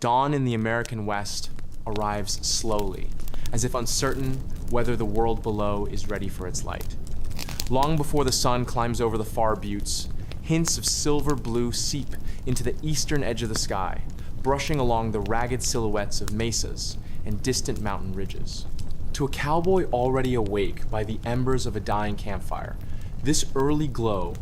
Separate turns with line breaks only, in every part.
Dawn in the American West arrives slowly, as if uncertain whether the world below is ready for its light. Long before the sun climbs over the far buttes, hints of silver blue seep into the eastern edge of the sky, brushing along the ragged silhouettes of mesas and distant mountain ridges. To a cowboy already awake by the embers of a dying campfire, this early glow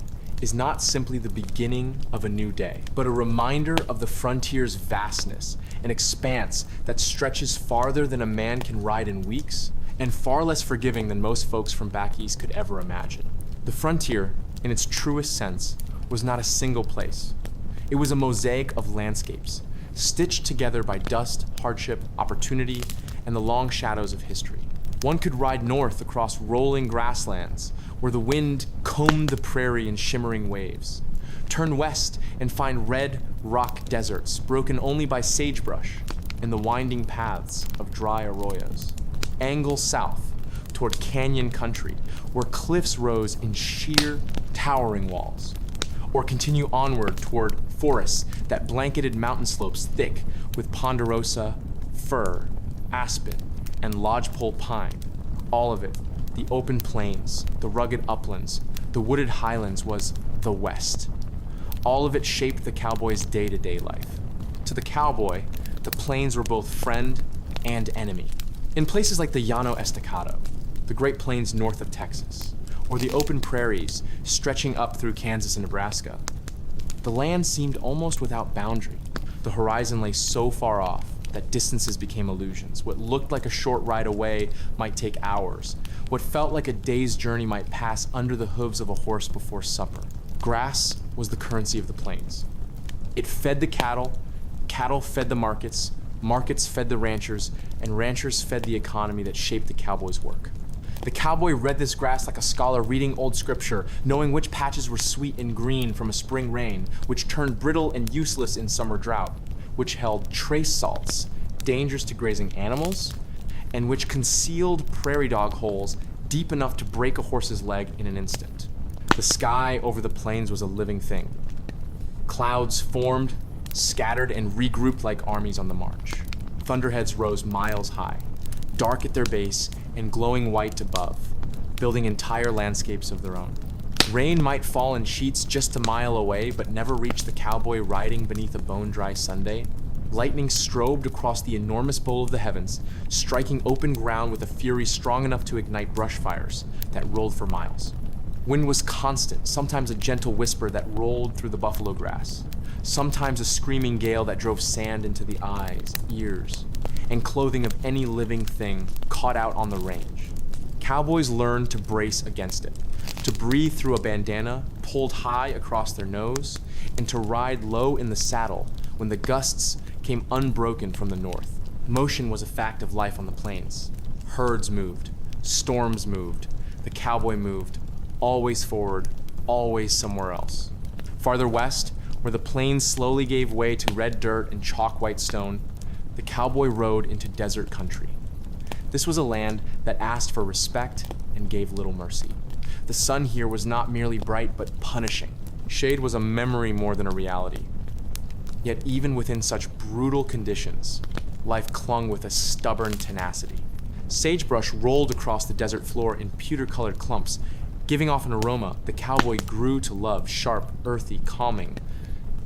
is not simply the beginning of a new day, but a reminder of the frontier's vastness, an expanse that stretches farther than a man can ride in weeks, and far less forgiving than most folks from back east could ever imagine. The frontier, in its truest sense, was not a single place. It was a mosaic of landscapes, stitched together by dust, hardship, opportunity, and the long shadows of history. One could ride north across rolling grasslands, where the wind combed the prairie in shimmering waves. Turn west and find red rock deserts, broken only by sagebrush and the winding paths of dry arroyos. Angle south toward canyon country, where cliffs rose in sheer, towering walls. Or continue onward toward forests that blanketed mountain slopes thick with ponderosa, fir, aspen, and lodgepole pine. All of it, the open plains, the rugged uplands, the wooded highlands, was the West. All of it shaped the cowboy's day-to-day life. To the cowboy, the plains were both friend and enemy. In places like the Llano Estacado, the Great Plains north of Texas, or the open prairies stretching up through Kansas and Nebraska, the land seemed almost without boundary. The horizon lay so far off that distances became illusions. What looked like a short ride away might take hours. What felt like a day's journey might pass under the hooves of a horse before supper. Grass was the currency of the plains. It fed the cattle, cattle fed the markets, markets fed the ranchers, and ranchers fed the economy that shaped the cowboy's work. The cowboy read this grass like a scholar reading old scripture, knowing which patches were sweet and green from a spring rain, which turned brittle and useless in summer drought, which held trace salts, dangerous to grazing animals, and which concealed prairie dog holes deep enough to break a horse's leg in an instant. The sky over the plains was a living thing. Clouds formed, scattered, and regrouped like armies on the march. Thunderheads rose miles high, dark at their base and glowing white above, building entire landscapes of their own. Rain might fall in sheets just a mile away, but never reach the cowboy riding beneath a bone-dry Sunday. Lightning strobed across the enormous bowl of the heavens, striking open ground with a fury strong enough to ignite brush fires that rolled for miles. Wind was constant, sometimes a gentle whisper that rolled through the buffalo grass, sometimes a screaming gale that drove sand into the eyes, ears, and clothing of any living thing caught out on the range. Cowboys learned to brace against it, to breathe through a bandana pulled high across their nose, and to ride low in the saddle when the gusts came unbroken from the north. Motion was a fact of life on the plains. Herds moved, storms moved, the cowboy moved, always forward, always somewhere else. Farther west, where the plains slowly gave way to red dirt and chalk-white stone, the cowboy rode into desert country. This was a land that asked for respect and gave little mercy. The sun here was not merely bright, but punishing. Shade was a memory more than a reality. Yet even within such brutal conditions, life clung with a stubborn tenacity. Sagebrush rolled across the desert floor in pewter-colored clumps, giving off an aroma the cowboy grew to love, sharp, earthy, calming.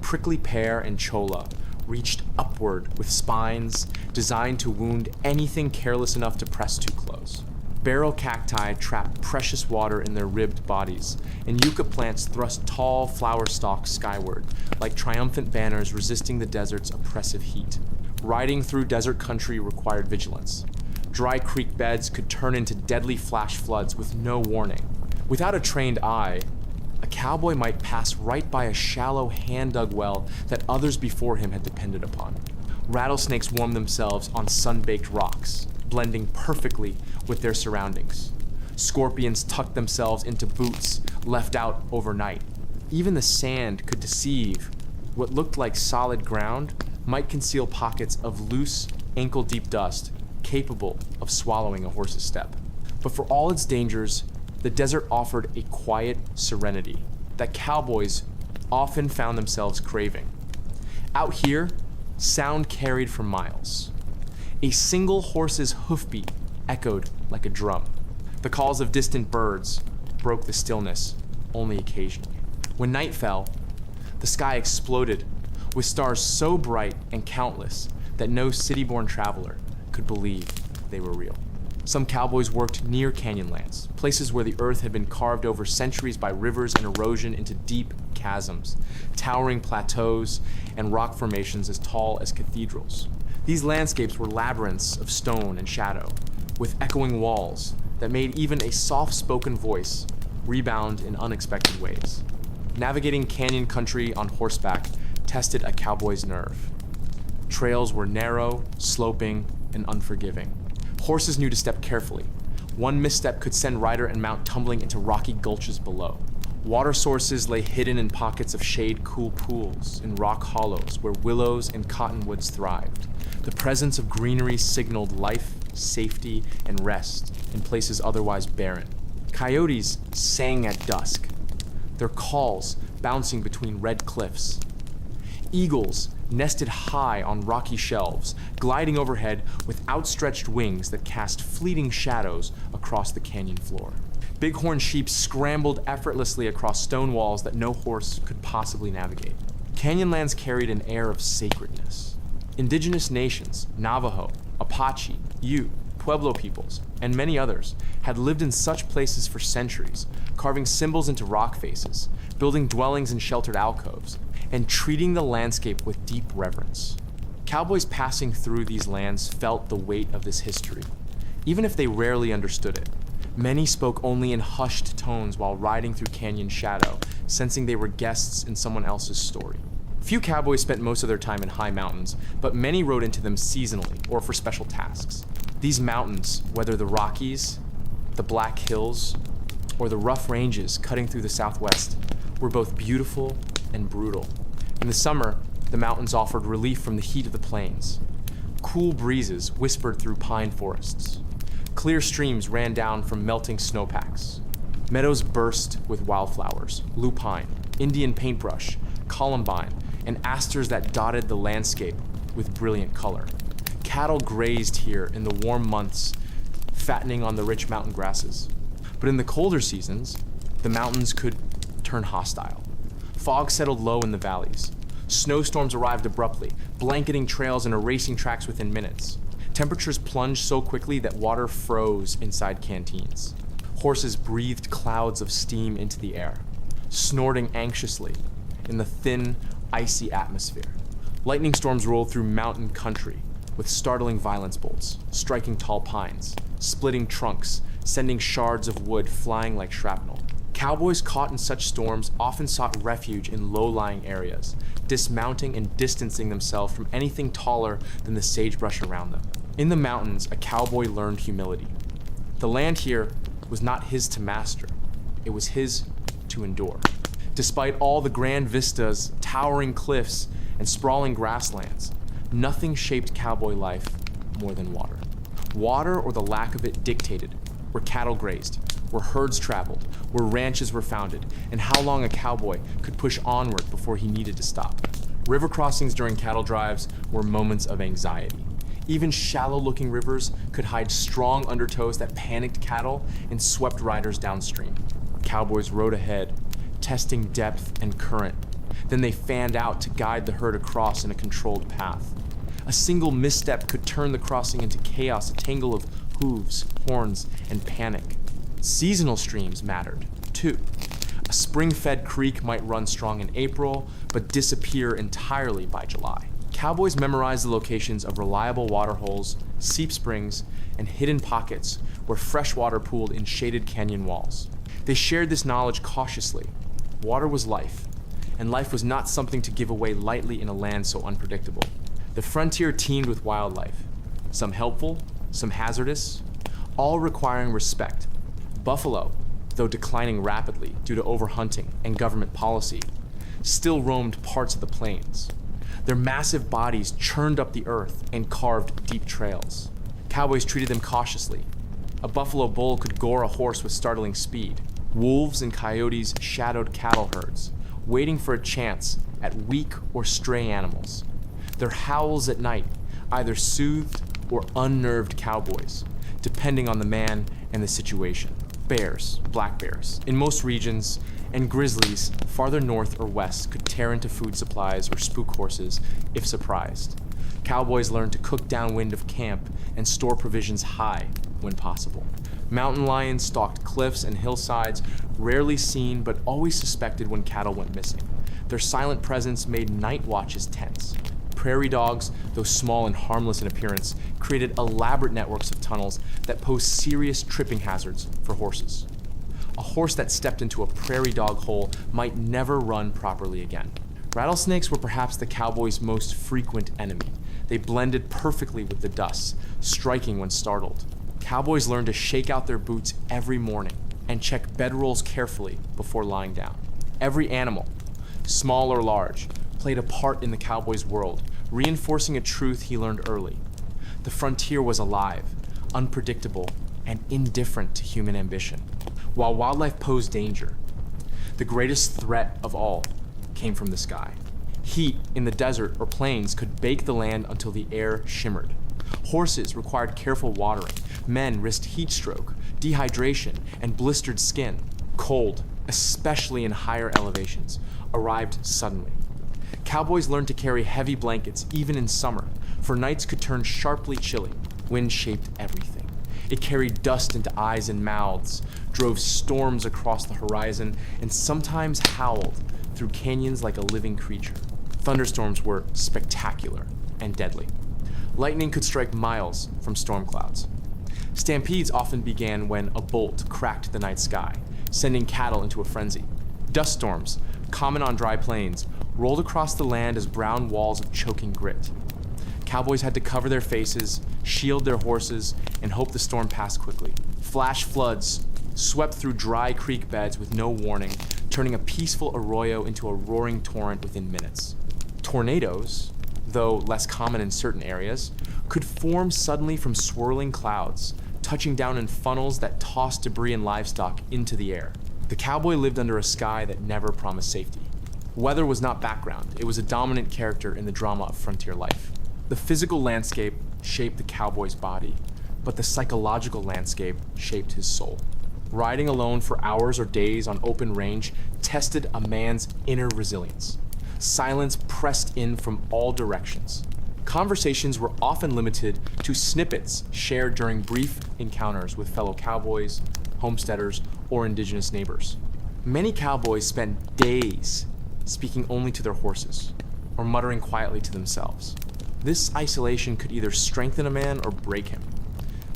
Prickly pear and cholla reached upward with spines designed to wound anything careless enough to press too close. Barrel cacti trapped precious water in their ribbed bodies, and yucca plants thrust tall flower stalks skyward, like triumphant banners resisting the desert's oppressive heat. Riding through desert country required vigilance. Dry creek beds could turn into deadly flash floods with no warning. Without a trained eye, a cowboy might pass right by a shallow hand-dug well that others before him had depended upon. Rattlesnakes warmed themselves on sun-baked rocks, blending perfectly with their surroundings. Scorpions tucked themselves into boots left out overnight. Even the sand could deceive. What looked like solid ground might conceal pockets of loose, ankle-deep dust capable of swallowing a horse's step. But for all its dangers, the desert offered a quiet serenity that cowboys often found themselves craving. Out here, sound carried for miles. A single horse's hoofbeat echoed like a drum. The calls of distant birds broke the stillness only occasionally. When night fell, the sky exploded with stars so bright and countless that no city-born traveler could believe they were real. Some cowboys worked near canyonlands, places where the earth had been carved over centuries by rivers and erosion into deep chasms, towering plateaus, and rock formations as tall as cathedrals. These landscapes were labyrinths of stone and shadow, with echoing walls that made even a soft-spoken voice rebound in unexpected ways. Navigating canyon country on horseback tested a cowboy's nerve. Trails were narrow, sloping, and unforgiving. Horses knew to step carefully. One misstep could send rider and mount tumbling into rocky gulches below. Water sources lay hidden in pockets of shade-cool pools in rock hollows where willows and cottonwoods thrived. The presence of greenery signaled life, safety, and rest in places otherwise barren. Coyotes sang at dusk, their calls bouncing between red cliffs. Eagles nested high on rocky shelves, gliding overhead with outstretched wings that cast fleeting shadows across the canyon floor. Bighorn sheep scrambled effortlessly across stone walls that no horse could possibly navigate. Canyonlands carried an air of sacredness. Indigenous nations, Navajo, Apache, Ute, Pueblo peoples, and many others, had lived in such places for centuries, carving symbols into rock faces, building dwellings in sheltered alcoves, and treating the landscape with deep reverence. Cowboys passing through these lands felt the weight of this history, even if they rarely understood it. Many spoke only in hushed tones while riding through canyon shadow, sensing they were guests in someone else's story. Few cowboys spent most of their time in high mountains, but many rode into them seasonally or for special tasks. These mountains, whether the Rockies, the Black Hills, or the rough ranges cutting through the Southwest, were both beautiful and brutal. In the summer, the mountains offered relief from the heat of the plains. Cool breezes whispered through pine forests. Clear streams ran down from melting snowpacks. Meadows burst with wildflowers, lupine, Indian paintbrush, columbine, and asters that dotted the landscape with brilliant color. Cattle grazed here in the warm months, fattening on the rich mountain grasses. But in the colder seasons, the mountains could turn hostile. Fog settled low in the valleys. Snowstorms arrived abruptly, blanketing trails and erasing tracks within minutes. Temperatures plunged so quickly that water froze inside canteens. Horses breathed clouds of steam into the air, snorting anxiously in the thin, icy atmosphere. Lightning storms rolled through mountain country with startling violence bolts, striking tall pines, splitting trunks, sending shards of wood flying like shrapnel. Cowboys caught in such storms often sought refuge in low-lying areas, dismounting and distancing themselves from anything taller than the sagebrush around them. In the mountains, a cowboy learned humility. The land here was not his to master, it was his to endure. Despite all the grand vistas, towering cliffs, and sprawling grasslands, nothing shaped cowboy life more than water. Water, or the lack of it, dictated where cattle grazed, where herds traveled, where ranches were founded, and how long a cowboy could push onward before he needed to stop. River crossings during cattle drives were moments of anxiety. Even shallow-looking rivers could hide strong undertows that panicked cattle and swept riders downstream. Cowboys rode ahead, testing depth and current. Then they fanned out to guide the herd across in a controlled path. A single misstep could turn the crossing into chaos, a tangle of hooves, horns, and panic. Seasonal streams mattered, too. A spring-fed creek might run strong in April, but disappear entirely by July. Cowboys memorized the locations of reliable water holes, seep springs, and hidden pockets where fresh water pooled in shaded canyon walls. They shared this knowledge cautiously. Water was life, and life was not something to give away lightly in a land so unpredictable. The frontier teemed with wildlife, some helpful, some hazardous, all requiring respect. Buffalo, though declining rapidly due to overhunting and government policy, still roamed parts of the plains. Their massive bodies churned up the earth and carved deep trails. Cowboys treated them cautiously. A buffalo bull could gore a horse with startling speed. Wolves and coyotes shadowed cattle herds, waiting for a chance at weak or stray animals. Their howls at night either soothed or unnerved cowboys, depending on the man and the situation. Bears, black bears, in most regions, and grizzlies farther north or west could tear into food supplies or spook horses if surprised. Cowboys learned to cook downwind of camp and store provisions high when possible. Mountain lions stalked cliffs and hillsides, rarely seen but always suspected when cattle went missing. Their silent presence made night watches tense. Prairie dogs, though small and harmless in appearance, created elaborate networks of tunnels that posed serious tripping hazards for horses. A horse that stepped into a prairie dog hole might never run properly again. Rattlesnakes were perhaps the cowboys' most frequent enemy. They blended perfectly with the dust, striking when startled. Cowboys learned to shake out their boots every morning and check bedrolls carefully before lying down. Every animal, small or large, played a part in the cowboy's world, reinforcing a truth he learned early. The frontier was alive, unpredictable, and indifferent to human ambition. While wildlife posed danger, the greatest threat of all came from the sky. Heat in the desert or plains could bake the land until the air shimmered. Horses required careful watering. Men risked heat stroke, dehydration, and blistered skin. Cold, especially in higher elevations, arrived suddenly. Cowboys learned to carry heavy blankets even in summer, for nights could turn sharply chilly. Wind shaped everything. It carried dust into eyes and mouths, drove storms across the horizon, and sometimes howled through canyons like a living creature. Thunderstorms were spectacular and deadly. Lightning could strike miles from storm clouds. Stampedes often began when a bolt cracked the night sky, sending cattle into a frenzy. Dust storms, common on dry plains, rolled across the land as brown walls of choking grit. Cowboys had to cover their faces, shield their horses, and hope the storm passed quickly. Flash floods swept through dry creek beds with no warning, turning a peaceful arroyo into a roaring torrent within minutes. Tornadoes, though less common in certain areas, could form suddenly from swirling clouds, touching down in funnels that tossed debris and livestock into the air. The cowboy lived under a sky that never promised safety. Weather was not background, it was a dominant character in the drama of frontier life. The physical landscape shaped the cowboy's body, but the psychological landscape shaped his soul. Riding alone for hours or days on open range tested a man's inner resilience. Silence pressed in from all directions. Conversations were often limited to snippets shared during brief encounters with fellow cowboys, homesteaders, or indigenous neighbors. Many cowboys spent days speaking only to their horses, or muttering quietly to themselves. This isolation could either strengthen a man or break him.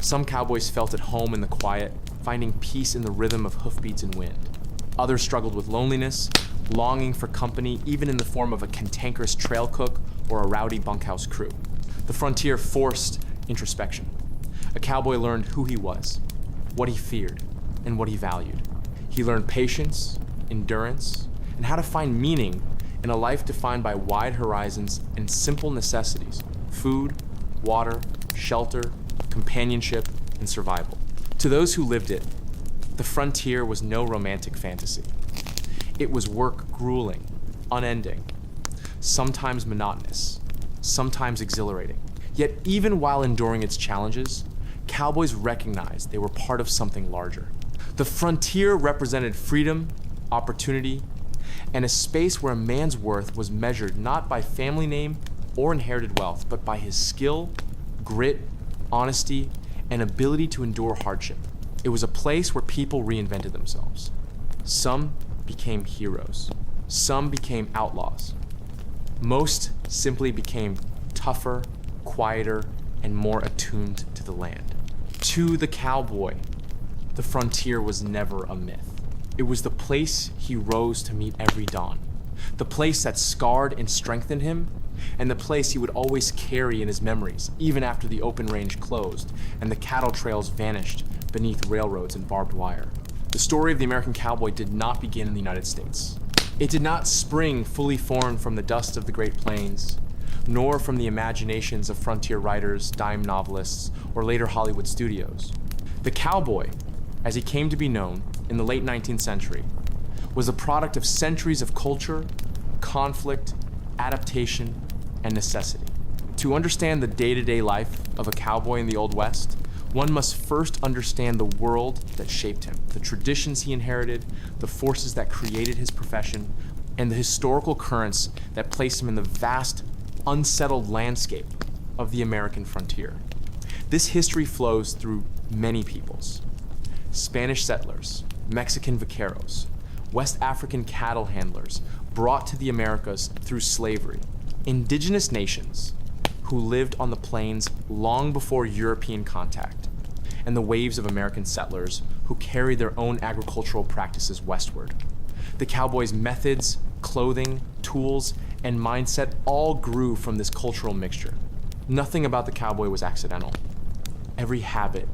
Some cowboys felt at home in the quiet, finding peace in the rhythm of hoofbeats and wind. Others struggled with loneliness, longing for company even in the form of a cantankerous trail cook or a rowdy bunkhouse crew. The frontier forced introspection. A cowboy learned who he was, what he feared, and what he valued. He learned patience, endurance, and how to find meaning in a life defined by wide horizons and simple necessities: food, water, shelter, companionship, and survival. To those who lived it, the frontier was no romantic fantasy. It was work grueling, unending, sometimes monotonous, sometimes exhilarating. Yet even while enduring its challenges, cowboys recognized they were part of something larger. The frontier represented freedom, opportunity, and a space where a man's worth was measured not by family name or inherited wealth, but by his skill, grit, honesty, and ability to endure hardship. It was a place where people reinvented themselves. Some became heroes. Some became outlaws. Most simply became tougher, quieter, and more attuned to the land. To the cowboy, the frontier was never a myth. It was the place he rose to meet every dawn, the place that scarred and strengthened him, and the place he would always carry in his memories, even after the open range closed and the cattle trails vanished beneath railroads and barbed wire. The story of the American cowboy did not begin in the United States. It did not spring fully formed from the dust of the Great Plains, nor from the imaginations of frontier writers, dime novelists, or later Hollywood studios. The cowboy, as he came to be known in the late 19th century, was a product of centuries of culture, conflict, adaptation, and necessity. To understand the day-to-day life of a cowboy in the Old West, one must first understand the world that shaped him, the traditions he inherited, the forces that created his profession, and the historical currents that placed him in the vast, unsettled landscape of the American frontier. This history flows through many peoples: Spanish settlers, Mexican vaqueros, West African cattle handlers brought to the Americas through slavery, indigenous nations who lived on the plains long before European contact, and the waves of American settlers who carried their own agricultural practices westward. The cowboys' methods, clothing, tools, and mindset all grew from this cultural mixture. Nothing about the cowboy was accidental. Every habit,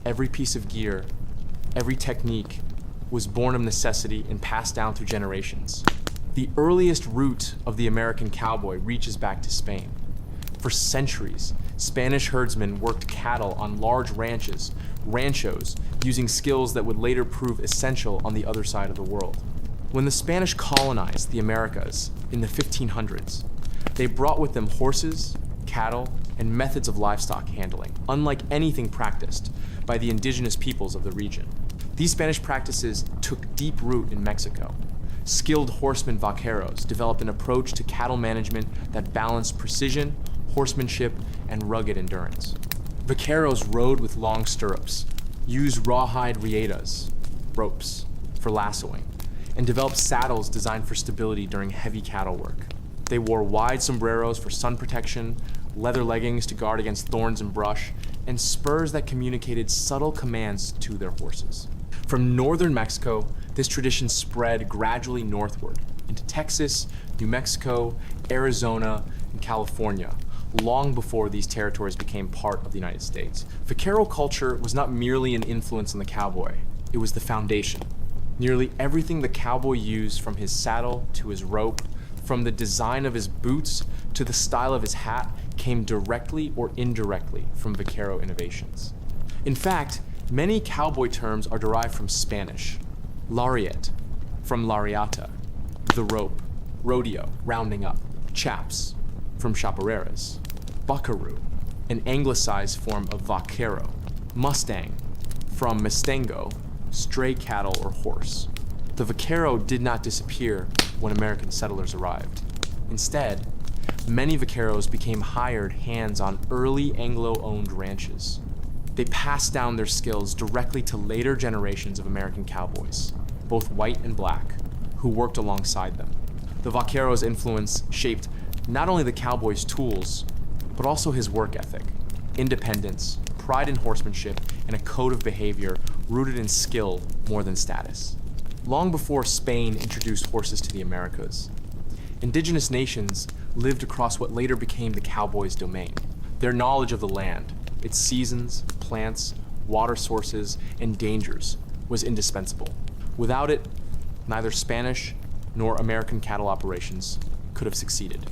every piece of gear, every technique was born of necessity and passed down through generations. The earliest root of the American cowboy reaches back to Spain. For centuries, Spanish herdsmen worked cattle on large ranchos, using skills that would later prove essential on the other side of the world. When the Spanish colonized the Americas in the 1500s, they brought with them horses, cattle, and methods of livestock handling, unlike anything practiced by the indigenous peoples of the region. These Spanish practices took deep root in Mexico. Skilled horsemen vaqueros developed an approach to cattle management that balanced precision, horsemanship, and rugged endurance. Vaqueros rode with long stirrups, used rawhide riadas, ropes, for lassoing, and developed saddles designed for stability during heavy cattle work. They wore wide sombreros for sun protection, leather leggings to guard against thorns and brush, and spurs that communicated subtle commands to their horses. From northern Mexico, this tradition spread gradually northward into Texas, New Mexico, Arizona, and California, long before these territories became part of the United States. Vaquero culture was not merely an influence on the cowboy, it was the foundation. Nearly everything the cowboy used, from his saddle to his rope, from the design of his boots to the style of his hat, came directly or indirectly from vaquero innovations. In fact, many cowboy terms are derived from Spanish. Lariat, from lariata, the rope; rodeo, rounding up; chaps, from chaparreras; buckaroo, an anglicized form of vaquero; mustang, from mustango, stray cattle or horse. The vaquero did not disappear when American settlers arrived. Instead, many vaqueros became hired hands on early Anglo-owned ranches. They passed down their skills directly to later generations of American cowboys, both white and black, who worked alongside them. The vaquero's influence shaped not only the cowboy's tools, but also his work ethic, independence, pride in horsemanship, and a code of behavior rooted in skill more than status. Long before Spain introduced horses to the Americas, indigenous nations lived across what later became the cowboy's domain. Their knowledge of the land, its seasons, plants, water sources, and dangers was indispensable. Without it, neither Spanish nor American cattle operations could have succeeded.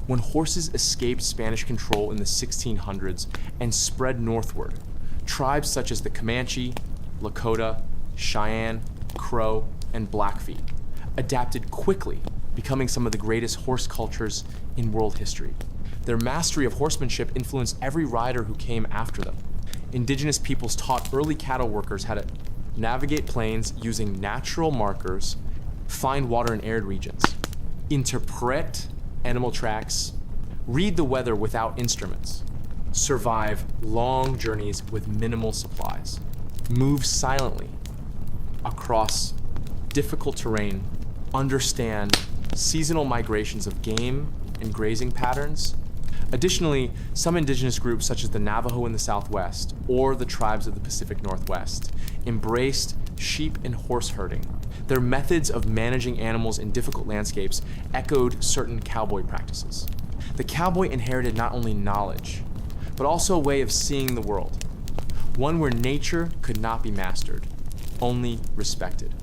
When horses escaped Spanish control in the 1600s and spread northward, tribes such as the Comanche, Lakota, Cheyenne, Crow, and Blackfeet adapted quickly, becoming some of the greatest horse cultures in world history. Their mastery of horsemanship influenced every rider who came after them. Indigenous peoples taught early cattle workers how to navigate plains using natural markers, find water in arid regions, interpret animal tracks, read the weather without instruments, survive long journeys with minimal supplies, move silently across difficult terrain, understand seasonal migrations of game and grazing patterns. Additionally, some indigenous groups, such as the Navajo in the Southwest or the tribes of the Pacific Northwest, embraced sheep and horse herding. Their methods of managing animals in difficult landscapes echoed certain cowboy practices. The cowboy inherited not only knowledge, but also a way of seeing the world, one where nature could not be mastered, only respected.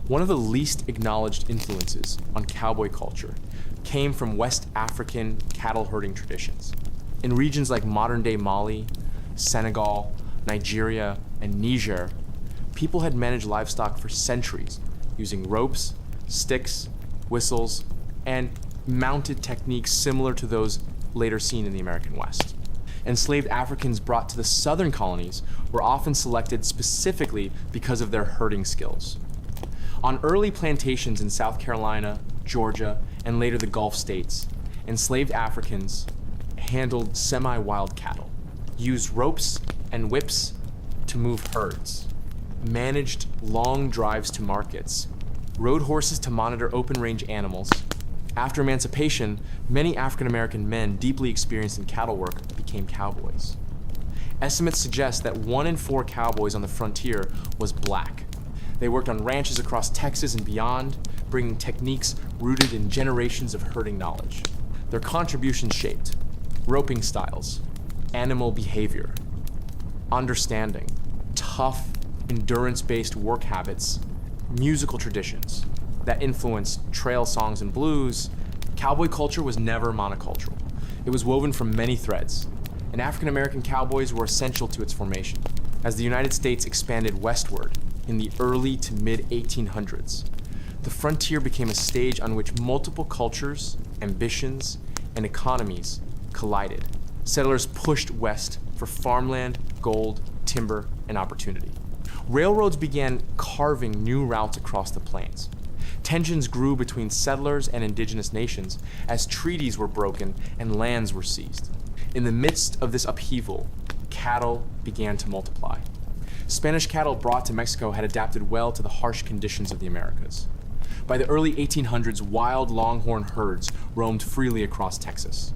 One of the least acknowledged influences on cowboy culture came from West African cattle herding traditions. In regions like modern-day Mali, Senegal, Nigeria, and Niger, people had managed livestock for centuries using ropes, sticks, whistles, and mounted techniques similar to those later seen in the American West. Enslaved Africans brought to the southern colonies were often selected specifically because of their herding skills. On early plantations in South Carolina, Georgia, and later the Gulf states, enslaved Africans handled semi-wild cattle, used ropes and whips to move herds, managed long drives to markets, rode horses to monitor open-range animals. After emancipation, many African-American men deeply experienced in cattle work became cowboys. Estimates suggest that 1 in 4 cowboys on the frontier was black. They worked on ranches across Texas and beyond, bringing techniques rooted in generations of herding knowledge. Their contributions shaped roping styles, animal behavior, understanding, tough, endurance-based work habits, musical traditions that influenced trail songs and blues. Cowboy culture was never monocultural. It was woven from many threads, and African-American cowboys were essential to its formation. As the United States expanded westward in the early to mid-1800s, the frontier became a stage on which multiple cultures, ambitions, and economies collided. Settlers pushed west for farmland, gold, timber, and opportunity. Railroads began carving new routes across the plains. Tensions grew between settlers and indigenous nations as treaties were broken and lands were seized. In the midst of this upheaval, cattle began to multiply. Spanish cattle brought to Mexico had adapted well to the harsh conditions of the Americas. By the early 1800s, wild longhorn herds roamed freely across Texas.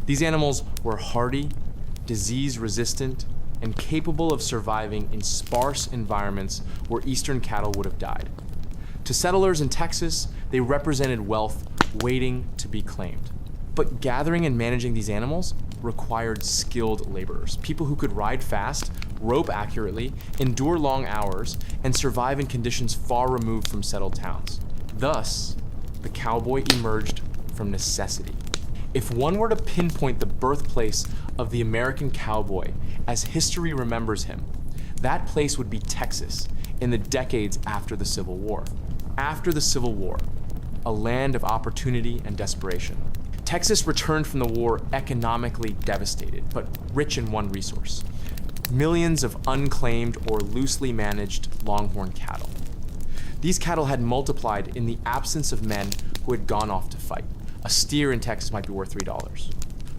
These animals were hardy, disease-resistant, and capable of surviving in sparse environments where eastern cattle would have died. To settlers in Texas, they represented wealth waiting to be claimed. But gathering and managing these animals required skilled laborers, people who could ride fast, rope accurately, endure long hours, and survive in conditions far removed from settled towns. Thus, the cowboy emerged from necessity. If one were to pinpoint the birthplace of the American cowboy as history remembers him, that place would be Texas in the decades after the Civil War. After the Civil War, a land of opportunity and desperation. Texas returned from the war economically devastated, but rich in one resource: millions of unclaimed or loosely managed longhorn cattle. These cattle had multiplied in the absence of men who had gone off to fight. A steer in Texas might be worth $3.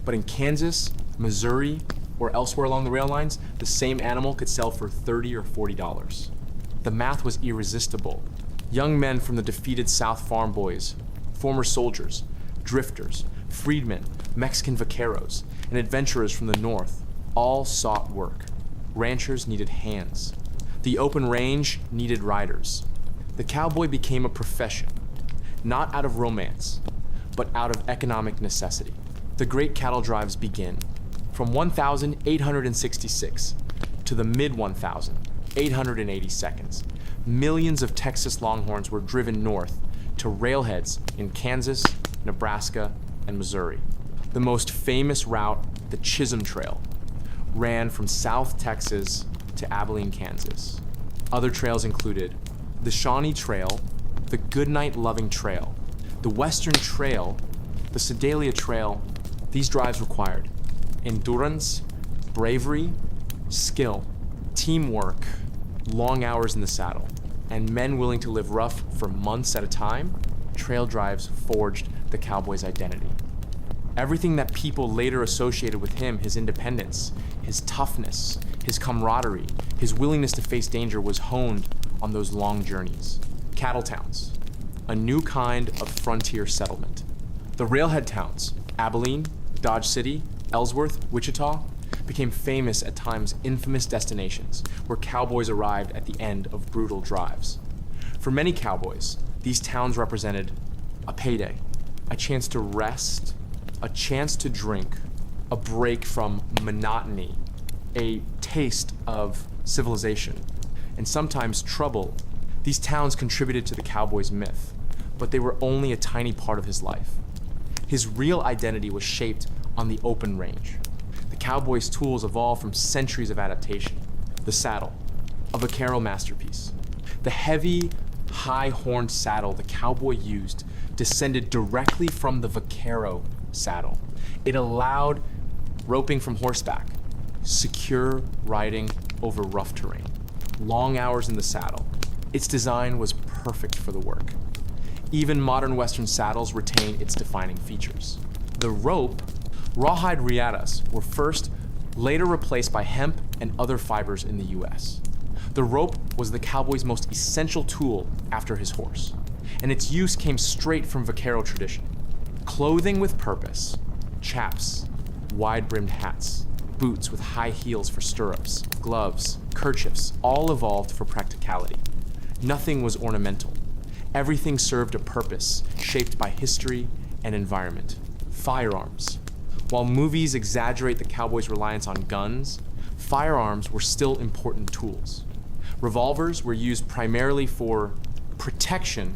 But in Kansas, Missouri, or elsewhere along the rail lines, the same animal could sell for $30 or $40. The math was irresistible. Young men from the defeated South farm boys, former soldiers, drifters, freedmen, Mexican vaqueros, and adventurers from the North all sought work. Ranchers needed hands. The open range needed riders. The cowboy became a profession, not out of romance, but out of economic necessity. The great cattle drives begin from 1,866 to the mid-1,882. Millions of Texas longhorns were driven north to railheads in Kansas, Nebraska, and Missouri. The most famous route, the Chisholm Trail, ran from South Texas to Abilene, Kansas. Other trails included the Shawnee Trail, the Goodnight Loving Trail, the Western Trail, the Sedalia Trail. These drives required endurance, bravery, skill, teamwork, long hours in the saddle, and men willing to live rough for months at a time. Trail drives forged the cowboy's identity. Everything that people later associated with him, his independence, his toughness, his camaraderie, his willingness to face danger, was honed on those long journeys. Cattle towns, a new kind of frontier settlement. The railhead towns, Abilene, Dodge City, Ellsworth, Wichita, became famous, at times infamous destinations where cowboys arrived at the end of brutal drives. For many cowboys, these towns represented a payday, a chance to rest, a chance to drink, a break from monotony, a taste of civilization, and sometimes trouble. These towns contributed to the cowboy's myth, but they were only a tiny part of his life. His real identity was shaped on the open range. The cowboy's tools evolved from centuries of adaptation. The saddle, a vaquero masterpiece. The heavy, high-horned saddle the cowboy used descended directly from the vaquero saddle. It allowed roping from horseback, secure riding over rough terrain, long hours in the saddle. Its design was perfect for the work. Even modern Western saddles retain its defining features. The rope, rawhide riatas were first, later replaced by hemp and other fibers in the US. The rope was the cowboy's most essential tool after his horse, and its use came straight from vaquero tradition. Clothing with purpose, chaps, wide-brimmed hats, boots with high heels for stirrups, gloves, kerchiefs, all evolved for practicality. Nothing was ornamental. Everything served a purpose shaped by history and environment. Firearms. While movies exaggerate the cowboys' reliance on guns, firearms were still important tools. Revolvers were used primarily for protection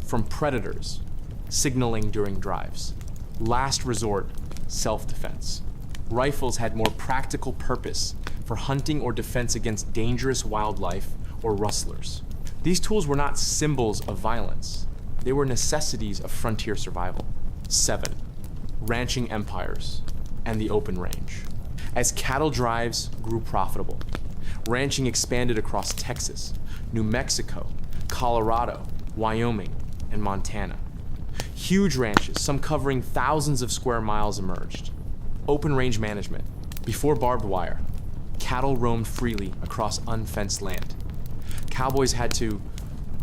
from predators, signaling during drives. Last resort, self-defense. Rifles had more practical purpose for hunting or defense against dangerous wildlife or rustlers. These tools were not symbols of violence. They were necessities of frontier survival. 7. Ranching empires and the open range. As cattle drives grew profitable, ranching expanded across Texas, New Mexico, Colorado, Wyoming, and Montana. Huge ranches, some covering thousands of square miles, emerged. Open range management. Before barbed wire, cattle roamed freely across unfenced land. Cowboys had to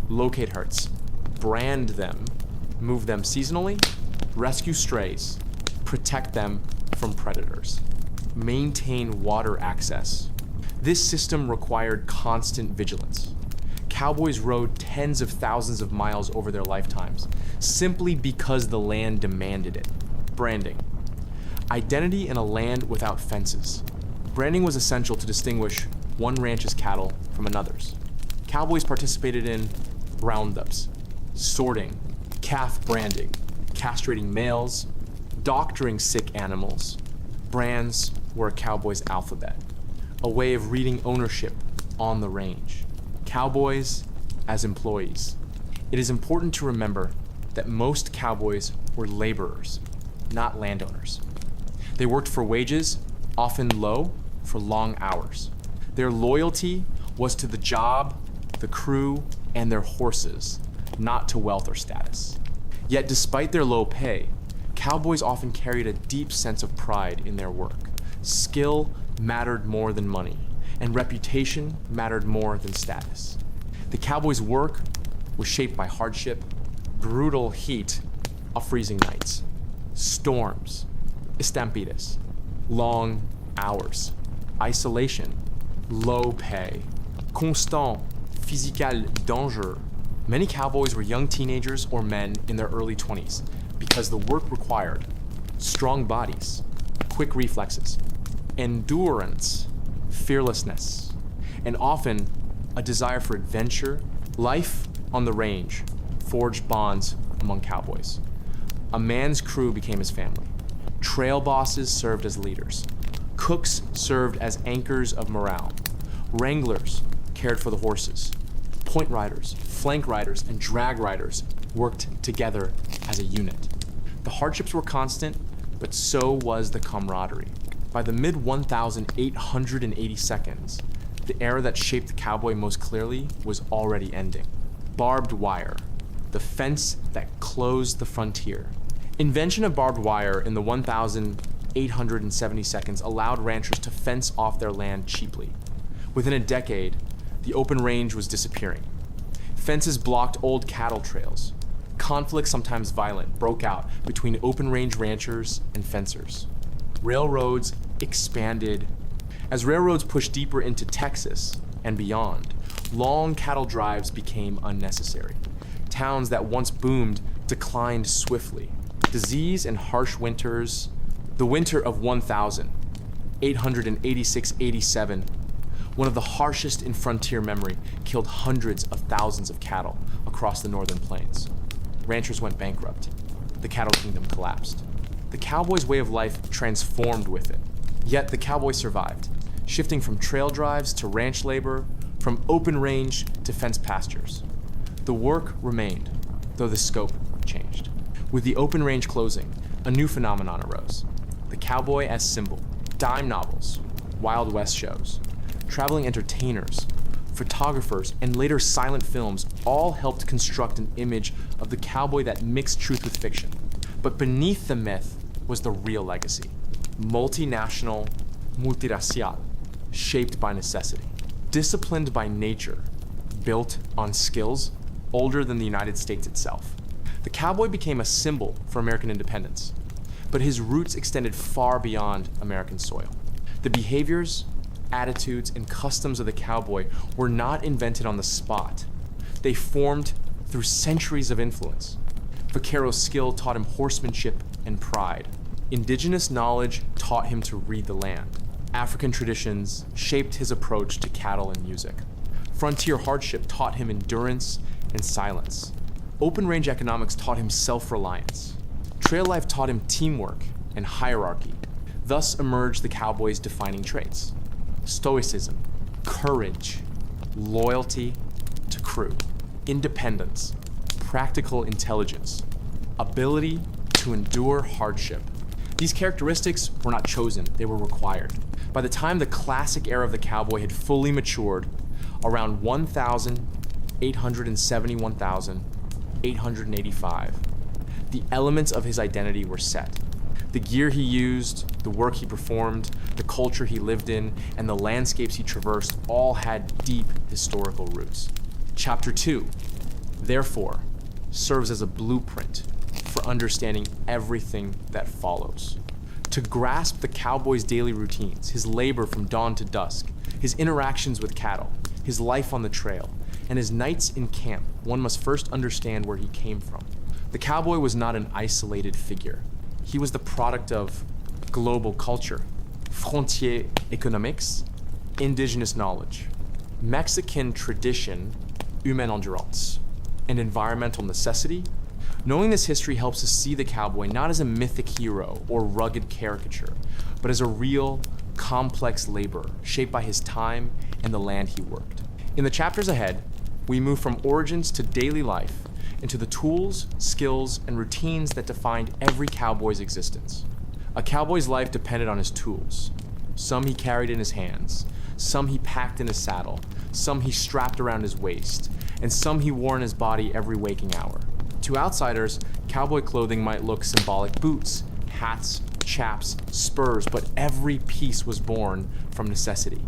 locate herds, brand them, move them seasonally, rescue strays, protect them from predators, maintain water access. This system required constant vigilance. Cowboys rode tens of thousands of miles over their lifetimes, simply because the land demanded it. Branding. Identity in a land without fences. Branding was essential to distinguish one ranch's cattle from another's. Cowboys participated in roundups, sorting, calf branding, castrating males, doctoring sick animals. Brands were a cowboy's alphabet, a way of reading ownership on the range. Cowboys as employees. It is important to remember that most cowboys were laborers, not landowners. They worked for wages, often low, for long hours. Their loyalty was to the job, the crew, and their horses, not to wealth or status. Yet despite their low pay, cowboys often carried a deep sense of pride in their work. Skill mattered more than money, and reputation mattered more than status. The cowboys' work was shaped by hardship, brutal heat of freezing nights, storms, estampidas, long hours, isolation, low pay, constant physical danger. Many cowboys were young teenagers or men in their early 20s because the work required strong bodies, quick reflexes, endurance, fearlessness, and often a desire for adventure. Life on the range forged bonds among cowboys. A man's crew became his family. Trail bosses served as leaders. Cooks served as anchors of morale. Wranglers cared for the horses. Point riders, flank riders, and drag riders worked together as a unit. The hardships were constant, but so was the camaraderie. By the mid-1882s, the era that shaped the cowboy most clearly was already ending. Barbed wire, the fence that closed the frontier. Invention of barbed wire in the 1870s allowed ranchers to fence off their land cheaply. Within a decade, the open range was disappearing. Fences blocked old cattle trails. Conflict, sometimes violent, broke out between open range ranchers and fencers. Railroads expanded. As railroads pushed deeper into Texas and beyond, long cattle drives became unnecessary. Towns that once boomed declined swiftly. Disease and harsh winters. The winter of 1886-87, one of the harshest in frontier memory, killed hundreds of thousands of cattle across the northern plains. Ranchers went bankrupt. The cattle kingdom collapsed. The cowboy's way of life transformed with it. Yet the cowboy survived, shifting from trail drives to ranch labor, from open range to fenced pastures. The work remained, though the scope changed. With the open range closing, a new phenomenon arose. the cowboy as symbol, dime novels, Wild West shows, traveling entertainers, photographers, and later silent films all helped construct an image of the cowboy that mixed truth with fiction. But beneath the myth was the real legacy. Multinational, multiracial, shaped by necessity, disciplined by nature, built on skills older than the United States itself. The cowboy became a symbol for American independence, but his roots extended far beyond American soil. The behaviors, attitudes, and customs of the cowboy were not invented on the spot. They formed through centuries of influence. Vaquero's skill taught him horsemanship and pride. Indigenous knowledge taught him to read the land. African traditions shaped his approach to cattle and music. Frontier hardship taught him endurance and silence. Open-range economics taught him self-reliance. Trail life taught him teamwork and hierarchy. Thus emerged the cowboy's defining traits: stoicism, courage, loyalty to crew, independence, practical intelligence, ability to endure hardship. These characteristics were not chosen, they were required. By the time the classic era of the cowboy had fully matured, around 1,871,885, the elements of his identity were set. The gear he used, the work he performed, the culture he lived in, and the landscapes he traversed all had deep historical roots. Chapter 2, therefore, serves as a blueprint for understanding everything that follows. To grasp the cowboy's daily routines, his labor from dawn to dusk, his interactions with cattle, his life on the trail, and his nights in camp, one must first understand where he came from. The cowboy was not an isolated figure. He was the product of global culture, frontier économiques, indigenous knowledge, Mexican tradition, humaine endurance, and environmental necessity. Knowing this history helps us see the cowboy not as a mythic hero or rugged caricature, but as a real, complex laborer shaped by his time and the land he worked. In the chapters ahead, we move from origins to daily life into the tools, skills, and routines that defined every cowboy's existence. A cowboy's life depended on his tools. Some he carried in his hands, some he packed in his saddle, some he strapped around his waist, and some he wore in his body every waking hour. To outsiders, cowboy clothing might look symbolic: boots, hats, chaps, spurs, but every piece was born from necessity.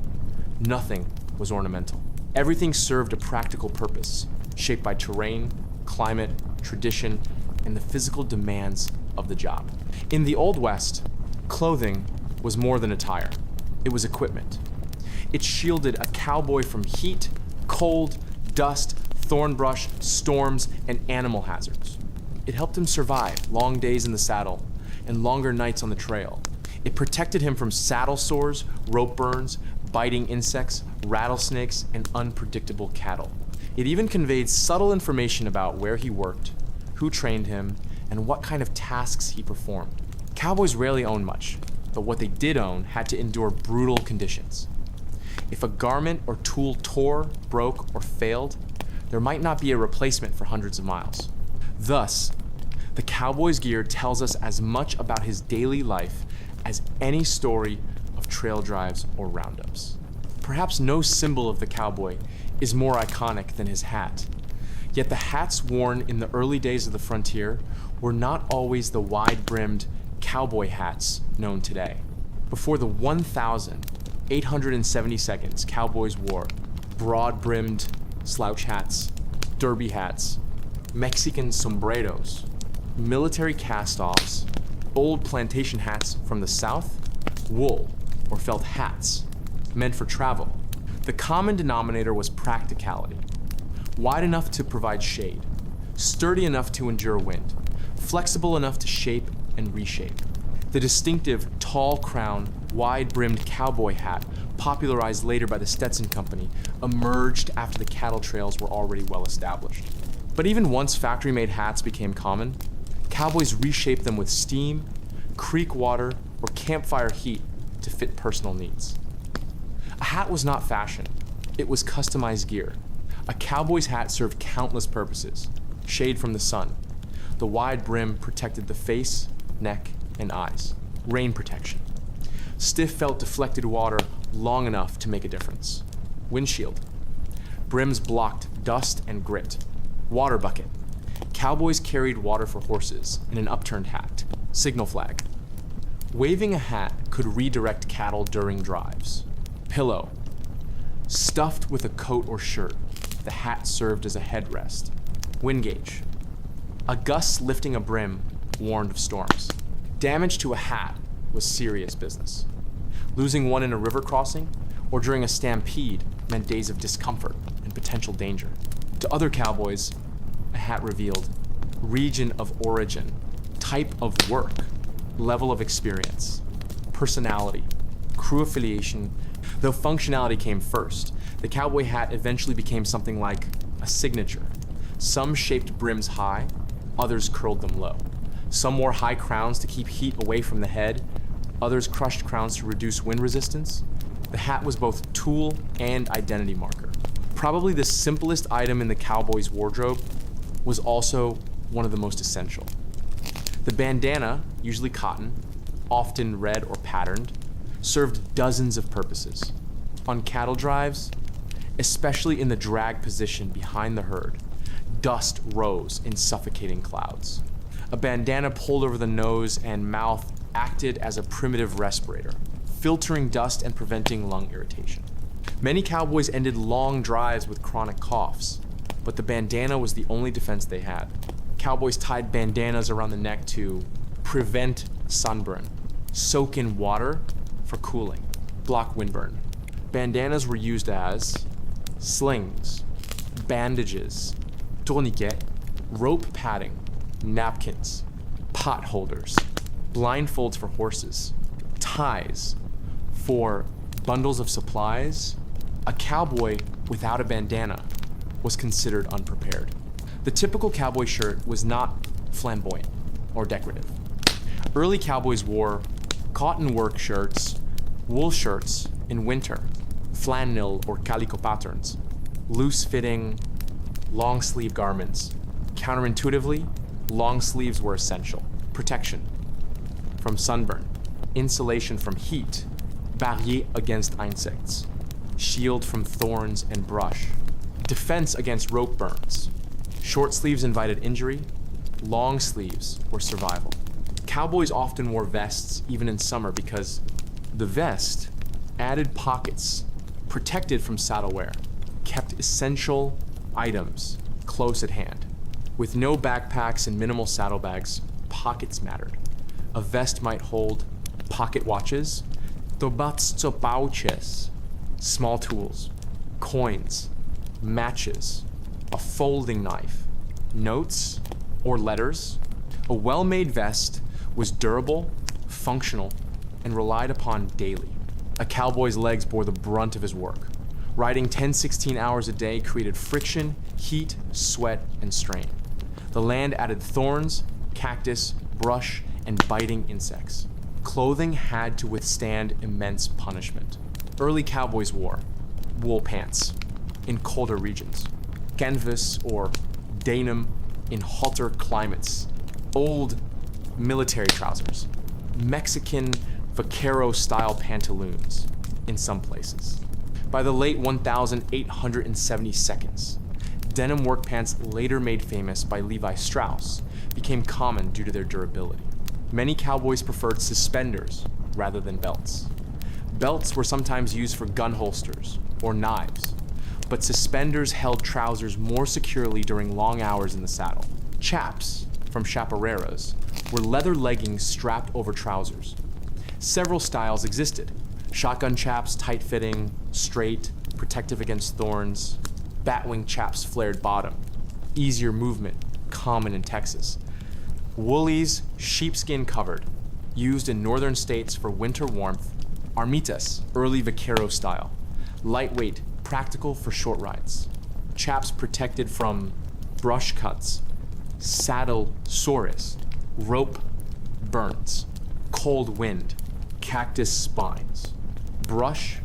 Nothing was ornamental. Everything served a practical purpose, shaped by terrain, climate, tradition, and the physical demands of the job. In the Old West, clothing was more than attire. It was equipment. It shielded a cowboy from heat, cold, dust, thorn brush, storms, and animal hazards. It helped him survive long days in the saddle and longer nights on the trail. It protected him from saddle sores, rope burns, biting insects, rattlesnakes, and unpredictable cattle. It even conveyed subtle information about where he worked, who trained him, and what kind of tasks he performed. Cowboys rarely owned much, but what they did own had to endure brutal conditions. If a garment or tool tore, broke, or failed, there might not be a replacement for hundreds of miles. Thus, the cowboy's gear tells us as much about his daily life as any story of trail drives or roundups. Perhaps no symbol of the cowboy is more iconic than his hat. Yet the hats worn in the early days of the frontier were not always the wide-brimmed cowboy hats known today. Before the 1,872nd, cowboys wore broad-brimmed slouch hats, derby hats, Mexican sombreros, military cast-offs, old plantation hats from the South, wool or felt hats meant for travel. The common denominator was practicality. Wide enough to provide shade, sturdy enough to endure wind, flexible enough to shape and reshape. The distinctive tall crown, wide-brimmed cowboy hat, popularized later by the Stetson Company, emerged after the cattle trails were already well established. But even once factory-made hats became common, cowboys reshaped them with steam, creek water, or campfire heat to fit personal needs. A hat was not fashion, it was customized gear. A cowboy's hat served countless purposes. Shade from the sun. The wide brim protected the face, neck, and eyes. Rain protection. Stiff felt deflected water long enough to make a difference. Windshield. Brims blocked dust and grit. Water bucket. Cowboys carried water for horses in an upturned hat. Signal flag. Waving a hat could redirect cattle during drives. Pillow. Stuffed with a coat or shirt, the hat served as a headrest. Wind gauge. A gust lifting a brim warned of storms. Damage to a hat was serious business. Losing one in a river crossing or during a stampede meant days of discomfort and potential danger. To other cowboys, a hat revealed region of origin, type of work, level of experience, personality, crew affiliation. Though functionality came first, the cowboy hat eventually became something like a signature. Some shaped brims high, others curled them low. Some wore high crowns to keep heat away from the head, others crushed crowns to reduce wind resistance. The hat was both tool and identity marker. Probably the simplest item in the cowboy's wardrobe was also one of the most essential. The bandana, usually cotton, often red or patterned, served dozens of purposes. On cattle drives, especially in the drag position behind the herd, dust rose in suffocating clouds. A bandana pulled over the nose and mouth acted as a primitive respirator, filtering dust and preventing lung irritation. Many cowboys ended long drives with chronic coughs, but the bandana was the only defense they had. Cowboys tied bandanas around the neck to prevent sunburn, soak in water for cooling, block windburn. Bandanas were used as slings, bandages, tourniquet, rope padding, napkins, pot holders, blindfolds for horses, ties for bundles of supplies. A cowboy without a bandana was considered unprepared. The typical cowboy shirt was not flamboyant or decorative. Early cowboys wore cotton work shirts, wool shirts in winter, flannel or calico patterns, loose-fitting, long-sleeve garments. Counterintuitively, long sleeves were essential. Protection from sunburn, insulation from heat, barrier against insects, shield from thorns and brush, defense against rope burns. Short sleeves invited injury, long sleeves were survival. Cowboys often wore vests even in summer because the vest added pockets, protected from saddle wear, kept essential items close at hand. With no backpacks and minimal saddlebags, pockets mattered. A vest might hold pocket watches, tobatsto pouches, small tools, coins, matches, a folding knife, notes, or letters. A well-made vest was durable, functional, and relied upon daily. A cowboy's legs bore the brunt of his work. Riding 10-16 hours a day created friction, heat, sweat, and strain. The land added thorns, cactus, brush, and biting insects. Clothing had to withstand immense punishment. Early cowboys wore wool pants in colder regions, canvas or denim in hotter climates, old military trousers, Mexican vaquero-style pantaloons in some places. By the late 1872s, denim work pants, later made famous by Levi Strauss, became common due to their durability. Many cowboys preferred suspenders rather than belts. Belts were sometimes used for gun holsters or knives, but suspenders held trousers more securely during long hours in the saddle. Chaps, from chaparreras, were leather leggings strapped over trousers. Several styles existed. Shotgun chaps, tight-fitting, straight, protective against thorns. Batwing chaps, flared bottom. Easier movement, common in Texas. Woolies, sheepskin covered, used in northern states for winter warmth. Armitas, early vaquero style. Lightweight, practical for short rides. Chaps protected from brush cuts, saddle sores, rope burns, cold wind, cactus spines, brush,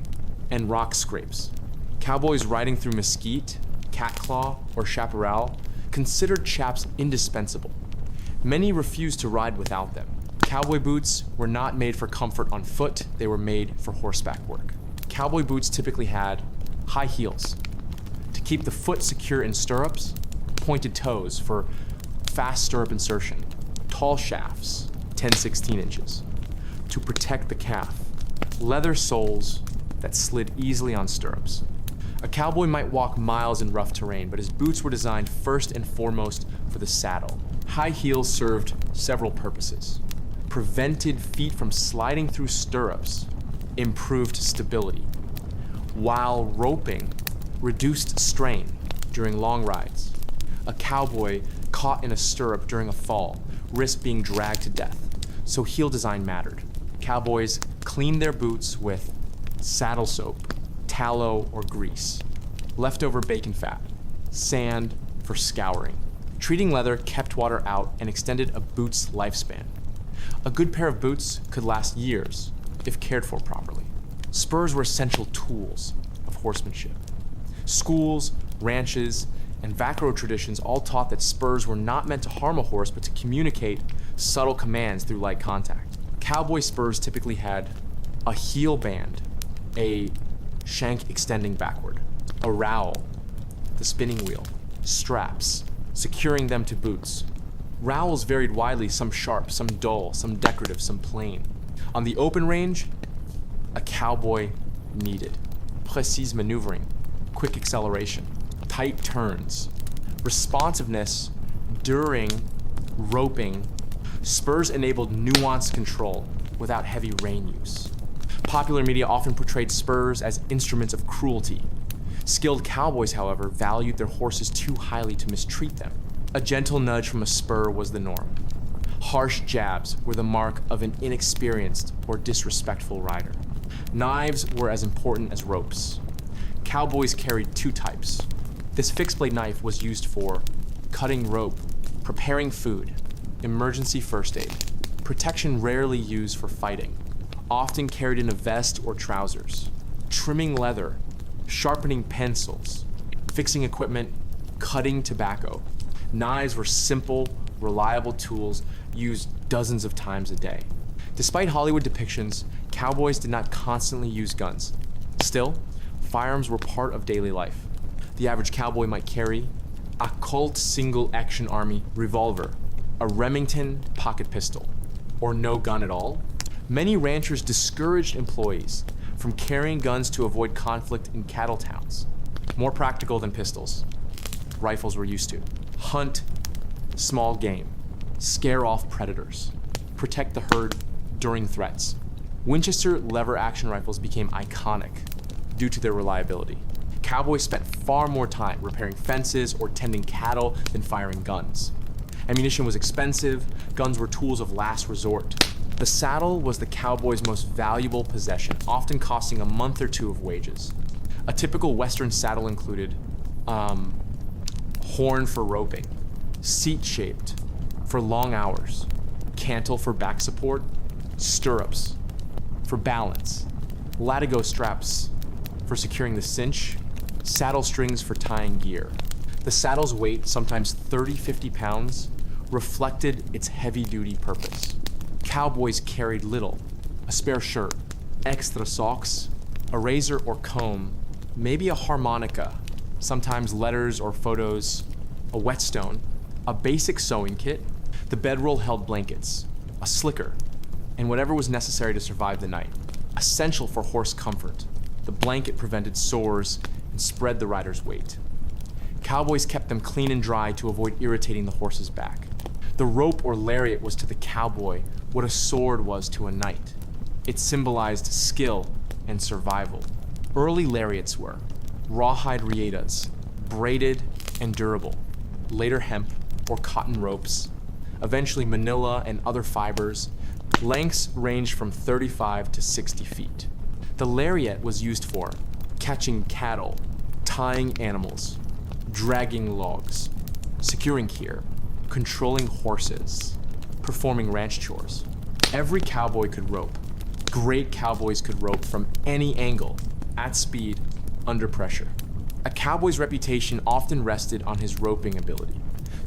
and rock scrapes. Cowboys riding through mesquite, catclaw, or chaparral considered chaps indispensable. Many refused to ride without them. Cowboy boots were not made for comfort on foot, they were made for horseback work. Cowboy boots typically had high heels to keep the foot secure in stirrups, pointed toes for fast stirrup insertion, tall shafts, 10-16 inches, to protect the calf, leather soles that slid easily on stirrups. A cowboy might walk miles in rough terrain, but his boots were designed first and foremost for the saddle. High heels served several purposes. Prevented feet from sliding through stirrups, improved stability, while roping reduced strain during long rides. A cowboy caught in a stirrup during a fall risked being dragged to death, so heel design mattered. Cowboys cleaned their boots with saddle soap, tallow, or grease, leftover bacon fat, sand for scouring. Treating leather kept water out and extended a boot's lifespan. A good pair of boots could last years if cared for properly. Spurs were essential tools of horsemanship. Schools, ranches, and vaquero traditions all taught that spurs were not meant to harm a horse, but to communicate subtle commands through light contact. Cowboy spurs typically had a heel band, a shank extending backward, a rowel, the spinning wheel, straps, securing them to boots. Rowels varied widely, some sharp, some dull, some decorative, some plain. On the open range, a cowboy needed precise maneuvering, quick acceleration, tight turns, responsiveness during roping. Spurs enabled nuanced control without heavy rein use. Popular media often portrayed spurs as instruments of cruelty. Skilled cowboys, however, valued their horses too highly to mistreat them. A gentle nudge from a spur was the norm. Harsh jabs were the mark of an inexperienced or disrespectful rider. Knives were as important as ropes. Cowboys carried two types. This fixed blade knife was used for cutting rope, preparing food, emergency first aid. Protection rarely used for fighting, often carried in a vest or trousers. Trimming leather, sharpening pencils, fixing equipment, cutting tobacco. Knives were simple, reliable tools used dozens of times a day. Despite Hollywood depictions, cowboys did not constantly use guns. Still, firearms were part of daily life. The average cowboy might carry a Colt Single Action Army revolver, a Remington pocket pistol, or no gun at all. Many ranchers discouraged employees from carrying guns to avoid conflict in cattle towns. More practical than pistols, rifles were used to. Hunt small game, scare off predators, protect the herd during threats. Winchester lever-action rifles became iconic due to their reliability. Cowboys spent far more time repairing fences or tending cattle than firing guns. Ammunition was expensive, guns were tools of last resort. The saddle was the cowboy's most valuable possession, often costing a month or two of wages. A typical Western saddle included horn for roping, seat-shaped for long hours, cantle for back support, stirrups for balance, latigo straps for securing the cinch, saddle strings for tying gear. The saddle's weight, sometimes 30-50 pounds, reflected its heavy-duty purpose. Cowboys carried little: a spare shirt, extra socks, a razor or comb, maybe a harmonica, sometimes letters or photos, a whetstone, a basic sewing kit. The bedroll held blankets, a slicker, and whatever was necessary to survive the night. Essential for horse comfort, the blanket prevented sores and spread the rider's weight. Cowboys kept them clean and dry to avoid irritating the horse's back. The rope or lariat was to the cowboy what a sword was to a knight. It symbolized skill and survival. Early lariats were rawhide rietas, braided and durable, later hemp or cotton ropes, eventually manila and other fibers. Lengths ranged from 35 to 60 feet. The lariat was used for catching cattle, tying animals, dragging logs, securing gear, controlling horses, performing ranch chores. Every cowboy could rope. Great cowboys could rope from any angle, at speed, under pressure. A cowboy's reputation often rested on his roping ability.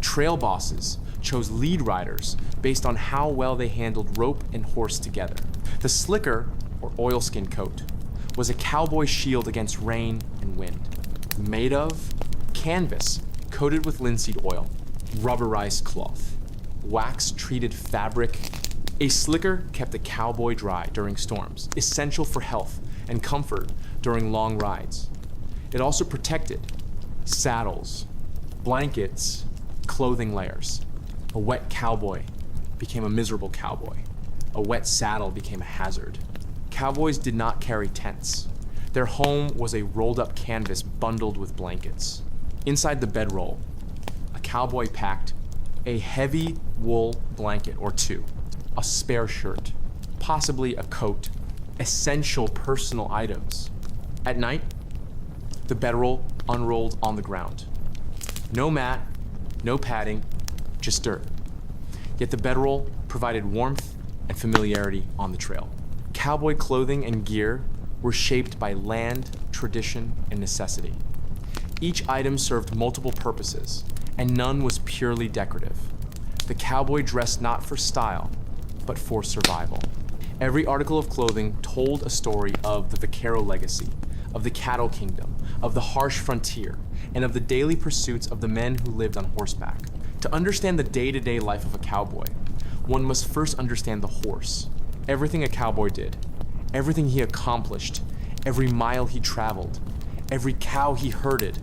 Trail bosses chose lead riders based on how well they handled rope and horse together. The slicker, or oilskin coat, was a cowboy shield against rain and wind. Made of canvas coated with linseed oil, rubberized cloth, wax-treated fabric. A slicker kept the cowboy dry during storms, essential for health and comfort during long rides. It also protected saddles, blankets, clothing layers. A wet cowboy became a miserable cowboy. A wet saddle became a hazard. Cowboys did not carry tents. Their home was a rolled-up canvas bundled with blankets. Inside the bedroll, a cowboy packed a heavy wool blanket or two, a spare shirt, possibly a coat, essential personal items. At night, the bedroll unrolled on the ground. No mat, no padding, just dirt. Yet the bedroll provided warmth and familiarity on the trail. Cowboy clothing and gear were shaped by land, tradition, and necessity. Each item served multiple purposes, and none was purely decorative. The cowboy dressed not for style, but for survival. Every article of clothing told a story of the vaquero legacy, of the cattle kingdom, of the harsh frontier, and of the daily pursuits of the men who lived on horseback. To understand the day-to-day life of a cowboy, one must first understand the horse. Everything a cowboy did, everything he accomplished, every mile he traveled, every cow he herded,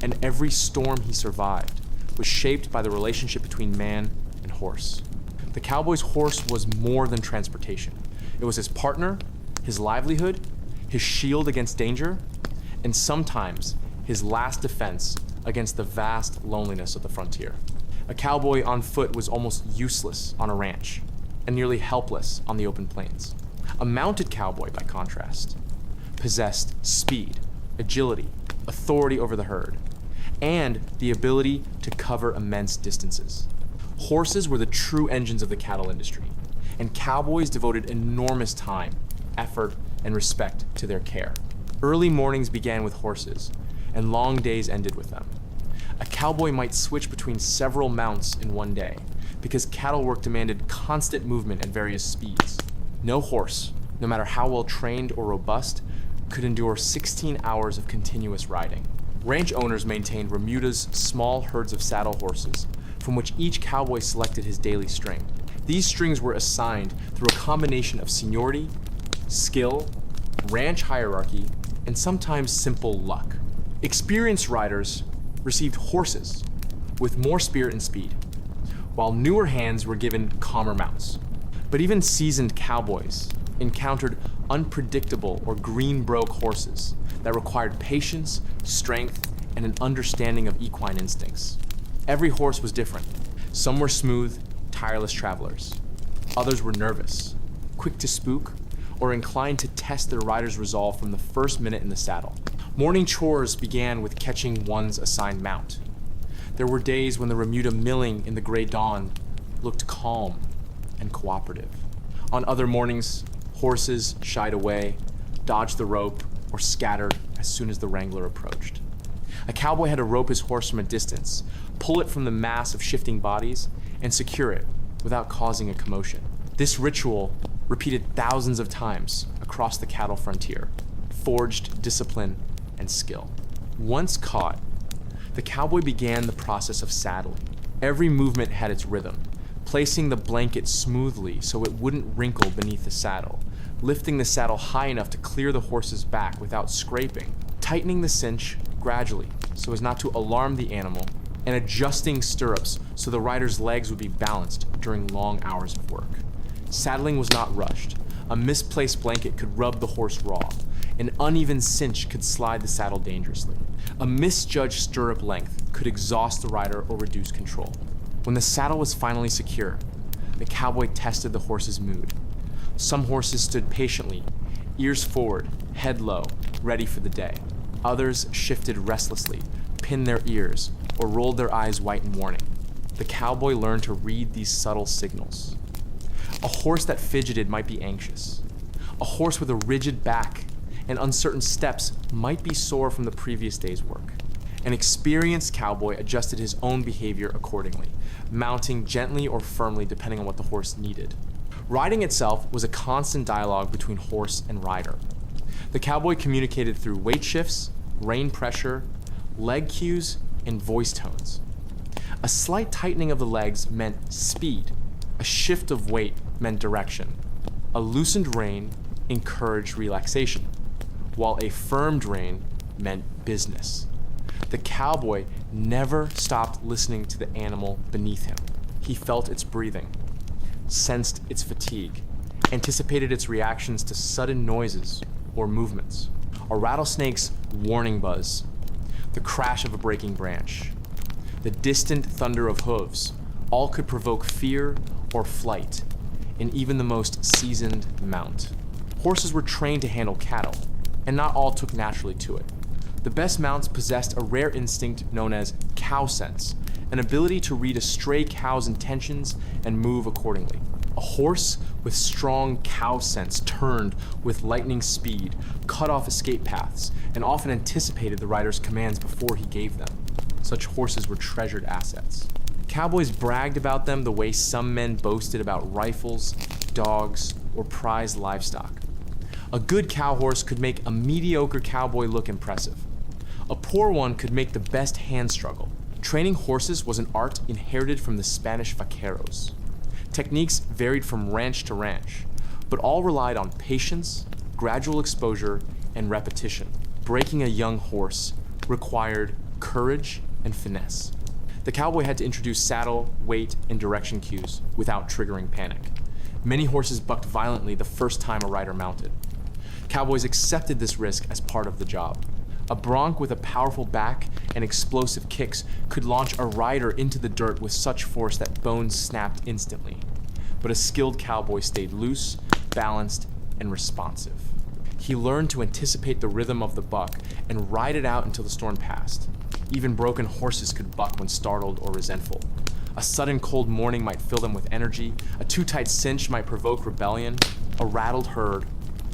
and every storm he survived was shaped by the relationship between man and horse. The cowboy's horse was more than transportation. It was his partner, his livelihood, his shield against danger, and sometimes his last defense against the vast loneliness of the frontier. A cowboy on foot was almost useless on a ranch and nearly helpless on the open plains. A mounted cowboy, by contrast, possessed speed, agility, authority over the herd, and the ability to cover immense distances. Horses were the true engines of the cattle industry, and cowboys devoted enormous time, effort, and respect to their care. Early mornings began with horses, and long days ended with them. A cowboy might switch between several mounts in one day, because cattle work demanded constant movement at various speeds. No horse, no matter how well trained or robust, could endure 16 hours of continuous riding. Ranch owners maintained remudas, small herds of saddle horses, from which each cowboy selected his daily string. These strings were assigned through a combination of seniority, skill, ranch hierarchy, and sometimes simple luck. Experienced riders received horses with more spirit and speed, while newer hands were given calmer mounts. But even seasoned cowboys encountered unpredictable or green-broke horses that required patience, strength, and an understanding of equine instincts. Every horse was different. Some were smooth, tireless travelers. Others were nervous, quick to spook, or inclined to test their rider's resolve from the first minute in the saddle. Morning chores began with catching one's assigned mount. There were days when the remuda milling in the gray dawn looked calm and cooperative. On other mornings, horses shied away, dodged the rope, or scattered as soon as the wrangler approached. A cowboy had to rope his horse from a distance, pull it from the mass of shifting bodies, and secure it without causing a commotion. This ritual, repeated thousands of times across the cattle frontier, forged discipline and skill. Once caught, the cowboy began the process of saddling. Every movement had its rhythm, placing the blanket smoothly so it wouldn't wrinkle beneath the saddle, lifting the saddle high enough to clear the horse's back without scraping, tightening the cinch gradually so as not to alarm the animal, and adjusting stirrups so the rider's legs would be balanced during long hours of work. Saddling was not rushed. A misplaced blanket could rub the horse raw. An uneven cinch could slide the saddle dangerously. A misjudged stirrup length could exhaust the rider or reduce control. When the saddle was finally secure, the cowboy tested the horse's mood. Some horses stood patiently, ears forward, head low, ready for the day. Others shifted restlessly, pinned their ears, or rolled their eyes white in warning. The cowboy learned to read these subtle signals. A horse that fidgeted might be anxious. A horse with a rigid back and uncertain steps might be sore from the previous day's work. An experienced cowboy adjusted his own behavior accordingly, mounting gently or firmly depending on what the horse needed. Riding itself was a constant dialogue between horse and rider. The cowboy communicated through weight shifts, rein pressure, leg cues, and voice tones. A slight tightening of the legs meant speed. A shift of weight meant direction. A loosened rein encouraged relaxation, while a firmed rein meant business. The cowboy never stopped listening to the animal beneath him. He felt its breathing, sensed its fatigue, anticipated its reactions to sudden noises or movements. A rattlesnake's warning buzz, the crash of a breaking branch, the distant thunder of hooves, all could provoke fear or flight in even the most seasoned mount. Horses were trained to handle cattle, and not all took naturally to it. The best mounts possessed a rare instinct known as cow sense, an ability to read a stray cow's intentions and move accordingly. A horse with strong cow sense turned with lightning speed, cut off escape paths, and often anticipated the rider's commands before he gave them. Such horses were treasured assets. Cowboys bragged about them the way some men boasted about rifles, dogs, or prized livestock. A good cow horse could make a mediocre cowboy look impressive. A poor one could make the best hand struggle. Training horses was an art inherited from the Spanish vaqueros. Techniques varied from ranch to ranch, but all relied on patience, gradual exposure, and repetition. Breaking a young horse required courage and finesse. The cowboy had to introduce saddle, weight, and direction cues without triggering panic. Many horses bucked violently the first time a rider mounted. Cowboys accepted this risk as part of the job. A bronc with a powerful back and explosive kicks could launch a rider into the dirt with such force that bones snapped instantly. But a skilled cowboy stayed loose, balanced, and responsive. He learned to anticipate the rhythm of the buck and ride it out until the storm passed. Even broken horses could buck when startled or resentful. A sudden cold morning might fill them with energy, a too tight cinch might provoke rebellion, a rattled herd,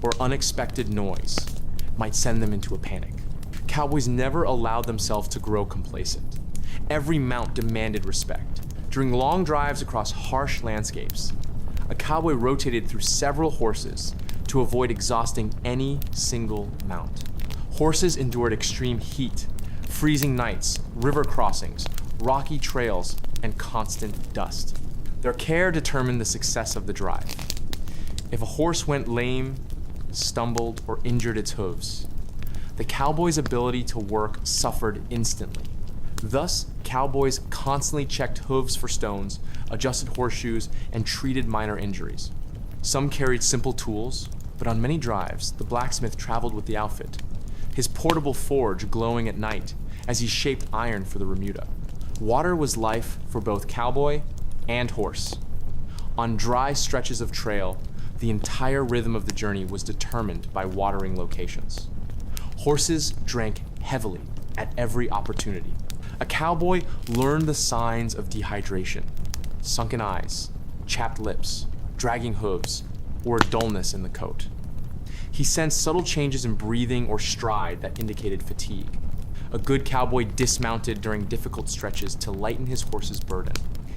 or unexpected noise might send them into a panic. Cowboys never allowed themselves to grow complacent. Every mount demanded respect. During long drives across harsh landscapes, a cowboy rotated through several horses to avoid exhausting any single mount. Horses endured extreme heat, freezing nights, river crossings, rocky trails, and constant dust. Their care determined the success of the drive. If a horse went lame, stumbled, or injured its hooves, the cowboy's ability to work suffered instantly. Thus, cowboys constantly checked hooves for stones, adjusted horseshoes, and treated minor injuries. Some carried simple tools, but on many drives, the blacksmith traveled with the outfit, his portable forge glowing at night as he shaped iron for the remuda. Water was life for both cowboy and horse. On dry stretches of trail, the entire rhythm of the journey was determined by watering locations. Horses drank heavily at every opportunity. A cowboy learned the signs of dehydration: sunken eyes, chapped lips, dragging hooves, or a dullness in the coat. He sensed subtle changes in breathing or stride that indicated fatigue. A good cowboy dismounted during difficult stretches to lighten his horse's burden.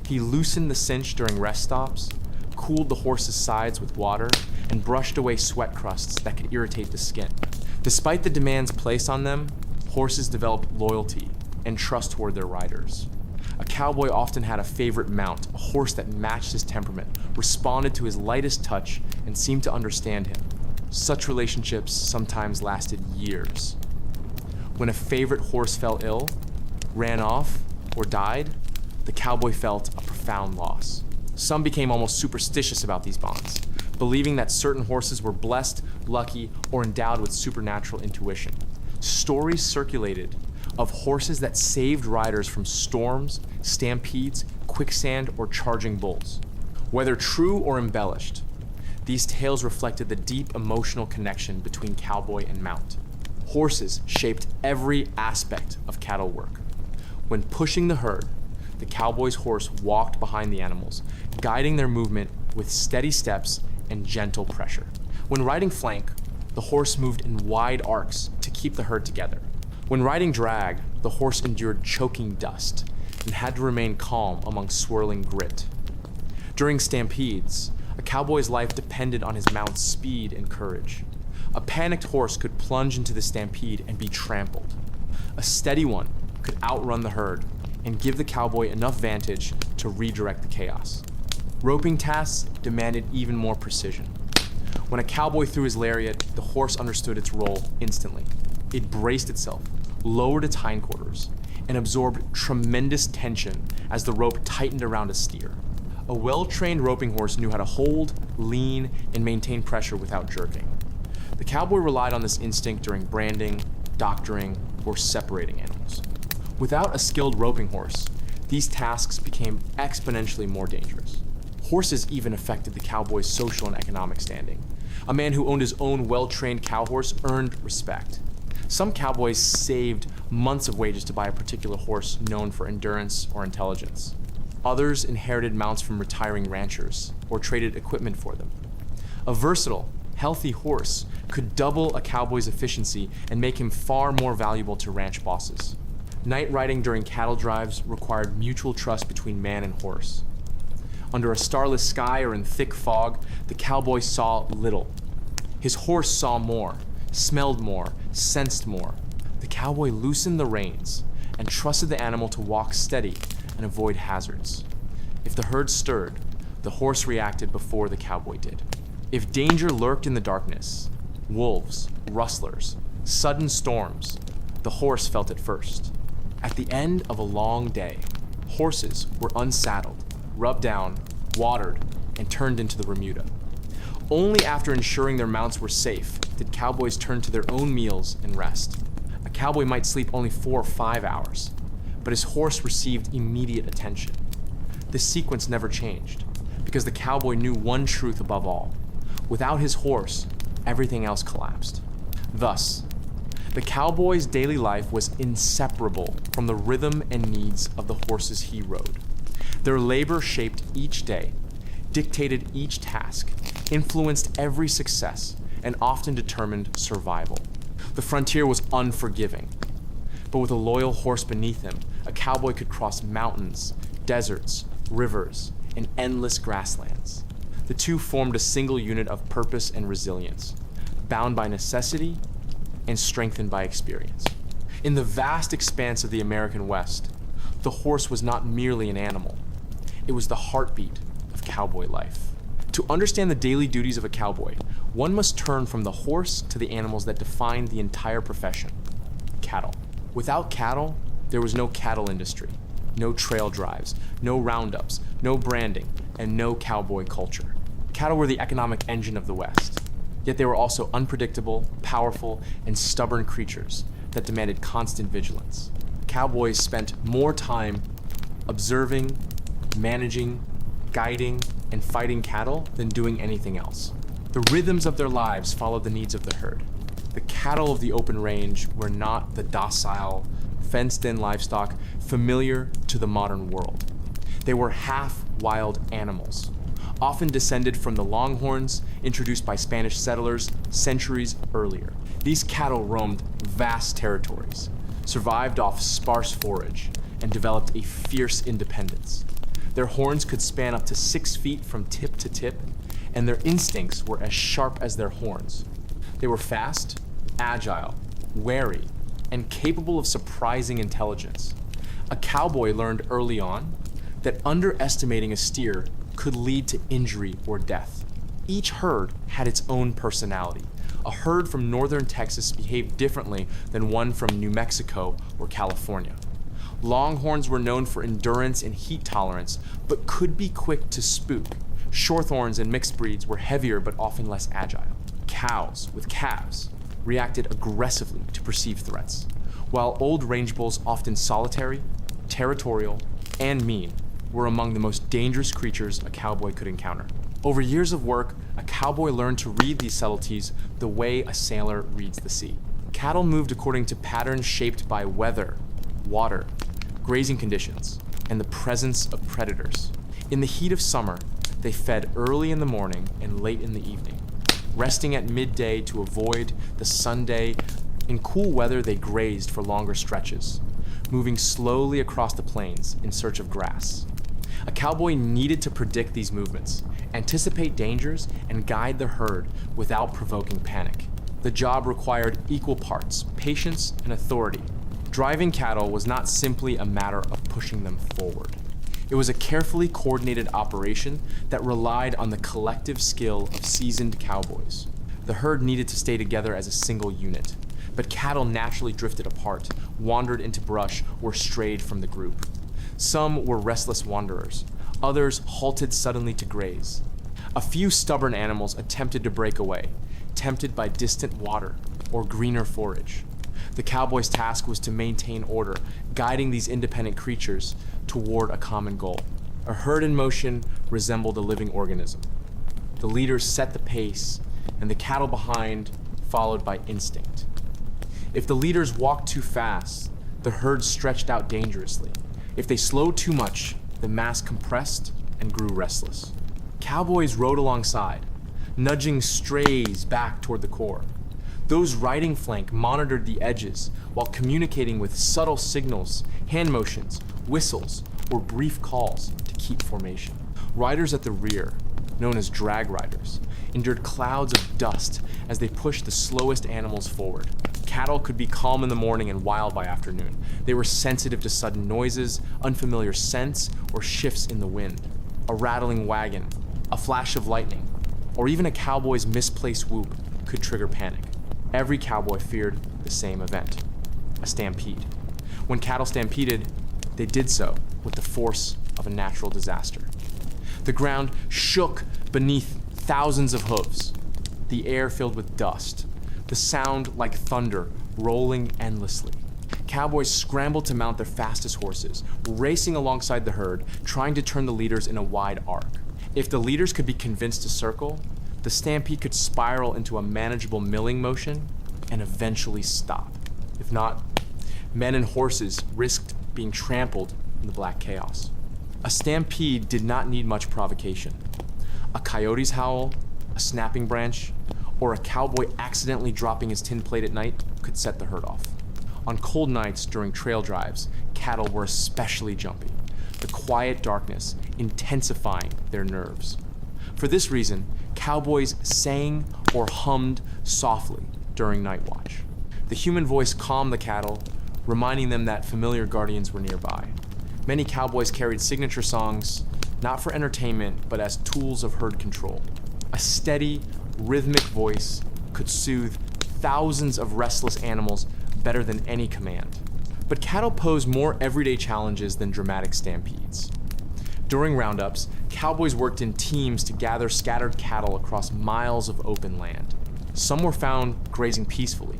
He loosened the cinch during rest stops, cooled the horse's sides with water, and brushed away sweat crusts that could irritate the skin. Despite the demands placed on them, horses developed loyalty and trust toward their riders. A cowboy often had a favorite mount, a horse that matched his temperament, responded to his lightest touch, and seemed to understand him. Such relationships sometimes lasted years. When a favorite horse fell ill, ran off, or died, the cowboy felt a profound loss. Some became almost superstitious about these bonds, believing that certain horses were blessed, lucky, or endowed with supernatural intuition. Stories circulated of horses that saved riders from storms, stampedes, quicksand, or charging bulls. Whether true or embellished, these tales reflected the deep emotional connection between cowboy and mount. Horses shaped every aspect of cattle work. When pushing the herd, the cowboy's horse walked behind the animals, guiding their movement with steady steps and gentle pressure. When riding flank, the horse moved in wide arcs to keep the herd together. When riding drag, the horse endured choking dust and had to remain calm among swirling grit. During stampedes, a cowboy's life depended on his mount's speed and courage. A panicked horse could plunge into the stampede and be trampled. A steady one could outrun the herd and give the cowboy enough vantage to redirect the chaos. Roping tasks demanded even more precision. When a cowboy threw his lariat, the horse understood its role instantly. It braced itself, lowered its hindquarters, and absorbed tremendous tension as the rope tightened around a steer. A well-trained roping horse knew how to hold, lean, and maintain pressure without jerking. The cowboy relied on this instinct during branding, doctoring, or separating animals. Without a skilled roping horse, these tasks became exponentially more dangerous. Horses even affected the cowboy's social and economic standing. A man who owned his own well-trained cow horse earned respect. Some cowboys saved months of wages to buy a particular horse known for endurance or intelligence. Others inherited mounts from retiring ranchers or traded equipment for them. A versatile, healthy horse could double a cowboy's efficiency and make him far more valuable to ranch bosses. Night riding during cattle drives required mutual trust between man and horse. Under a starless sky or in thick fog, the cowboy saw little. His horse saw more, smelled more, sensed more. The cowboy loosened the reins and trusted the animal to walk steady and avoid hazards. If the herd stirred, the horse reacted before the cowboy did. If danger lurked in the darkness, wolves, rustlers, sudden storms, the horse felt it first. At the end of a long day, horses were unsaddled, rubbed down, watered, and turned into the remuda. Only after ensuring their mounts were safe did cowboys turn to their own meals and rest. A cowboy might sleep only 4 or 5 hours, but his horse received immediate attention. This sequence never changed, because the cowboy knew one truth above all. Without his horse, everything else collapsed. Thus, the cowboy's daily life was inseparable from the rhythm and needs of the horses he rode. Their labor shaped each day, dictated each task, influenced every success, and often determined survival. The frontier was unforgiving, but with a loyal horse beneath him, a cowboy could cross mountains, deserts, rivers, and endless grasslands. The two formed a single unit of purpose and resilience, bound by necessity and strengthened by experience. In the vast expanse of the American West, the horse was not merely an animal. It was the heartbeat of cowboy life. To understand the daily duties of a cowboy, one must turn from the horse to the animals that defined the entire profession: cattle. Without cattle, there was no cattle industry, no trail drives, no roundups, no branding, and no cowboy culture. Cattle were the economic engine of the West, yet they were also unpredictable, powerful, and stubborn creatures that demanded constant vigilance. Cowboys spent more time observing, managing, guiding, and fighting cattle than doing anything else. The rhythms of their lives followed the needs of the herd. The cattle of the open range were not the docile, fenced-in livestock familiar to the modern world. They were half-wild animals, often descended from the longhorns introduced by Spanish settlers centuries earlier. These cattle roamed vast territories, survived off sparse forage, and developed a fierce independence. Their horns could span up to 6 feet from tip to tip, and their instincts were as sharp as their horns. They were fast, agile, wary, and capable of surprising intelligence. A cowboy learned early on that underestimating a steer could lead to injury or death. Each herd had its own personality. A herd from northern Texas behaved differently than one from New Mexico or California. Longhorns were known for endurance and heat tolerance, but could be quick to spook. Shorthorns and mixed breeds were heavier but often less agile. Cows, with calves, reacted aggressively to perceived threats, while old range bulls, often solitary, territorial, and mean, were among the most dangerous creatures a cowboy could encounter. Over years of work, a cowboy learned to read these subtleties the way a sailor reads the sea. Cattle moved according to patterns shaped by weather, water, grazing conditions, and the presence of predators. In the heat of summer, they fed early in the morning and late in the evening, resting at midday to avoid the Sunday In cool weather, they grazed for longer stretches, moving slowly across the plains in search of grass. A cowboy needed to predict these movements, anticipate dangers, and guide the herd without provoking panic. The job required equal parts patience and authority. Driving cattle was not simply a matter of pushing them forward. It was a carefully coordinated operation that relied on the collective skill of seasoned cowboys. The herd needed to stay together as a single unit, but cattle naturally drifted apart, wandered into brush, or strayed from the group. Some were restless wanderers, others halted suddenly to graze. A few stubborn animals attempted to break away, tempted by distant water or greener forage. The cowboy's task was to maintain order, guiding these independent creatures toward a common goal. A herd in motion resembled a living organism. The leaders set the pace, and the cattle behind followed by instinct. If the leaders walked too fast, the herd stretched out dangerously. If they slowed too much, the mass compressed and grew restless. Cowboys rode alongside, nudging strays back toward the core. Those riding flank monitored the edges while communicating with subtle signals, hand motions, whistles, or brief calls to keep formation. Riders at the rear, known as drag riders, endured clouds of dust as they pushed the slowest animals forward. Cattle could be calm in the morning and wild by afternoon. They were sensitive to sudden noises, unfamiliar scents, or shifts in the wind. A rattling wagon, a flash of lightning, or even a cowboy's misplaced whoop could trigger panic. Every cowboy feared the same event, a stampede. When cattle stampeded, they did so with the force of a natural disaster. The ground shook beneath thousands of hooves, the air filled with dust, the sound like thunder rolling endlessly. Cowboys scrambled to mount their fastest horses, racing alongside the herd, trying to turn the leaders in a wide arc. If the leaders could be convinced to circle, the stampede could spiral into a manageable milling motion and eventually stop. If not, men and horses risked being trampled in the black chaos. A stampede did not need much provocation. A coyote's howl, a snapping branch, or a cowboy accidentally dropping his tin plate at night could set the herd off. On cold nights during trail drives, cattle were especially jumpy, the quiet darkness intensifying their nerves. For this reason, cowboys sang or hummed softly during night watch. The human voice calmed the cattle, reminding them that familiar guardians were nearby. Many cowboys carried signature songs, not for entertainment, but as tools of herd control. A steady, rhythmic voice could soothe thousands of restless animals better than any command. But cattle pose more everyday challenges than dramatic stampedes. During roundups, cowboys worked in teams to gather scattered cattle across miles of open land. Some were found grazing peacefully,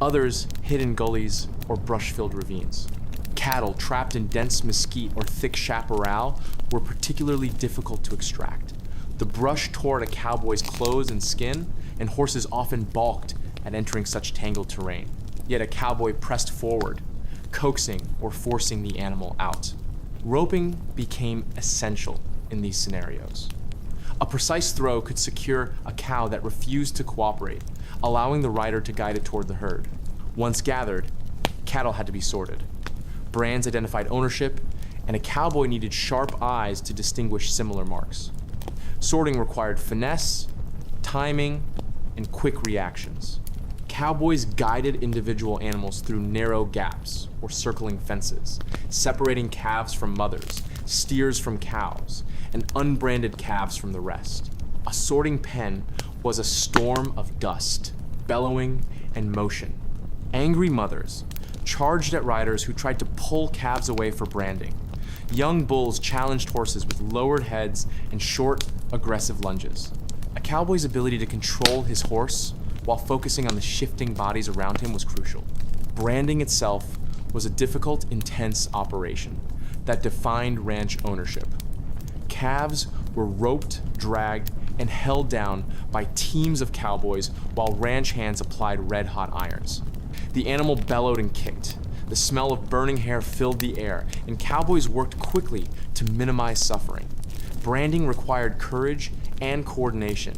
others hid in gullies or brush-filled ravines. Cattle trapped in dense mesquite or thick chaparral were particularly difficult to extract. The brush tore at a cowboy's clothes and skin, and horses often balked at entering such tangled terrain. Yet a cowboy pressed forward, coaxing or forcing the animal out. Roping became essential in these scenarios. A precise throw could secure a cow that refused to cooperate, allowing the rider to guide it toward the herd. Once gathered, cattle had to be sorted. Brands identified ownership, and a cowboy needed sharp eyes to distinguish similar marks. Sorting required finesse, timing, and quick reactions. Cowboys guided individual animals through narrow gaps or circling fences, separating calves from mothers, steers from cows, and unbranded calves from the rest. A sorting pen was a storm of dust, bellowing, and motion. Angry mothers charged at riders who tried to pull calves away for branding. Young bulls challenged horses with lowered heads and short, aggressive lunges. A cowboy's ability to control his horse while focusing on the shifting bodies around him was crucial. Branding itself was a difficult, intense operation that defined ranch ownership. Calves were roped, dragged, and held down by teams of cowboys while ranch hands applied red-hot irons. The animal bellowed and kicked. The smell of burning hair filled the air, and cowboys worked quickly to minimize suffering. Branding required courage and coordination.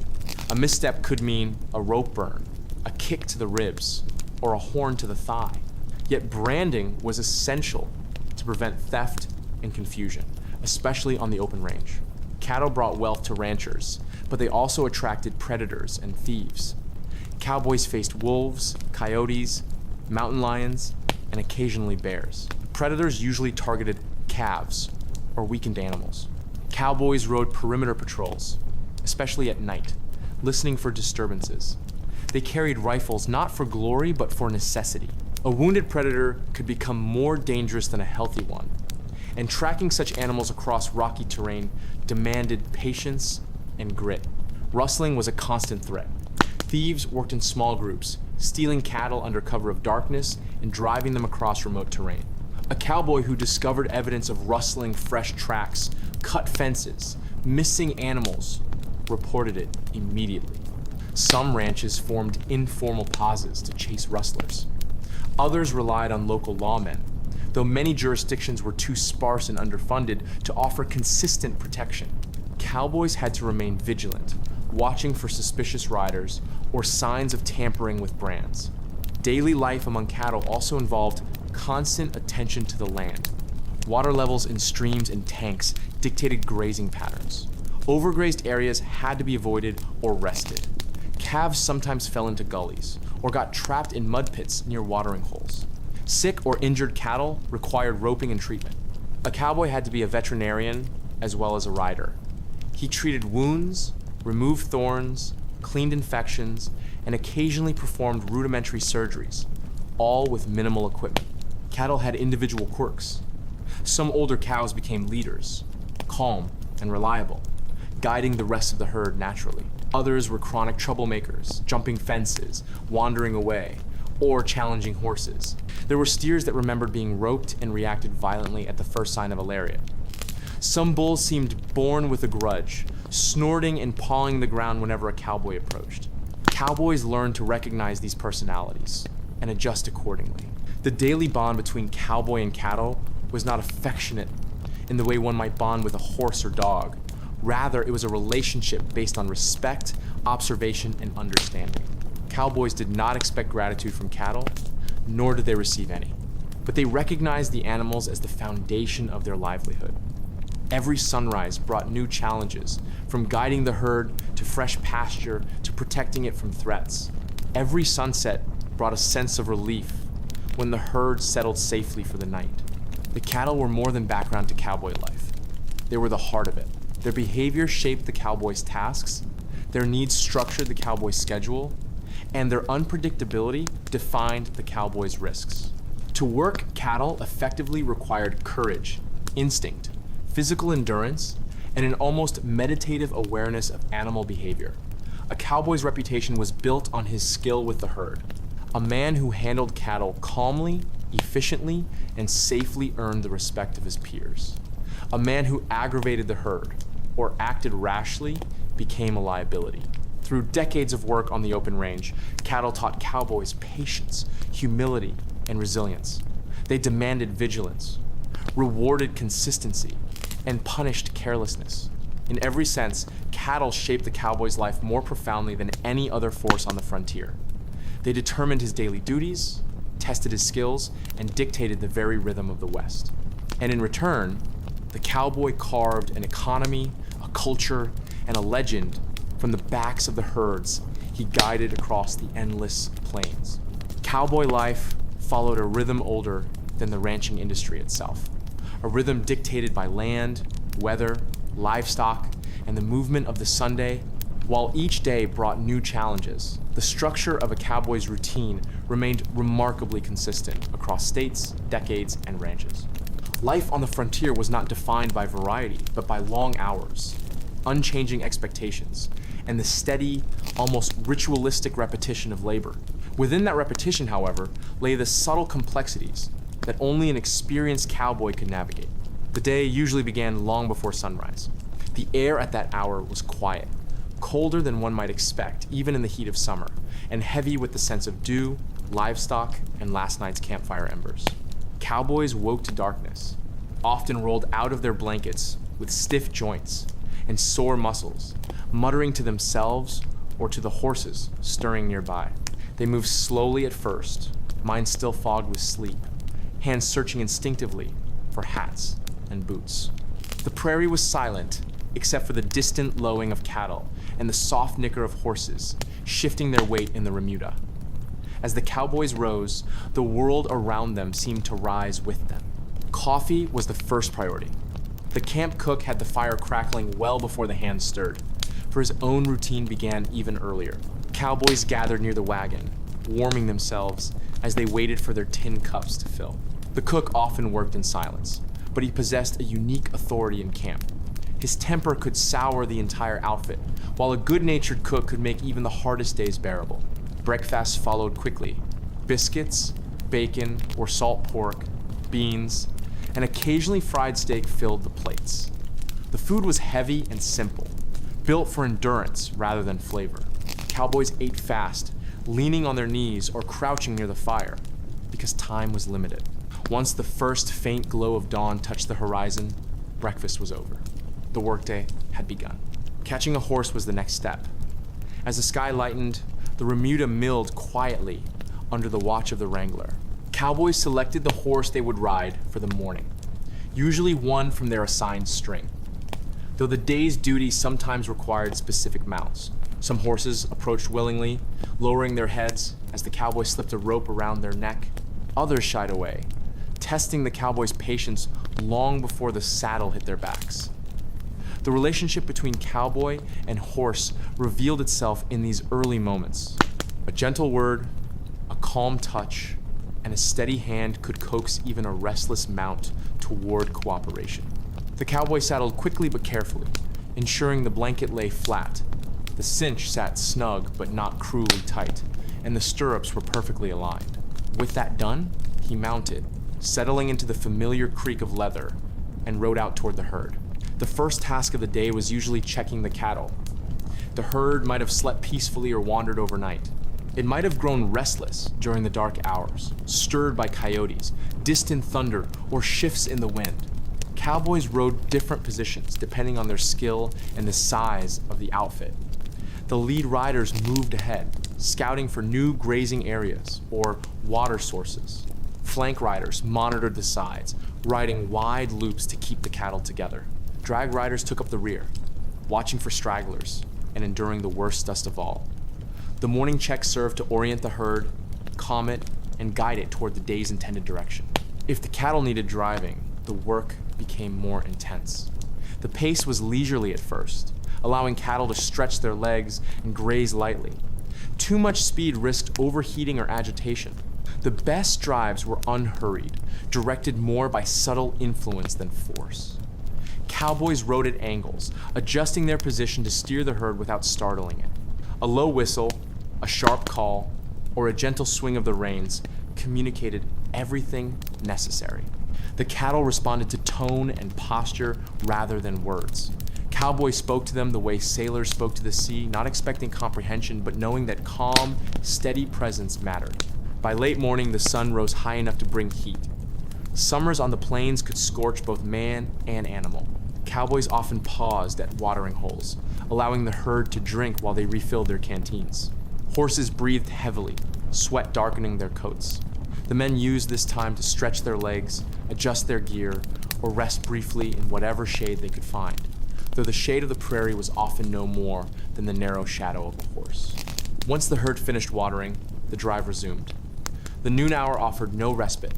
A misstep could mean a rope burn, a kick to the ribs, or a horn to the thigh. Yet branding was essential to prevent theft and confusion, especially on the open range. Cattle brought wealth to ranchers, but they also attracted predators and thieves. Cowboys faced wolves, coyotes, mountain lions, and occasionally bears. Predators usually targeted calves or weakened animals. Cowboys rode perimeter patrols, especially at night, listening for disturbances. They carried rifles not for glory, but for necessity. A wounded predator could become more dangerous than a healthy one, and tracking such animals across rocky terrain demanded patience and grit. Rustling was a constant threat. Thieves worked in small groups, stealing cattle under cover of darkness and driving them across remote terrain. A cowboy who discovered evidence of rustling fresh tracks, cut fences, missing animals, reported it immediately. Some ranches formed informal pauses to chase rustlers. Others relied on local lawmen, though many jurisdictions were too sparse and underfunded to offer consistent protection. Cowboys had to remain vigilant, watching for suspicious riders or signs of tampering with brands. Daily life among cattle also involved constant attention to the land. Water levels in streams and tanks dictated grazing patterns. Overgrazed areas had to be avoided or rested. Calves sometimes fell into gullies or got trapped in mud pits near watering holes. Sick or injured cattle required roping and treatment. A cowboy had to be a veterinarian as well as a rider. He treated wounds, removed thorns, cleaned infections, and occasionally performed rudimentary surgeries, all with minimal equipment. Cattle had individual quirks. Some older cows became leaders, calm and reliable, guiding the rest of the herd naturally. Others were chronic troublemakers, jumping fences, wandering away, or challenging horses. There were steers that remembered being roped and reacted violently at the first sign of a lariat. Some bulls seemed born with a grudge, snorting and pawing the ground whenever a cowboy approached. Cowboys learned to recognize these personalities and adjust accordingly. The daily bond between cowboy and cattle was not affectionate in the way one might bond with a horse or dog. Rather, it was a relationship based on respect, observation, and understanding. Cowboys did not expect gratitude from cattle, nor did they receive any. But they recognized the animals as the foundation of their livelihood. Every sunrise brought new challenges, from guiding the herd to fresh pasture to protecting it from threats. Every sunset brought a sense of relief when the herd settled safely for the night. The cattle were more than background to cowboy life. They were the heart of it. Their behavior shaped the cowboy's tasks, their needs structured the cowboy's schedule, and their unpredictability defined the cowboy's risks. To work cattle effectively required courage, instinct, physical endurance, and an almost meditative awareness of animal behavior. A cowboy's reputation was built on his skill with the herd. A man who handled cattle calmly, efficiently, and safely earned the respect of his peers. A man who aggravated the herd or acted rashly became a liability. Through decades of work on the open range, cattle taught cowboys patience, humility, and resilience. They demanded vigilance, rewarded consistency, and punished carelessness. In every sense, cattle shaped the cowboy's life more profoundly than any other force on the frontier. They determined his daily duties, tested his skills, and dictated the very rhythm of the West. And in return, the cowboy carved an economy, a culture, and a legend from the backs of the herds he guided across the endless plains. Cowboy life followed a rhythm older than the ranching industry itself, a rhythm dictated by land, weather, livestock, and the movement of the Sunday. While each day brought new challenges, the structure of a cowboy's routine remained remarkably consistent across states, decades, and ranches. Life on the frontier was not defined by variety, but by long hours, unchanging expectations, and the steady, almost ritualistic repetition of labor. Within that repetition, however, lay the subtle complexities that only an experienced cowboy could navigate. The day usually began long before sunrise. The air at that hour was quiet, colder than one might expect, even in the heat of summer, and heavy with the sense of dew, livestock, and last night's campfire embers. Cowboys woke to darkness, often rolled out of their blankets with stiff joints and sore muscles, muttering to themselves or to the horses stirring nearby. They moved slowly at first, minds still fogged with sleep, hands searching instinctively for hats and boots. The prairie was silent, except for the distant lowing of cattle and the soft nicker of horses shifting their weight in the remuda. As the cowboys rose, the world around them seemed to rise with them. Coffee was the first priority. The camp cook had the fire crackling well before the hands stirred, for his own routine began even earlier. Cowboys gathered near the wagon, warming themselves as they waited for their tin cups to fill. The cook often worked in silence, but he possessed a unique authority in camp. His temper could sour the entire outfit, while a good-natured cook could make even the hardest days bearable. Breakfast followed quickly. Biscuits, bacon or salt pork, beans, and occasionally fried steak filled the plates. The food was heavy and simple, built for endurance rather than flavor. Cowboys ate fast, leaning on their knees or crouching near the fire, because time was limited. Once the first faint glow of dawn touched the horizon, breakfast was over. The workday had begun. Catching a horse was the next step. As the sky lightened, the remuda milled quietly under the watch of the wrangler. Cowboys selected the horse they would ride for the morning, usually one from their assigned string. Though the day's duty sometimes required specific mounts, some horses approached willingly, lowering their heads as the cowboy slipped a rope around their neck. Others shied away, testing the cowboys' patience long before the saddle hit their backs. The relationship between cowboy and horse revealed itself in these early moments. A gentle word, a calm touch, and a steady hand could coax even a restless mount toward cooperation. The cowboy saddled quickly but carefully, ensuring the blanket lay flat. The cinch sat snug but not cruelly tight, and the stirrups were perfectly aligned. With that done, he mounted, settling into the familiar creak of leather, and rode out toward the herd. The first task of the day was usually checking the cattle. The herd might have slept peacefully or wandered overnight. It might have grown restless during the dark hours, stirred by coyotes, distant thunder, or shifts in the wind. Cowboys rode different positions depending on their skill and the size of the outfit. The lead riders moved ahead, scouting for new grazing areas or water sources. Flank riders monitored the sides, riding wide loops to keep the cattle together. Drag riders took up the rear, watching for stragglers and enduring the worst dust of all. The morning check served to orient the herd, calm it, and guide it toward the day's intended direction. If the cattle needed driving, the work became more intense. The pace was leisurely at first, allowing cattle to stretch their legs and graze lightly. Too much speed risked overheating or agitation. The best drives were unhurried, directed more by subtle influence than force. Cowboys rode at angles, adjusting their position to steer the herd without startling it. A low whistle, a sharp call, or a gentle swing of the reins communicated everything necessary. The cattle responded to tone and posture rather than words. Cowboys spoke to them the way sailors spoke to the sea, not expecting comprehension, but knowing that calm, steady presence mattered. By late morning, the sun rose high enough to bring heat. Summers on the plains could scorch both man and animal. Cowboys often paused at watering holes, allowing the herd to drink while they refilled their canteens. Horses breathed heavily, sweat darkening their coats. The men used this time to stretch their legs, adjust their gear, or rest briefly in whatever shade they could find, though the shade of the prairie was often no more than the narrow shadow of a horse. Once the herd finished watering, the drive resumed. The noon hour offered no respite.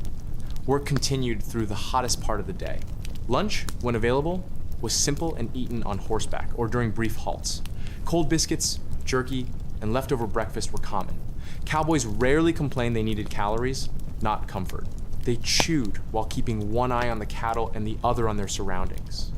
Work continued through the hottest part of the day. Lunch, when available, was simple and eaten on horseback or during brief halts. Cold biscuits, jerky, and leftover breakfast were common. Cowboys rarely complained they needed calories, not comfort. They chewed while keeping one eye on the cattle and the other on their surroundings.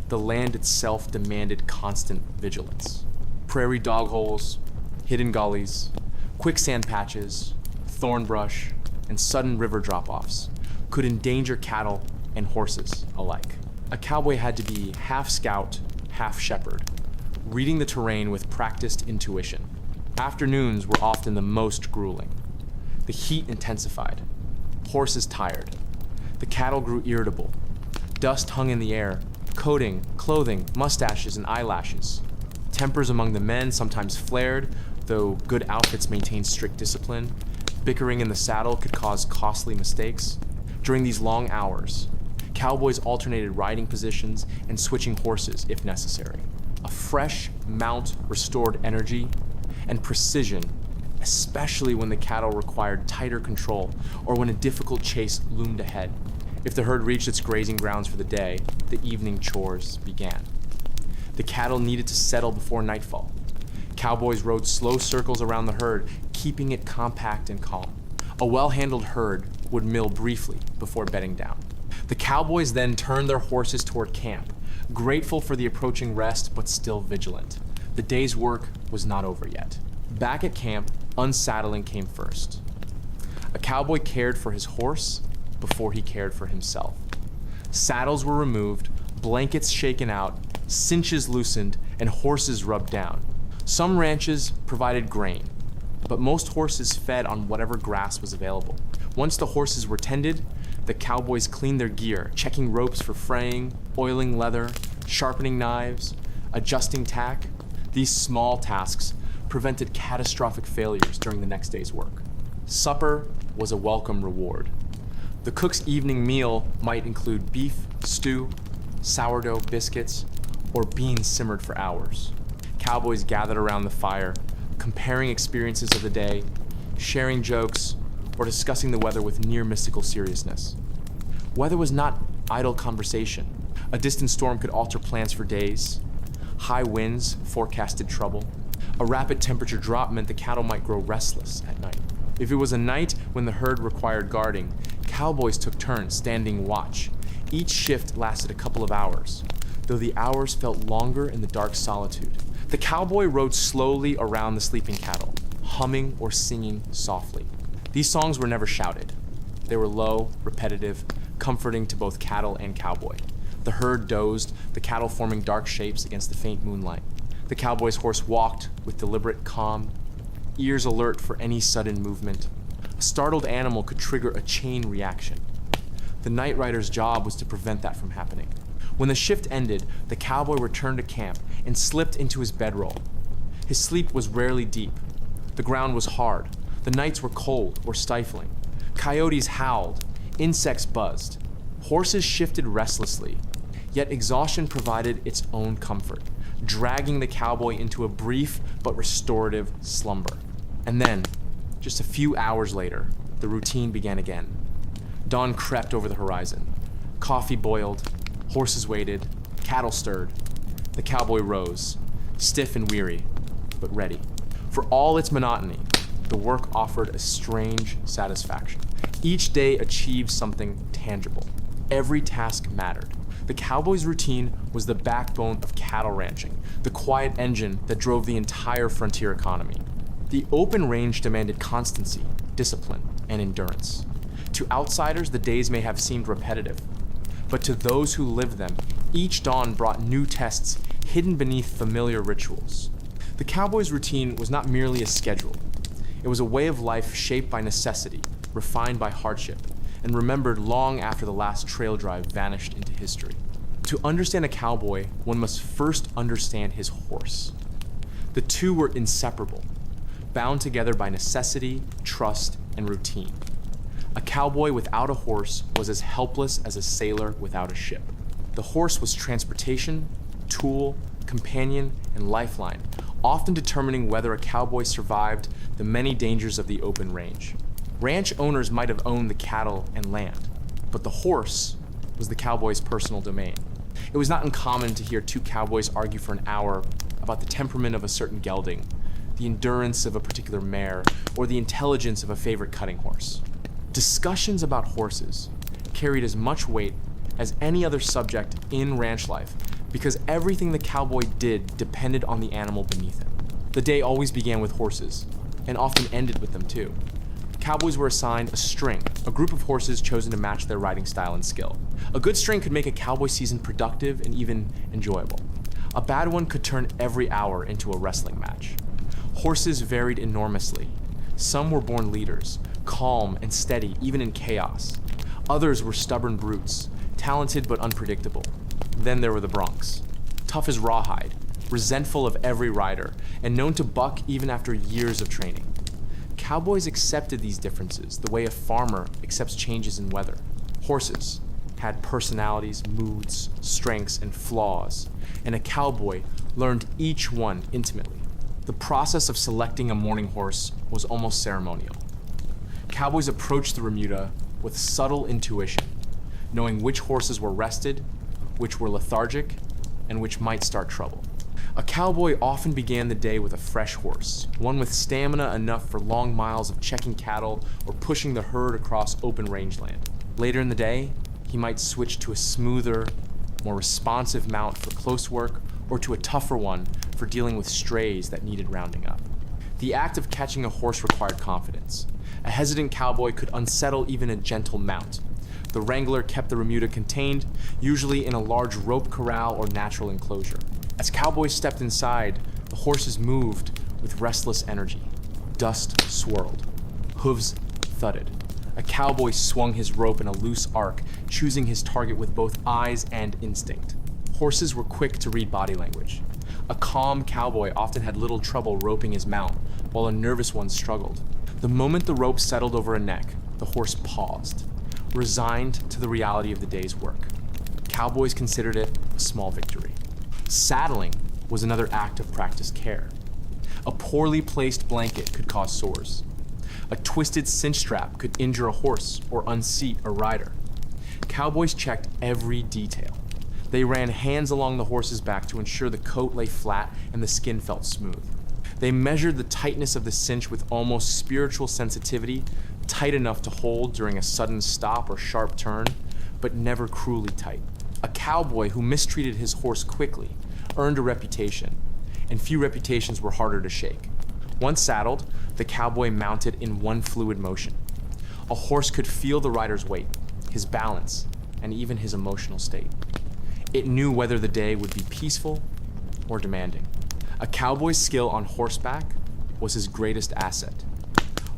The land itself demanded constant vigilance. Prairie dog holes, hidden gullies, quicksand patches, thorn brush, and sudden river drop-offs could endanger cattle and horses alike. A cowboy had to be half scout, half shepherd, reading the terrain with practiced intuition. Afternoons were often the most grueling. The heat intensified. Horses tired. The cattle grew irritable. Dust hung in the air, coating, clothing, mustaches, and eyelashes. Tempers among the men sometimes flared, Though good outfits maintained strict discipline, bickering in the saddle could cause costly mistakes. During these long hours, cowboys alternated riding positions and switching horses if necessary. A fresh mount restored energy and precision, especially when the cattle required tighter control or when a difficult chase loomed ahead. If the herd reached its grazing grounds for the day, the evening chores began. The cattle needed to settle before nightfall. Cowboys rode slow circles around the herd, keeping it compact and calm. A well-handled herd would mill briefly before bedding down. The cowboys then turned their horses toward camp, grateful for the approaching rest, but still vigilant. The day's work was not over yet. Back at camp, unsaddling came first. A cowboy cared for his horse before he cared for himself. Saddles were removed, blankets shaken out, cinches loosened, and horses rubbed down. Some ranches provided grain, but most horses fed on whatever grass was available. Once the horses were tended, the cowboys cleaned their gear, checking ropes for fraying, oiling leather, sharpening knives, adjusting tack. These small tasks prevented catastrophic failures during the next day's work. Supper was a welcome reward. The cook's evening meal might include beef, stew, sourdough biscuits, or beans simmered for hours. Cowboys gathered around the fire, comparing experiences of the day, sharing jokes, or discussing the weather with near mystical seriousness. Weather was not idle conversation. A distant storm could alter plans for days. High winds forecasted trouble. A rapid temperature drop meant the cattle might grow restless at night. If it was a night when the herd required guarding, cowboys took turns standing watch. Each shift lasted a couple of hours, though the hours felt longer in the dark solitude. The cowboy rode slowly around the sleeping cattle, humming or singing softly. These songs were never shouted. They were low, repetitive, comforting to both cattle and cowboy. The herd dozed, the cattle forming dark shapes against the faint moonlight. The cowboy's horse walked with deliberate calm, ears alert for any sudden movement. A startled animal could trigger a chain reaction. The night rider's job was to prevent that from happening. When the shift ended, the cowboy returned to camp and slipped into his bedroll. His sleep was rarely deep. The ground was hard. The nights were cold or stifling. Coyotes howled. Insects buzzed. Horses shifted restlessly. Yet exhaustion provided its own comfort, dragging the cowboy into a brief but restorative slumber. And then, just a few hours later, the routine began again. Dawn crept over the horizon. Coffee boiled. Horses waited, cattle stirred. The cowboy rose, stiff and weary, but ready. For all its monotony, the work offered a strange satisfaction. Each day achieved something tangible. Every task mattered. The cowboy's routine was the backbone of cattle ranching, the quiet engine that drove the entire frontier economy. The open range demanded constancy, discipline, and endurance. To outsiders, the days may have seemed repetitive, but to those who lived them, each dawn brought new tests hidden beneath familiar rituals. The cowboy's routine was not merely a schedule. It was a way of life shaped by necessity, refined by hardship, and remembered long after the last trail drive vanished into history. To understand a cowboy, one must first understand his horse. The two were inseparable, bound together by necessity, trust, and routine. A cowboy without a horse was as helpless as a sailor without a ship. The horse was transportation, tool, companion, and lifeline, often determining whether a cowboy survived the many dangers of the open range. Ranch owners might have owned the cattle and land, but the horse was the cowboy's personal domain. It was not uncommon to hear two cowboys argue for an hour about the temperament of a certain gelding, the endurance of a particular mare, or the intelligence of a favorite cutting horse. Discussions about horses carried as much weight as any other subject in ranch life because everything the cowboy did depended on the animal beneath him. The day always began with horses, and often ended with them too. Cowboys were assigned a string, a group of horses chosen to match their riding style and skill. A good string could make a cowboy season productive and even enjoyable. A bad one could turn every hour into a wrestling match. Horses varied enormously. Some were born leaders, calm and steady even in chaos. Others were stubborn brutes, talented but unpredictable. Then there were the broncs, tough as rawhide, resentful of every rider, and known to buck even after years of training. Cowboys accepted these differences the way a farmer accepts changes in weather. Horses had personalities, moods, strengths, and flaws, and a cowboy learned each one intimately. The process of selecting a morning horse was almost ceremonial. Cowboys approached the remuda with subtle intuition, knowing which horses were rested, which were lethargic, and which might start trouble. A cowboy often began the day with a fresh horse, one with stamina enough for long miles of checking cattle or pushing the herd across open rangeland. Later in the day, he might switch to a smoother, more responsive mount for close work, or to a tougher one for dealing with strays that needed rounding up. The act of catching a horse required confidence. A hesitant cowboy could unsettle even a gentle mount. The wrangler kept the remuda contained, usually in a large rope corral or natural enclosure. As cowboys stepped inside, the horses moved with restless energy. Dust swirled. Hooves thudded. A cowboy swung his rope in a loose arc, choosing his target with both eyes and instinct. Horses were quick to read body language. A calm cowboy often had little trouble roping his mount, while a nervous one struggled. The moment the rope settled over a neck, the horse paused, resigned to the reality of the day's work. Cowboys considered it a small victory. Saddling was another act of practiced care. A poorly placed blanket could cause sores. A twisted cinch strap could injure a horse or unseat a rider. Cowboys checked every detail. They ran hands along the horse's back to ensure the coat lay flat and the skin felt smooth. They measured the tightness of the cinch with almost spiritual sensitivity, tight enough to hold during a sudden stop or sharp turn, but never cruelly tight. A cowboy who mistreated his horse quickly earned a reputation, and few reputations were harder to shake. Once saddled, the cowboy mounted in one fluid motion. A horse could feel the rider's weight, his balance, and even his emotional state. It knew whether the day would be peaceful or demanding. A cowboy's skill on horseback was his greatest asset.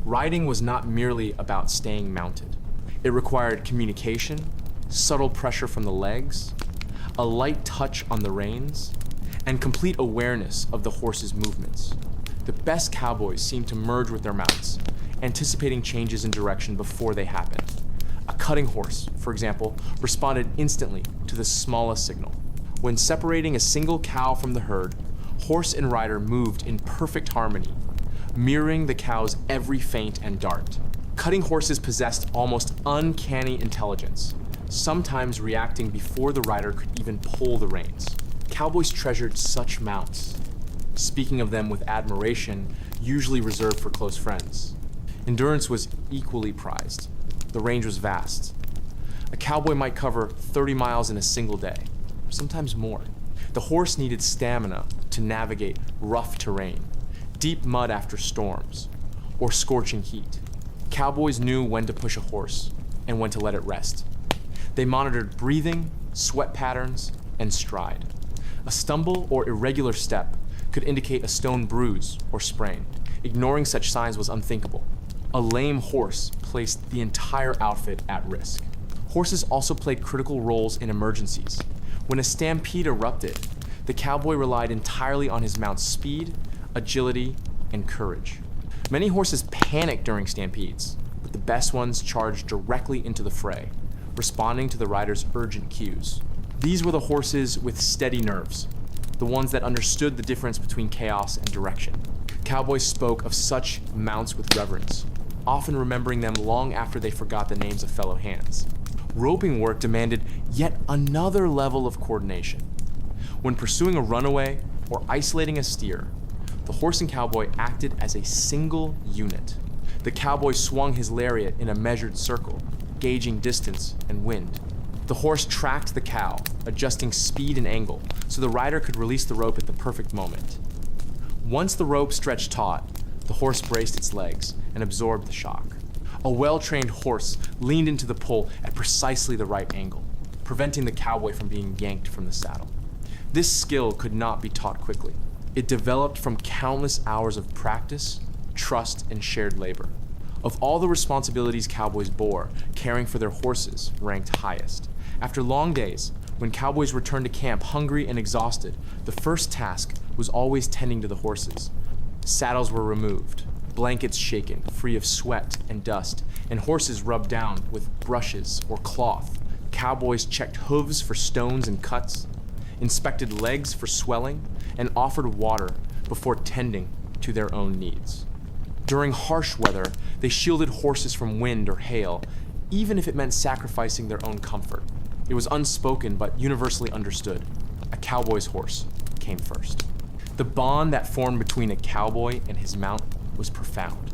Riding was not merely about staying mounted. It required communication, subtle pressure from the legs, a light touch on the reins, and complete awareness of the horse's movements. The best cowboys seemed to merge with their mounts, anticipating changes in direction before they happened. A cutting horse, for example, responded instantly to the smallest signal. When separating a single cow from the herd, horse and rider moved in perfect harmony, mirroring the cow's every feint and dart. Cutting horses possessed almost uncanny intelligence, sometimes reacting before the rider could even pull the reins. Cowboys treasured such mounts, speaking of them with admiration, usually reserved for close friends. Endurance was equally prized. The range was vast. A cowboy might cover 30 miles in a single day, sometimes more. The horse needed stamina to navigate rough terrain, deep mud after storms, or scorching heat. Cowboys knew when to push a horse and when to let it rest. They monitored breathing, sweat patterns, and stride. A stumble or irregular step could indicate a stone bruise or sprain. Ignoring such signs was unthinkable. A lame horse placed the entire outfit at risk. Horses also played critical roles in emergencies. When a stampede erupted, the cowboy relied entirely on his mount's speed, agility, and courage. Many horses panicked during stampedes, but the best ones charged directly into the fray, responding to the rider's urgent cues. These were the horses with steady nerves, the ones that understood the difference between chaos and direction. Cowboys spoke of such mounts with reverence, often remembering them long after they forgot the names of fellow hands. Roping work demanded yet another level of coordination. When pursuing a runaway or isolating a steer, the horse and cowboy acted as a single unit. The cowboy swung his lariat in a measured circle, gauging distance and wind. The horse tracked the cow, adjusting speed and angle, so the rider could release the rope at the perfect moment. Once the rope stretched taut, the horse braced its legs and absorbed the shock. A well-trained horse leaned into the pull at precisely the right angle, preventing the cowboy from being yanked from the saddle. This skill could not be taught quickly. It developed from countless hours of practice, trust, and shared labor. Of all the responsibilities cowboys bore, caring for their horses ranked highest. After long days, when cowboys returned to camp hungry and exhausted, the first task was always tending to the horses. Saddles were removed, blankets shaken, free of sweat and dust, and horses rubbed down with brushes or cloth. Cowboys checked hooves for stones and cuts, inspected legs for swelling, and offered water before tending to their own needs. During harsh weather, they shielded horses from wind or hail, even if it meant sacrificing their own comfort. It was unspoken but universally understood. A cowboy's horse came first. The bond that formed between a cowboy and his mount was profound.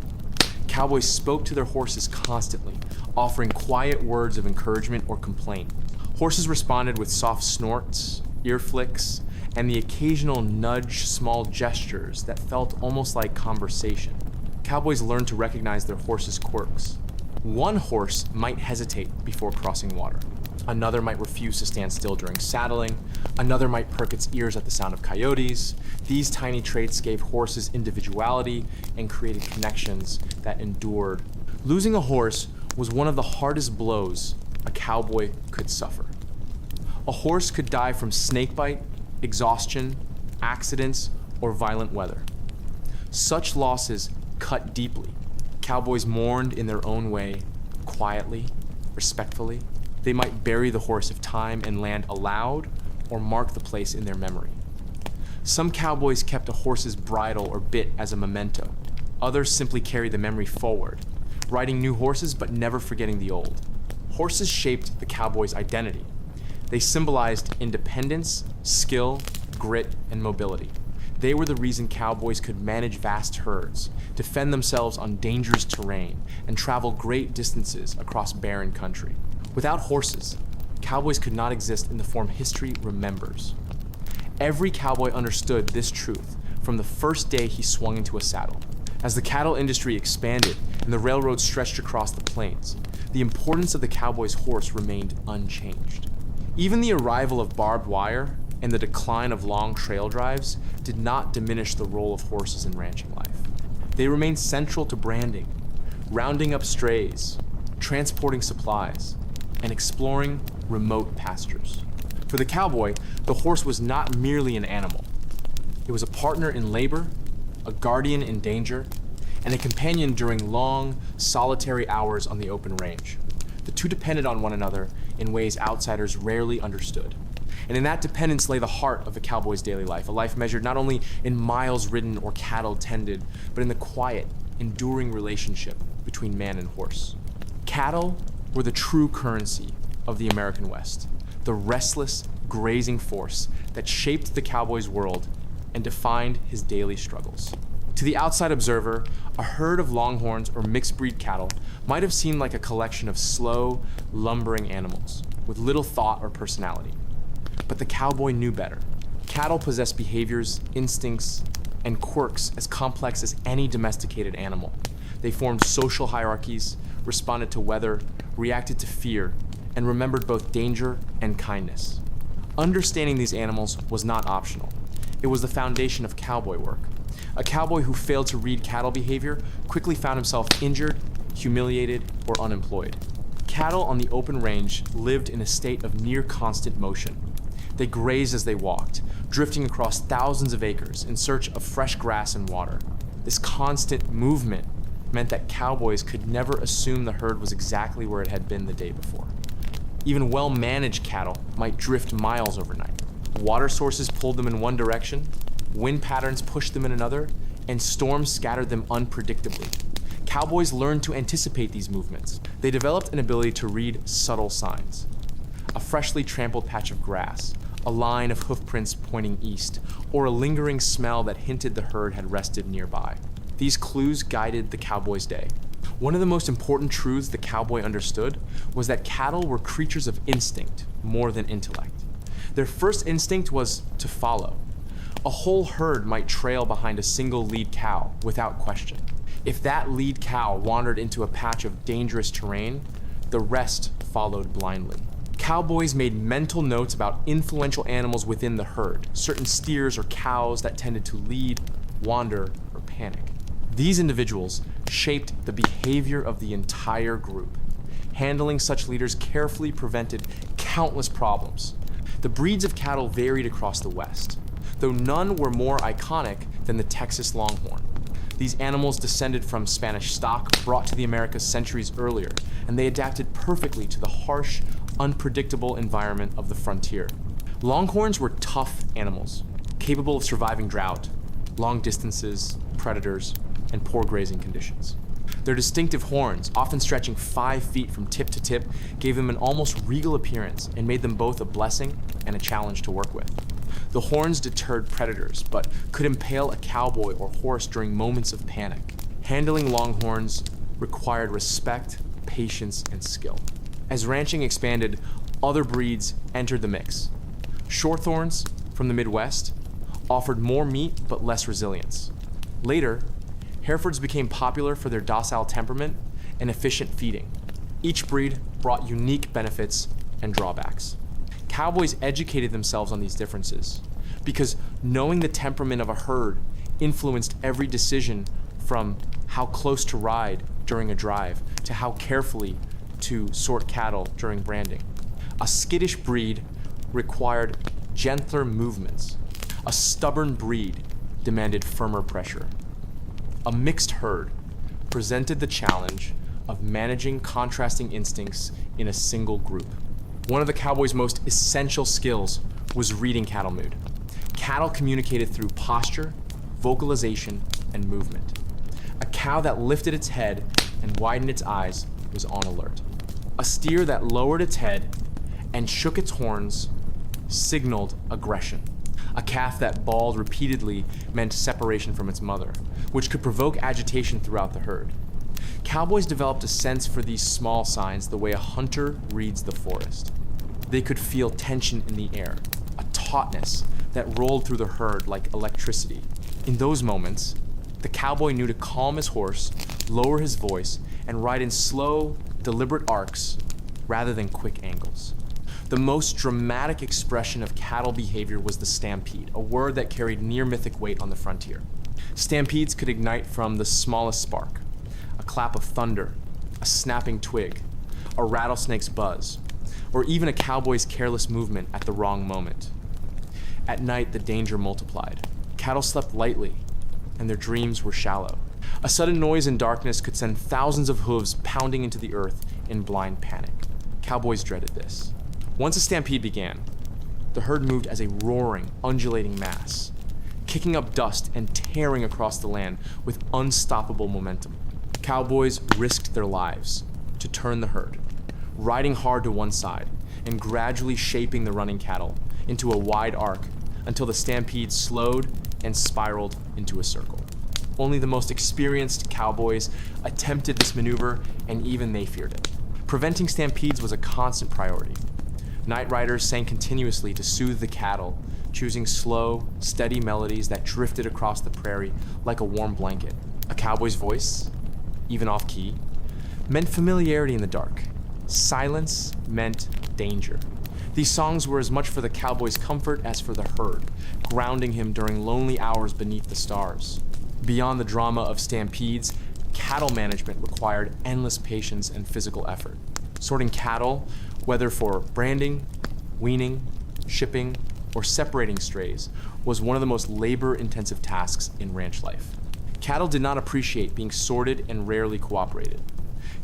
Cowboys spoke to their horses constantly, offering quiet words of encouragement or complaint. Horses responded with soft snorts, ear flicks, and the occasional nudge, small gestures that felt almost like conversation. Cowboys learned to recognize their horses' quirks. One horse might hesitate before crossing water. Another might refuse to stand still during saddling. Another might perk its ears at the sound of coyotes. These tiny traits gave horses individuality and created connections that endured. Losing a horse was one of the hardest blows a cowboy could suffer. A horse could die from snakebite, exhaustion, accidents, or violent weather. Such losses cut deeply. Cowboys mourned in their own way, quietly, respectfully. They might bury the horse if time and land allowed, or mark the place in their memory. Some cowboys kept a horse's bridle or bit as a memento. Others simply carried the memory forward, riding new horses but never forgetting the old. Horses shaped the cowboy's identity. They symbolized independence, skill, grit, and mobility. They were the reason cowboys could manage vast herds, defend themselves on dangerous terrain, and travel great distances across barren country. Without horses, cowboys could not exist in the form history remembers. Every cowboy understood this truth from the first day he swung into a saddle. As the cattle industry expanded and the railroads stretched across the plains, the importance of the cowboy's horse remained unchanged. Even the arrival of barbed wire and the decline of long trail drives did not diminish the role of horses in ranching life. They remained central to branding, rounding up strays, transporting supplies, and exploring remote pastures. For the cowboy, the horse was not merely an animal. It was a partner in labor, a guardian in danger, and a companion during long, solitary hours on the open range. The two depended on one another in ways outsiders rarely understood. And in that dependence lay the heart of the cowboy's daily life, a life measured not only in miles ridden or cattle tended, but in the quiet, enduring relationship between man and horse. Cattle were the true currency of the American West, the restless, grazing force that shaped the cowboy's world and defined his daily struggles. To the outside observer, a herd of longhorns or mixed-breed cattle might have seemed like a collection of slow, lumbering animals with little thought or personality. But the cowboy knew better. Cattle possess behaviors, instincts, and quirks as complex as any domesticated animal. They formed social hierarchies, responded to weather, reacted to fear, and remembered both danger and kindness. Understanding these animals was not optional. It was the foundation of cowboy work. A cowboy who failed to read cattle behavior quickly found himself injured, humiliated, or unemployed. Cattle on the open range lived in a state of near constant motion. They grazed as they walked, drifting across thousands of acres in search of fresh grass and water. This constant movement meant that cowboys could never assume the herd was exactly where it had been the day before. Even well-managed cattle might drift miles overnight. Water sources pulled them in one direction, wind patterns pushed them in another, and storms scattered them unpredictably. Cowboys learned to anticipate these movements. They developed an ability to read subtle signs. A freshly trampled patch of grass, a line of hoofprints pointing east, or a lingering smell that hinted the herd had rested nearby. These clues guided the cowboy's day. One of the most important truths the cowboy understood was that cattle were creatures of instinct more than intellect. Their first instinct was to follow. A whole herd might trail behind a single lead cow without question. If that lead cow wandered into a patch of dangerous terrain, the rest followed blindly. Cowboys made mental notes about influential animals within the herd, certain steers or cows that tended to lead, wander, or panic. These individuals shaped the behavior of the entire group. Handling such leaders carefully prevented countless problems. The breeds of cattle varied across the West. though none were more iconic than the Texas Longhorn. These animals descended from Spanish stock brought to the Americas centuries earlier, and they adapted perfectly to the harsh, unpredictable environment of the frontier. Longhorns were tough animals, capable of surviving drought, long distances, predators, and poor grazing conditions. Their distinctive horns, often stretching 5 feet from tip to tip, gave them an almost regal appearance and made them both a blessing and a challenge to work with. The horns deterred predators, but could impale a cowboy or horse during moments of panic. Handling longhorns required respect, patience, and skill. As ranching expanded, other breeds entered the mix. Shorthorns from the Midwest offered more meat but less resilience. Later, Herefords became popular for their docile temperament and efficient feeding. Each breed brought unique benefits and drawbacks. Cowboys educated themselves on these differences because knowing the temperament of a herd influenced every decision, from how close to ride during a drive to how carefully to sort cattle during branding. A skittish breed required gentler movements. A stubborn breed demanded firmer pressure. A mixed herd presented the challenge of managing contrasting instincts in a single group. One of the cowboy's most essential skills was reading cattle mood. Cattle communicated through posture, vocalization, and movement. A cow that lifted its head and widened its eyes was on alert. A steer that lowered its head and shook its horns signaled aggression. A calf that bawled repeatedly meant separation from its mother, which could provoke agitation throughout the herd. Cowboys developed a sense for these small signs the way a hunter reads the forest. They could feel tension in the air, a tautness that rolled through the herd like electricity. In those moments, the cowboy knew to calm his horse, lower his voice, and ride in slow, deliberate arcs rather than quick angles. The most dramatic expression of cattle behavior was the stampede, a word that carried near mythic weight on the frontier. Stampedes could ignite from the smallest spark, a clap of thunder, a snapping twig, a rattlesnake's buzz, or even a cowboy's careless movement at the wrong moment. At night, the danger multiplied. Cattle slept lightly, and their dreams were shallow. A sudden noise in darkness could send thousands of hooves pounding into the earth in blind panic. Cowboys dreaded this. Once a stampede began, the herd moved as a roaring, undulating mass, kicking up dust and tearing across the land with unstoppable momentum. Cowboys risked their lives to turn the herd, riding hard to one side and gradually shaping the running cattle into a wide arc until the stampede slowed and spiraled into a circle. Only the most experienced cowboys attempted this maneuver, and even they feared it. Preventing stampedes was a constant priority. Night riders sang continuously to soothe the cattle, choosing slow, steady melodies that drifted across the prairie like a warm blanket. A cowboy's voice, even off-key, meant familiarity in the dark. Silence meant danger. These songs were as much for the cowboy's comfort as for the herd, grounding him during lonely hours beneath the stars. Beyond the drama of stampedes, cattle management required endless patience and physical effort. Sorting cattle, whether for branding, weaning, shipping, or separating strays, was one of the most labor-intensive tasks in ranch life. Cattle did not appreciate being sorted and rarely cooperated.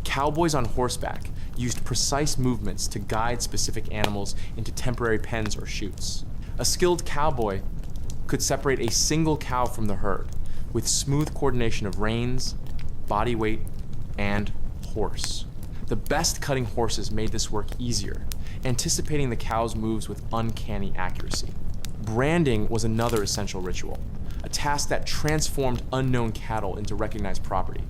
Cowboys on horseback used precise movements to guide specific animals into temporary pens or chutes. A skilled cowboy could separate a single cow from the herd with smooth coordination of reins, body weight, and horse. The best cutting horses made this work easier, anticipating the cow's moves with uncanny accuracy. Branding was another essential ritual, a task that transformed unknown cattle into recognized property.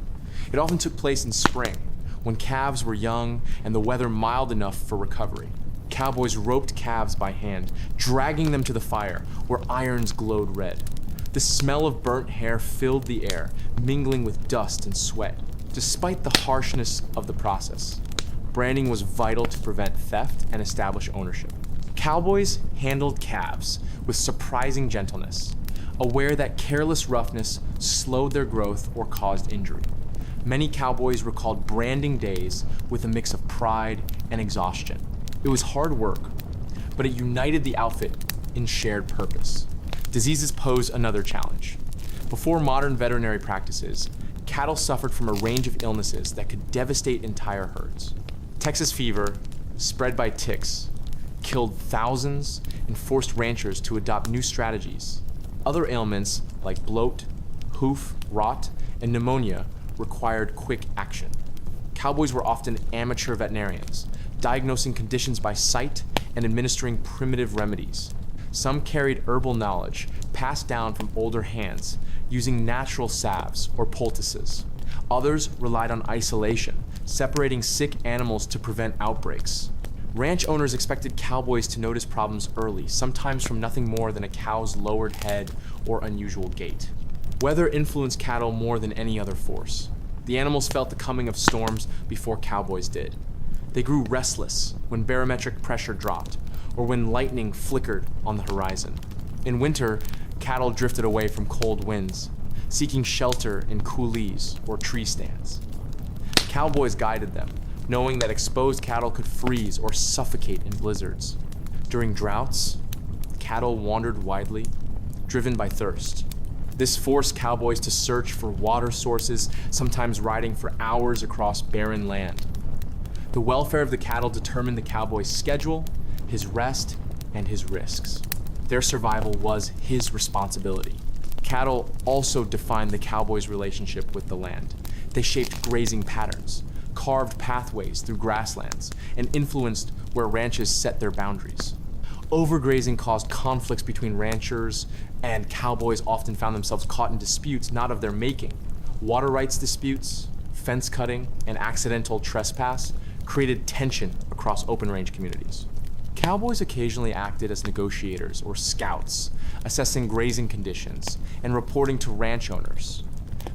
It often took place in spring, when calves were young and the weather mild enough for recovery. Cowboys roped calves by hand, dragging them to the fire, where irons glowed red. The smell of burnt hair filled the air, mingling with dust and sweat. Despite the harshness of the process, branding was vital to prevent theft and establish ownership. Cowboys handled calves with surprising gentleness, aware that careless roughness slowed their growth or caused injury. Many cowboys recalled branding days with a mix of pride and exhaustion. It was hard work, but it united the outfit in shared purpose. Diseases posed another challenge. Before modern veterinary practices, cattle suffered from a range of illnesses that could devastate entire herds. Texas fever, spread by ticks, killed thousands and forced ranchers to adopt new strategies. Other ailments like bloat, hoof rot, and pneumonia required quick action. Cowboys were often amateur veterinarians, diagnosing conditions by sight and administering primitive remedies. Some carried herbal knowledge passed down from older hands using natural salves or poultices. Others relied on isolation, separating sick animals to prevent outbreaks. Ranch owners expected cowboys to notice problems early, sometimes from nothing more than a cow's lowered head or unusual gait. Weather influenced cattle more than any other force. The animals felt the coming of storms before cowboys did. They grew restless when barometric pressure dropped, or when lightning flickered on the horizon. In winter, cattle drifted away from cold winds, seeking shelter in coulees or tree stands. Cowboys guided them, knowing that exposed cattle could freeze or suffocate in blizzards. During droughts, cattle wandered widely, driven by thirst. This forced cowboys to search for water sources, sometimes riding for hours across barren land. The welfare of the cattle determined the cowboy's schedule, his rest, and his risks. Their survival was his responsibility. Cattle also defined the cowboy's relationship with the land. They shaped grazing patterns, carved pathways through grasslands, and influenced where ranches set their boundaries. Overgrazing caused conflicts between ranchers, and cowboys often found themselves caught in disputes not of their making. Water rights disputes, fence cutting, and accidental trespass created tension across open range communities. Cowboys occasionally acted as negotiators or scouts, assessing grazing conditions and reporting to ranch owners.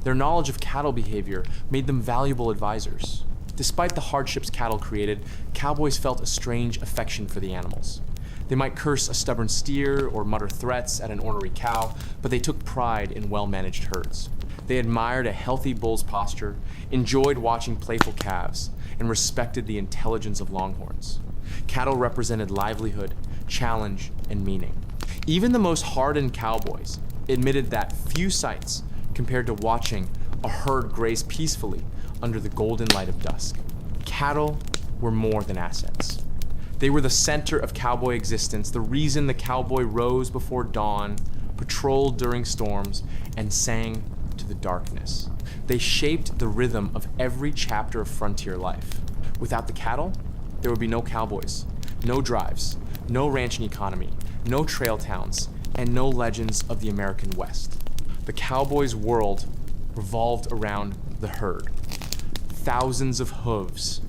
Their knowledge of cattle behavior made them valuable advisors. Despite the hardships cattle created, cowboys felt a strange affection for the animals. They might curse a stubborn steer or mutter threats at an ornery cow, but they took pride in well-managed herds. They admired a healthy bull's posture, enjoyed watching playful calves, and respected the intelligence of longhorns. Cattle represented livelihood, challenge, and meaning. Even the most hardened cowboys admitted that few sights compared to watching a herd graze peacefully under the golden light of dusk. Cattle were more than assets. They were the center of cowboy existence, the reason the cowboy rose before dawn, patrolled during storms, and sang to the darkness. They shaped the rhythm of every chapter of frontier life. Without the cattle, there would be no cowboys, no drives, no ranching economy, no trail towns, and no legends of the American West. The cowboy's world revolved around the herd. Thousands of hooves,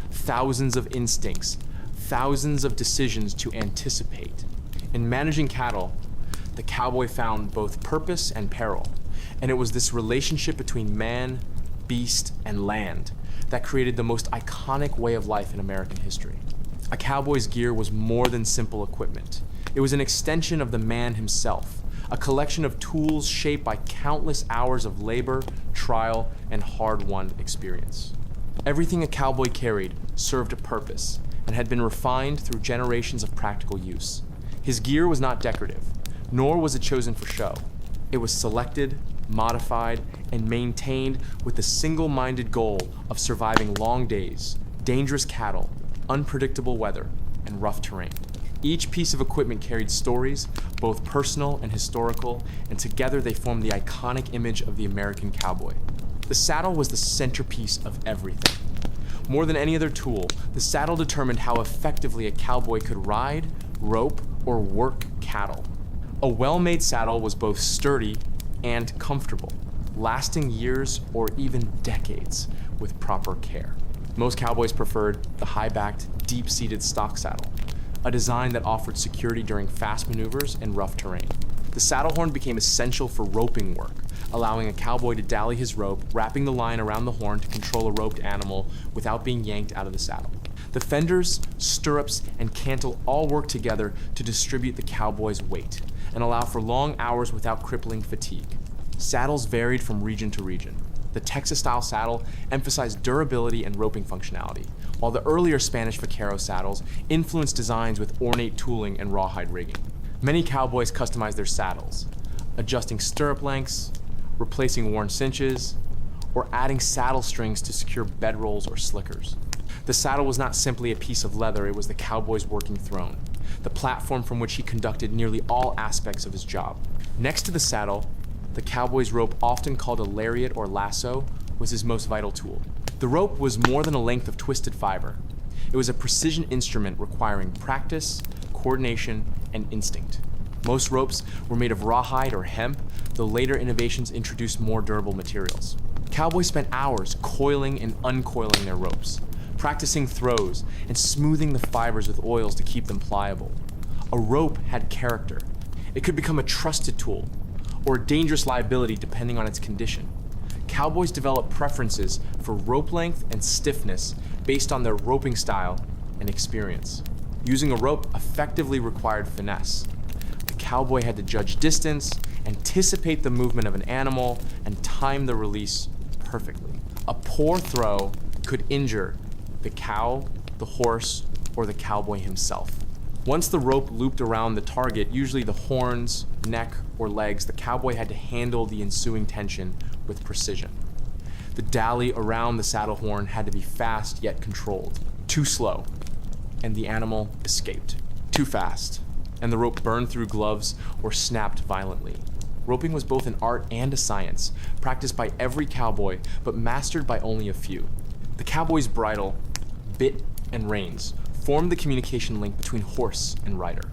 thousands of instincts, thousands of decisions to anticipate. In managing cattle, the cowboy found both purpose and peril, and it was this relationship between man, beast, and land that created the most iconic way of life in American history. A cowboy's gear was more than simple equipment. It was an extension of the man himself, a collection of tools shaped by countless hours of labor, trial, and hard-won experience. Everything a cowboy carried served a purpose and had been refined through generations of practical use. His gear was not decorative, nor was it chosen for show. It was selected, modified, and maintained with the single-minded goal of surviving long days, dangerous cattle, unpredictable weather, and rough terrain. Each piece of equipment carried stories, both personal and historical, and together they formed the iconic image of the American cowboy. The saddle was the centerpiece of everything. More than any other tool, the saddle determined how effectively a cowboy could ride, rope, or work cattle. A well-made saddle was both sturdy and comfortable, lasting years or even decades with proper care. Most cowboys preferred the high-backed, deep-seated stock saddle, a design that offered security during fast maneuvers and rough terrain. The saddle horn became essential for roping work, allowing a cowboy to dally his rope, wrapping the line around the horn to control a roped animal without being yanked out of the saddle. The fenders, stirrups, and cantle all worked together to distribute the cowboy's weight and allow for long hours without crippling fatigue. Saddles varied from region to region. The Texas-style saddle emphasized durability and roping functionality, while the earlier Spanish vaquero saddles influenced designs with ornate tooling and rawhide rigging. Many cowboys customized their saddles, adjusting stirrup lengths, replacing worn cinches, or adding saddle strings to secure bedrolls or slickers. The saddle was not simply a piece of leather, it was the cowboy's working throne, the platform from which he conducted nearly all aspects of his job. Next to the saddle, the cowboy's rope, often called a lariat or lasso, was his most vital tool. The rope was more than a length of twisted fiber. It was a precision instrument requiring practice, coordination, and instinct. Most ropes were made of rawhide or hemp, though later innovations introduced more durable materials. Cowboys spent hours coiling and uncoiling their ropes, practicing throws and smoothing the fibers with oils to keep them pliable. A rope had character. It could become a trusted tool or a dangerous liability depending on its condition. Cowboys developed preferences for rope length and stiffness based on their roping style and experience. Using a rope effectively required finesse. The cowboy had to judge distance, anticipate the movement of an animal, and time the release perfectly. A poor throw could injure the cow, the horse, or the cowboy himself. Once the rope looped around the target, usually the horns, neck, or legs, the cowboy had to handle the ensuing tension with precision. The dally around the saddle horn had to be fast yet controlled. Too slow, and the animal escaped. Too fast, and the rope burned through gloves or snapped violently. Roping was both an art and a science, practiced by every cowboy, but mastered by only a few. The cowboy's bridle, bit, and reins formed the communication link between horse and rider.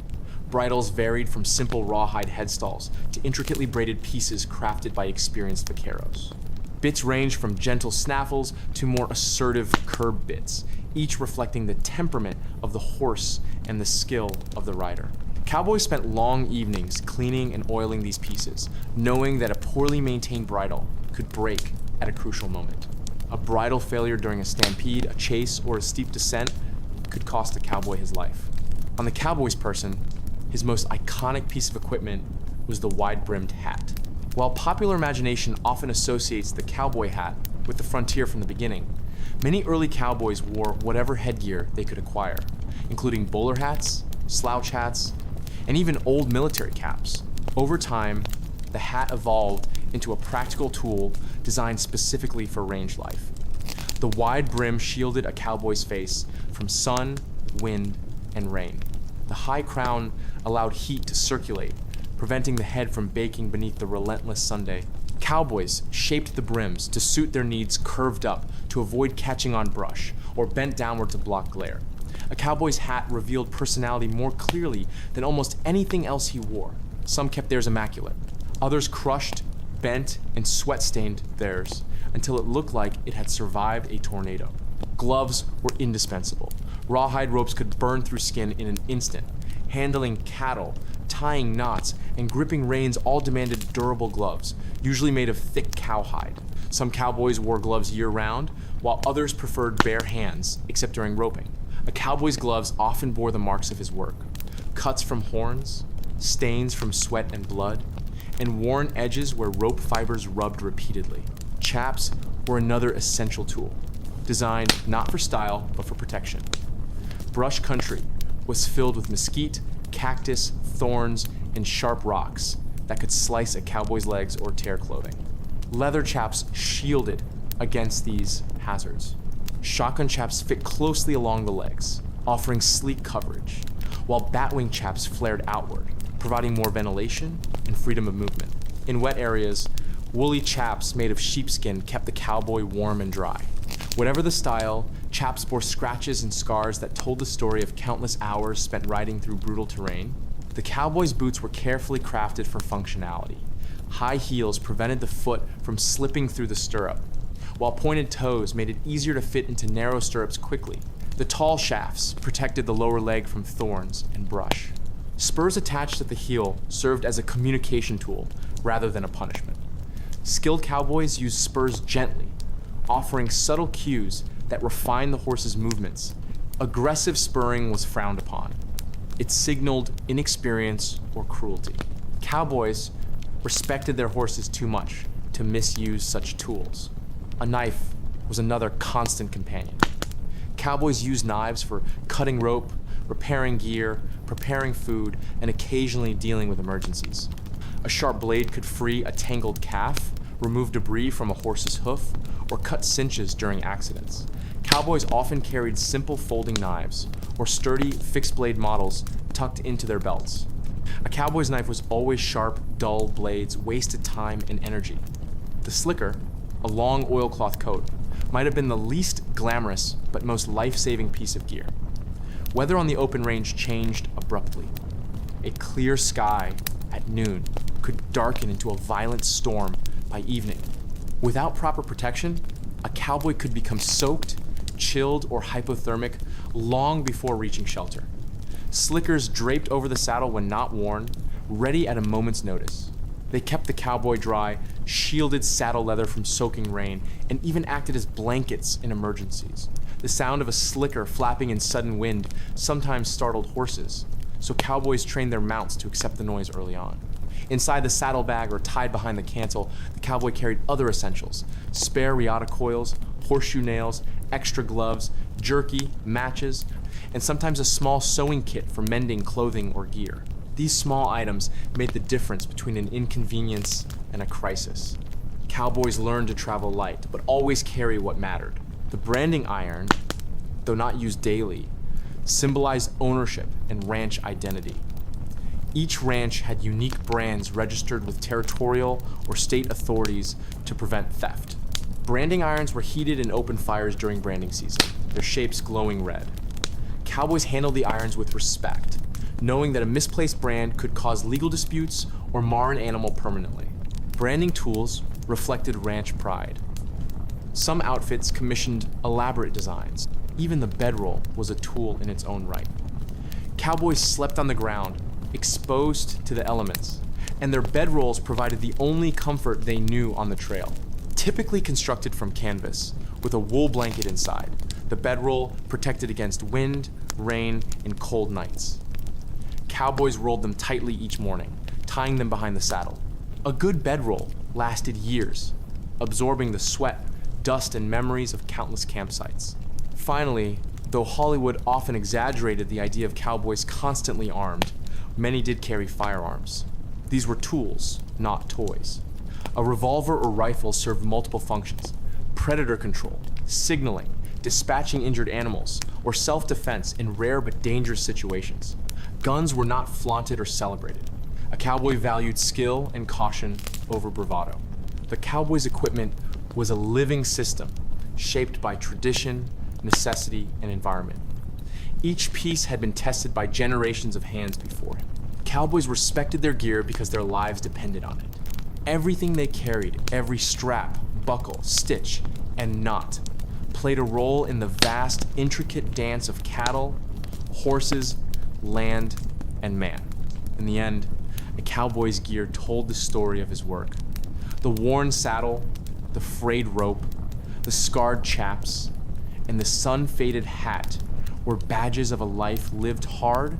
Bridles varied from simple rawhide headstalls to intricately braided pieces crafted by experienced vaqueros. Bits ranged from gentle snaffles to more assertive curb bits, each reflecting the temperament of the horse and the skill of the rider. Cowboys spent long evenings cleaning and oiling these pieces, knowing that a poorly maintained bridle could break at a crucial moment. A bridle failure during a stampede, a chase, or a steep descent could cost a cowboy his life. On the cowboy's person, his most iconic piece of equipment was the wide-brimmed hat. While popular imagination often associates the cowboy hat with the frontier from the beginning, many early cowboys wore whatever headgear they could acquire, including bowler hats, slouch hats, and even old military caps. Over time, the hat evolved into a practical tool designed specifically for range life. The wide brim shielded a cowboy's face from sun, wind, and rain. The high crown allowed heat to circulate, preventing the head from baking beneath the relentless Sunday. Cowboys shaped the brims to suit their needs, curved up to avoid catching on brush, or bent downward to block glare. A cowboy's hat revealed personality more clearly than almost anything else he wore. Some kept theirs immaculate. Others crushed, bent, and sweat-stained theirs until it looked like it had survived a tornado. Gloves were indispensable. Rawhide ropes could burn through skin in an instant. Handling cattle, tying knots, and gripping reins all demanded durable gloves, usually made of thick cowhide. Some cowboys wore gloves year-round, while others preferred bare hands, except during roping. A cowboy's gloves often bore the marks of his work: cuts from horns, stains from sweat and blood, and worn edges where rope fibers rubbed repeatedly. Chaps were another essential tool, designed not for style, but for protection. Brush country was filled with mesquite, cactus, thorns, and sharp rocks that could slice a cowboy's legs or tear clothing. Leather chaps shielded against these hazards. Shotgun chaps fit closely along the legs, offering sleek coverage, while batwing chaps flared outward, providing more ventilation and freedom of movement. In wet areas, woolly chaps made of sheepskin kept the cowboy warm and dry. Whatever the style, chaps bore scratches and scars that told the story of countless hours spent riding through brutal terrain. The cowboy's boots were carefully crafted for functionality. High heels prevented the foot from slipping through the stirrup, while pointed toes made it easier to fit into narrow stirrups quickly. The tall shafts protected the lower leg from thorns and brush. Spurs attached at the heel served as a communication tool rather than a punishment. Skilled cowboys used spurs gently, offering subtle cues that refined the horse's movements. Aggressive spurring was frowned upon. It signaled inexperience or cruelty. Cowboys respected their horses too much to misuse such tools. A knife was another constant companion. Cowboys used knives for cutting rope, repairing gear, preparing food, and occasionally dealing with emergencies. A sharp blade could free a tangled calf, remove debris from a horse's hoof, or cut cinches during accidents. Cowboys often carried simple folding knives or sturdy fixed-blade models tucked into their belts. A cowboy's knife was always sharp, dull blades wasted time and energy. The slicker, a long oilcloth coat, might have been the least glamorous but most life-saving piece of gear. Weather on the open range changed abruptly. A clear sky at noon could darken into a violent storm by evening. Without proper protection, a cowboy could become soaked, chilled, or hypothermic long before reaching shelter. Slickers draped over the saddle when not worn, ready at a moment's notice. They kept the cowboy dry, shielded saddle leather from soaking rain, and even acted as blankets in emergencies. The sound of a slicker flapping in sudden wind sometimes startled horses, so cowboys trained their mounts to accept the noise early on. Inside the saddlebag or tied behind the cantle, the cowboy carried other essentials: spare riata coils, horseshoe nails, extra gloves, jerky, matches, and sometimes a small sewing kit for mending clothing or gear. These small items made the difference between an inconvenience and a crisis. Cowboys learned to travel light, but always carry what mattered. The branding iron, though not used daily, symbolized ownership and ranch identity. Each ranch had unique brands registered with territorial or state authorities to prevent theft. Branding irons were heated in open fires during branding season, their shapes glowing red. Cowboys handled the irons with respect, knowing that a misplaced brand could cause legal disputes or mar an animal permanently. Branding tools reflected ranch pride. Some outfits commissioned elaborate designs. Even the bedroll was a tool in its own right. Cowboys slept on the ground, exposed to the elements, and their bedrolls provided the only comfort they knew on the trail. Typically constructed from canvas, with a wool blanket inside, the bedroll protected against wind, rain, and cold nights. Cowboys rolled them tightly each morning, tying them behind the saddle. A good bedroll lasted years, absorbing the sweat, dust, and memories of countless campsites. Finally, though Hollywood often exaggerated the idea of cowboys constantly armed, many did carry firearms. These were tools, not toys. A revolver or rifle served multiple functions: predator control, signaling, dispatching injured animals, or self-defense in rare but dangerous situations. Guns were not flaunted or celebrated. A cowboy valued skill and caution over bravado. The cowboy's equipment was a living system, shaped by tradition, necessity, and environment. Each piece had been tested by generations of hands before him. Cowboys respected their gear because their lives depended on it. Everything they carried, every strap, buckle, stitch, and knot, played a role in the vast, intricate dance of cattle, horses, land, and man. In the end, a cowboy's gear told the story of his work. The worn saddle, the frayed rope, the scarred chaps, and the sun-faded hat were badges of a life lived hard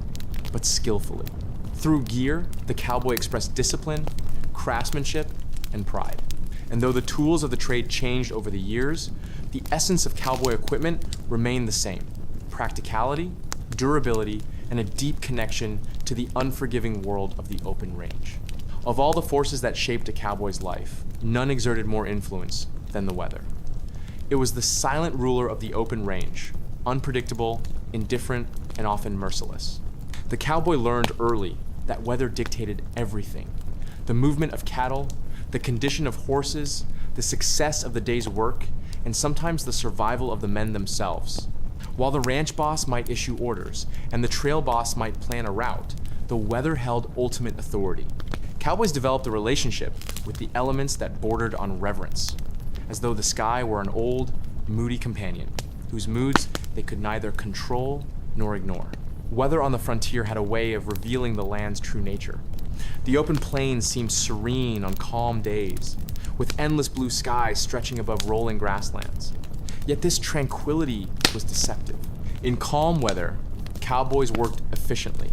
but skillfully. Through gear, the cowboy expressed discipline, craftsmanship, and pride. And though the tools of the trade changed over the years, the essence of cowboy equipment remained the same: practicality, durability, and a deep connection to the unforgiving world of the open range. Of all the forces that shaped a cowboy's life, none exerted more influence than the weather. It was the silent ruler of the open range, unpredictable, indifferent, and often merciless. The cowboy learned early that weather dictated everything: the movement of cattle, the condition of horses, the success of the day's work, and sometimes the survival of the men themselves. While the ranch boss might issue orders, and the trail boss might plan a route, the weather held ultimate authority. Cowboys developed a relationship with the elements that bordered on reverence, as though the sky were an old, moody companion, whose moods they could neither control nor ignore. Weather on the frontier had a way of revealing the land's true nature. The open plains seemed serene on calm days, with endless blue skies stretching above rolling grasslands. Yet this tranquility was deceptive. In calm weather, cowboys worked efficiently,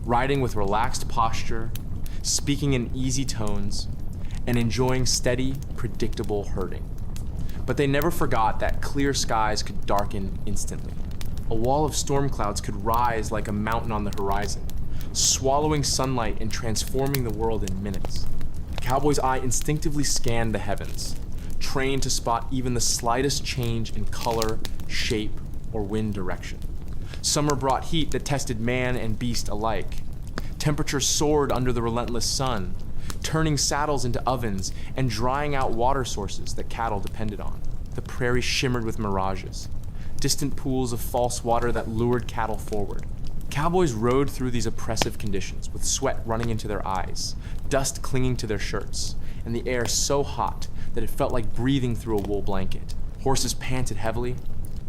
riding with relaxed posture, speaking in easy tones, and enjoying steady, predictable herding. But they never forgot that clear skies could darken instantly. A wall of storm clouds could rise like a mountain on the horizon, swallowing sunlight and transforming the world in minutes. The cowboy's eye instinctively scanned the heavens, trained to spot even the slightest change in color, shape, or wind direction. Summer brought heat that tested man and beast alike. Temperatures soared under the relentless sun, turning saddles into ovens and drying out water sources that cattle depended on. The prairie shimmered with mirages, distant pools of false water that lured cattle forward. Cowboys rode through these oppressive conditions with sweat running into their eyes, dust clinging to their shirts, and the air so hot that it felt like breathing through a wool blanket. Horses panted heavily,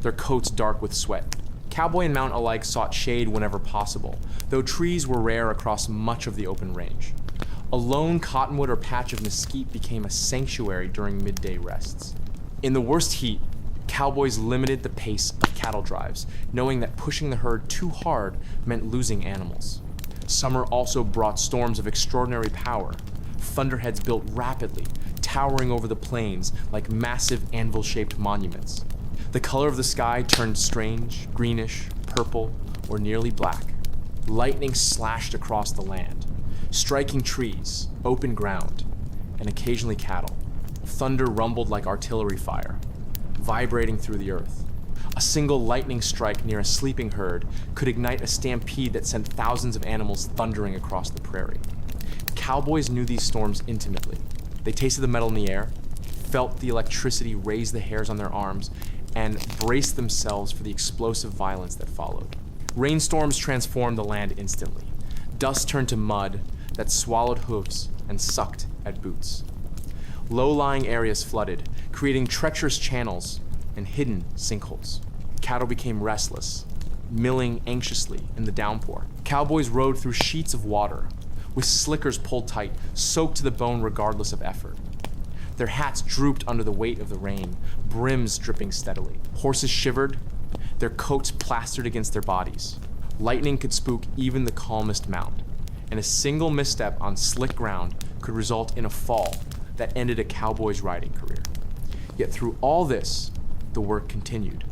their coats dark with sweat. Cowboy and mount alike sought shade whenever possible, though trees were rare across much of the open range. A lone cottonwood or patch of mesquite became a sanctuary during midday rests. In the worst heat, cowboys limited the pace of cattle drives, knowing that pushing the herd too hard meant losing animals. Summer also brought storms of extraordinary power. Thunderheads built rapidly, towering over the plains like massive anvil-shaped monuments. The color of the sky turned strange, greenish, purple, or nearly black. Lightning slashed across the land, striking trees, open ground, and occasionally cattle. Thunder rumbled like artillery fire, vibrating through the earth. A single lightning strike near a sleeping herd could ignite a stampede that sent thousands of animals thundering across the prairie. Cowboys knew these storms intimately. They tasted the metal in the air, felt the electricity raise the hairs on their arms, and braced themselves for the explosive violence that followed. Rainstorms transformed the land instantly. Dust turned to mud that swallowed hooves and sucked at boots. Low-lying areas flooded, creating treacherous channels and hidden sinkholes. Cattle became restless, milling anxiously in the downpour. Cowboys rode through sheets of water, with slickers pulled tight, soaked to the bone regardless of effort. Their hats drooped under the weight of the rain, brims dripping steadily. Horses shivered, their coats plastered against their bodies. Lightning could spook even the calmest mount, and a single misstep on slick ground could result in a fall that ended a cowboy's riding career. Yet through all this, the work continued.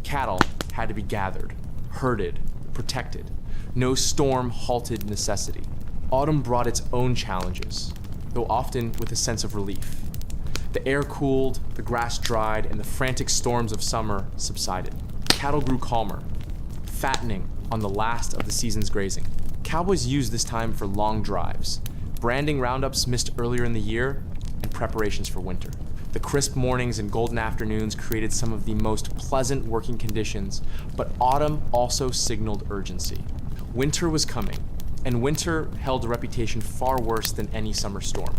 Cattle had to be gathered, herded, protected. No storm halted necessity. Autumn brought its own challenges, though often with a sense of relief. The air cooled, the grass dried, and the frantic storms of summer subsided. Cattle grew calmer, fattening on the last of the season's grazing. Cowboys used this time for long drives, branding roundups missed earlier in the year, and preparations for winter. The crisp mornings and golden afternoons created some of the most pleasant working conditions, but autumn also signaled urgency. Winter was coming, and winter held a reputation far worse than any summer storm.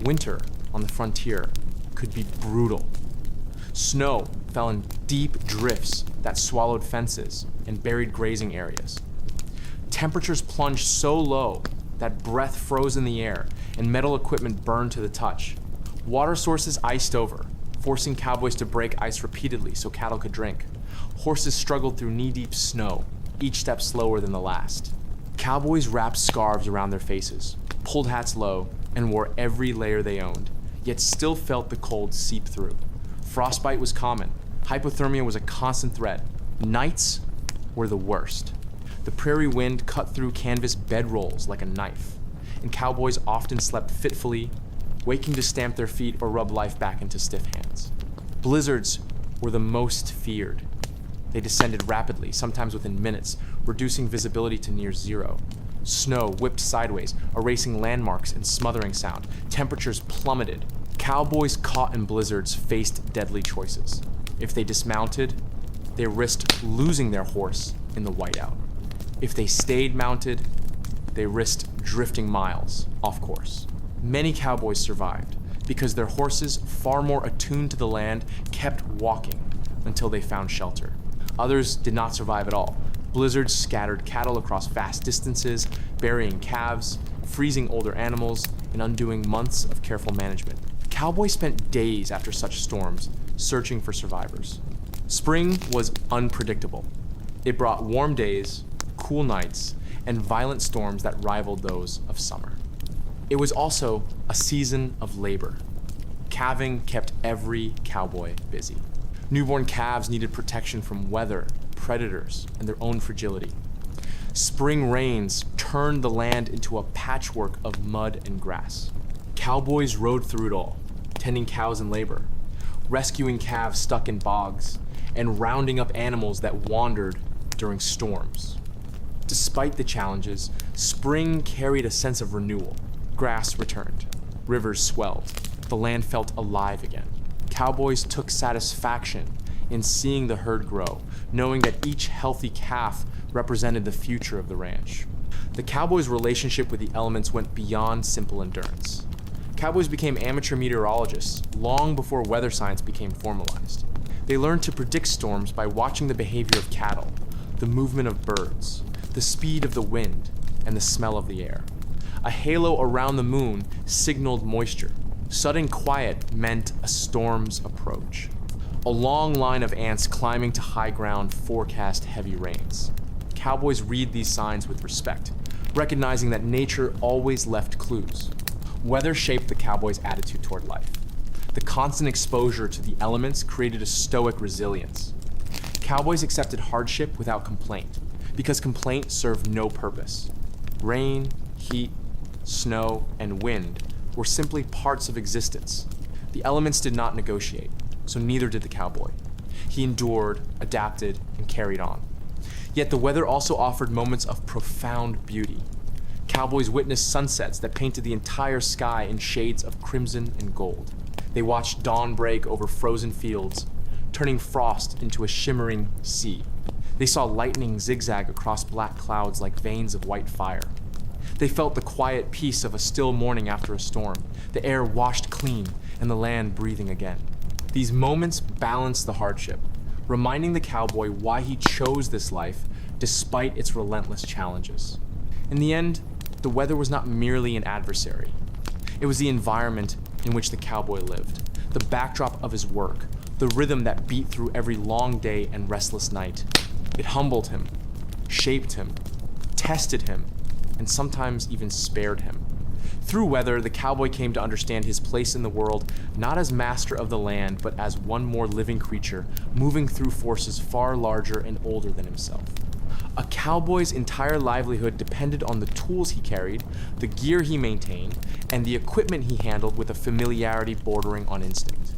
Winter on the frontier could be brutal. Snow fell in deep drifts that swallowed fences and buried grazing areas. Temperatures plunged so low that breath froze in the air and metal equipment burned to the touch. Water sources iced over, forcing cowboys to break ice repeatedly so cattle could drink. Horses struggled through knee-deep snow, each step slower than the last. Cowboys wrapped scarves around their faces, pulled hats low, and wore every layer they owned, yet still felt the cold seep through. Frostbite was common. Hypothermia was a constant threat. Nights were the worst. The prairie wind cut through canvas bedrolls like a knife, and cowboys often slept fitfully, waking to stamp their feet or rub life back into stiff hands. Blizzards were the most feared. They descended rapidly, sometimes within minutes, reducing visibility to near zero. Snow whipped sideways, erasing landmarks and smothering sound. Temperatures plummeted. Cowboys caught in blizzards faced deadly choices. If they dismounted, they risked losing their horse in the whiteout. If they stayed mounted, they risked drifting miles off course. Many cowboys survived because their horses, far more attuned to the land, kept walking until they found shelter. Others did not survive at all. Blizzards scattered cattle across vast distances, burying calves, freezing older animals, and undoing months of careful management. Cowboys spent days after such storms searching for survivors. Spring was unpredictable. It brought warm days, cool nights, and violent storms that rivaled those of summer. It was also a season of labor. Calving kept every cowboy busy. Newborn calves needed protection from weather, predators and their own fragility. Spring rains turned the land into a patchwork of mud and grass. Cowboys rode through it all, tending cows in labor, rescuing calves stuck in bogs, and rounding up animals that wandered during storms. Despite the challenges, spring carried a sense of renewal. Grass returned, rivers swelled, the land felt alive again. Cowboys took satisfaction in seeing the herd grow, knowing that each healthy calf represented the future of the ranch. The cowboys' relationship with the elements went beyond simple endurance. Cowboys became amateur meteorologists long before weather science became formalized. They learned to predict storms by watching the behavior of cattle, the movement of birds, the speed of the wind, and the smell of the air. A halo around the moon signaled moisture. Sudden quiet meant a storm's approach. A long line of ants climbing to high ground forecast heavy rains. Cowboys read these signs with respect, recognizing that nature always left clues. Weather shaped the cowboys' attitude toward life. The constant exposure to the elements created a stoic resilience. Cowboys accepted hardship without complaint, because complaint served no purpose. Rain, heat, snow, and wind were simply parts of existence. The elements did not negotiate, so neither did the cowboy. He endured, adapted, and carried on. Yet the weather also offered moments of profound beauty. Cowboys witnessed sunsets that painted the entire sky in shades of crimson and gold. They watched dawn break over frozen fields, turning frost into a shimmering sea. They saw lightning zigzag across black clouds like veins of white fire. They felt the quiet peace of a still morning after a storm, the air washed clean and the land breathing again. These moments balanced the hardship, reminding the cowboy why he chose this life despite its relentless challenges. In the end, the weather was not merely an adversary. It was the environment in which the cowboy lived, the backdrop of his work, the rhythm that beat through every long day and restless night. It humbled him, shaped him, tested him, and sometimes even spared him. Through weather, the cowboy came to understand his place in the world not as master of the land, but as one more living creature moving through forces far larger and older than himself. A cowboy's entire livelihood depended on the tools he carried, the gear he maintained, and the equipment he handled with a familiarity bordering on instinct.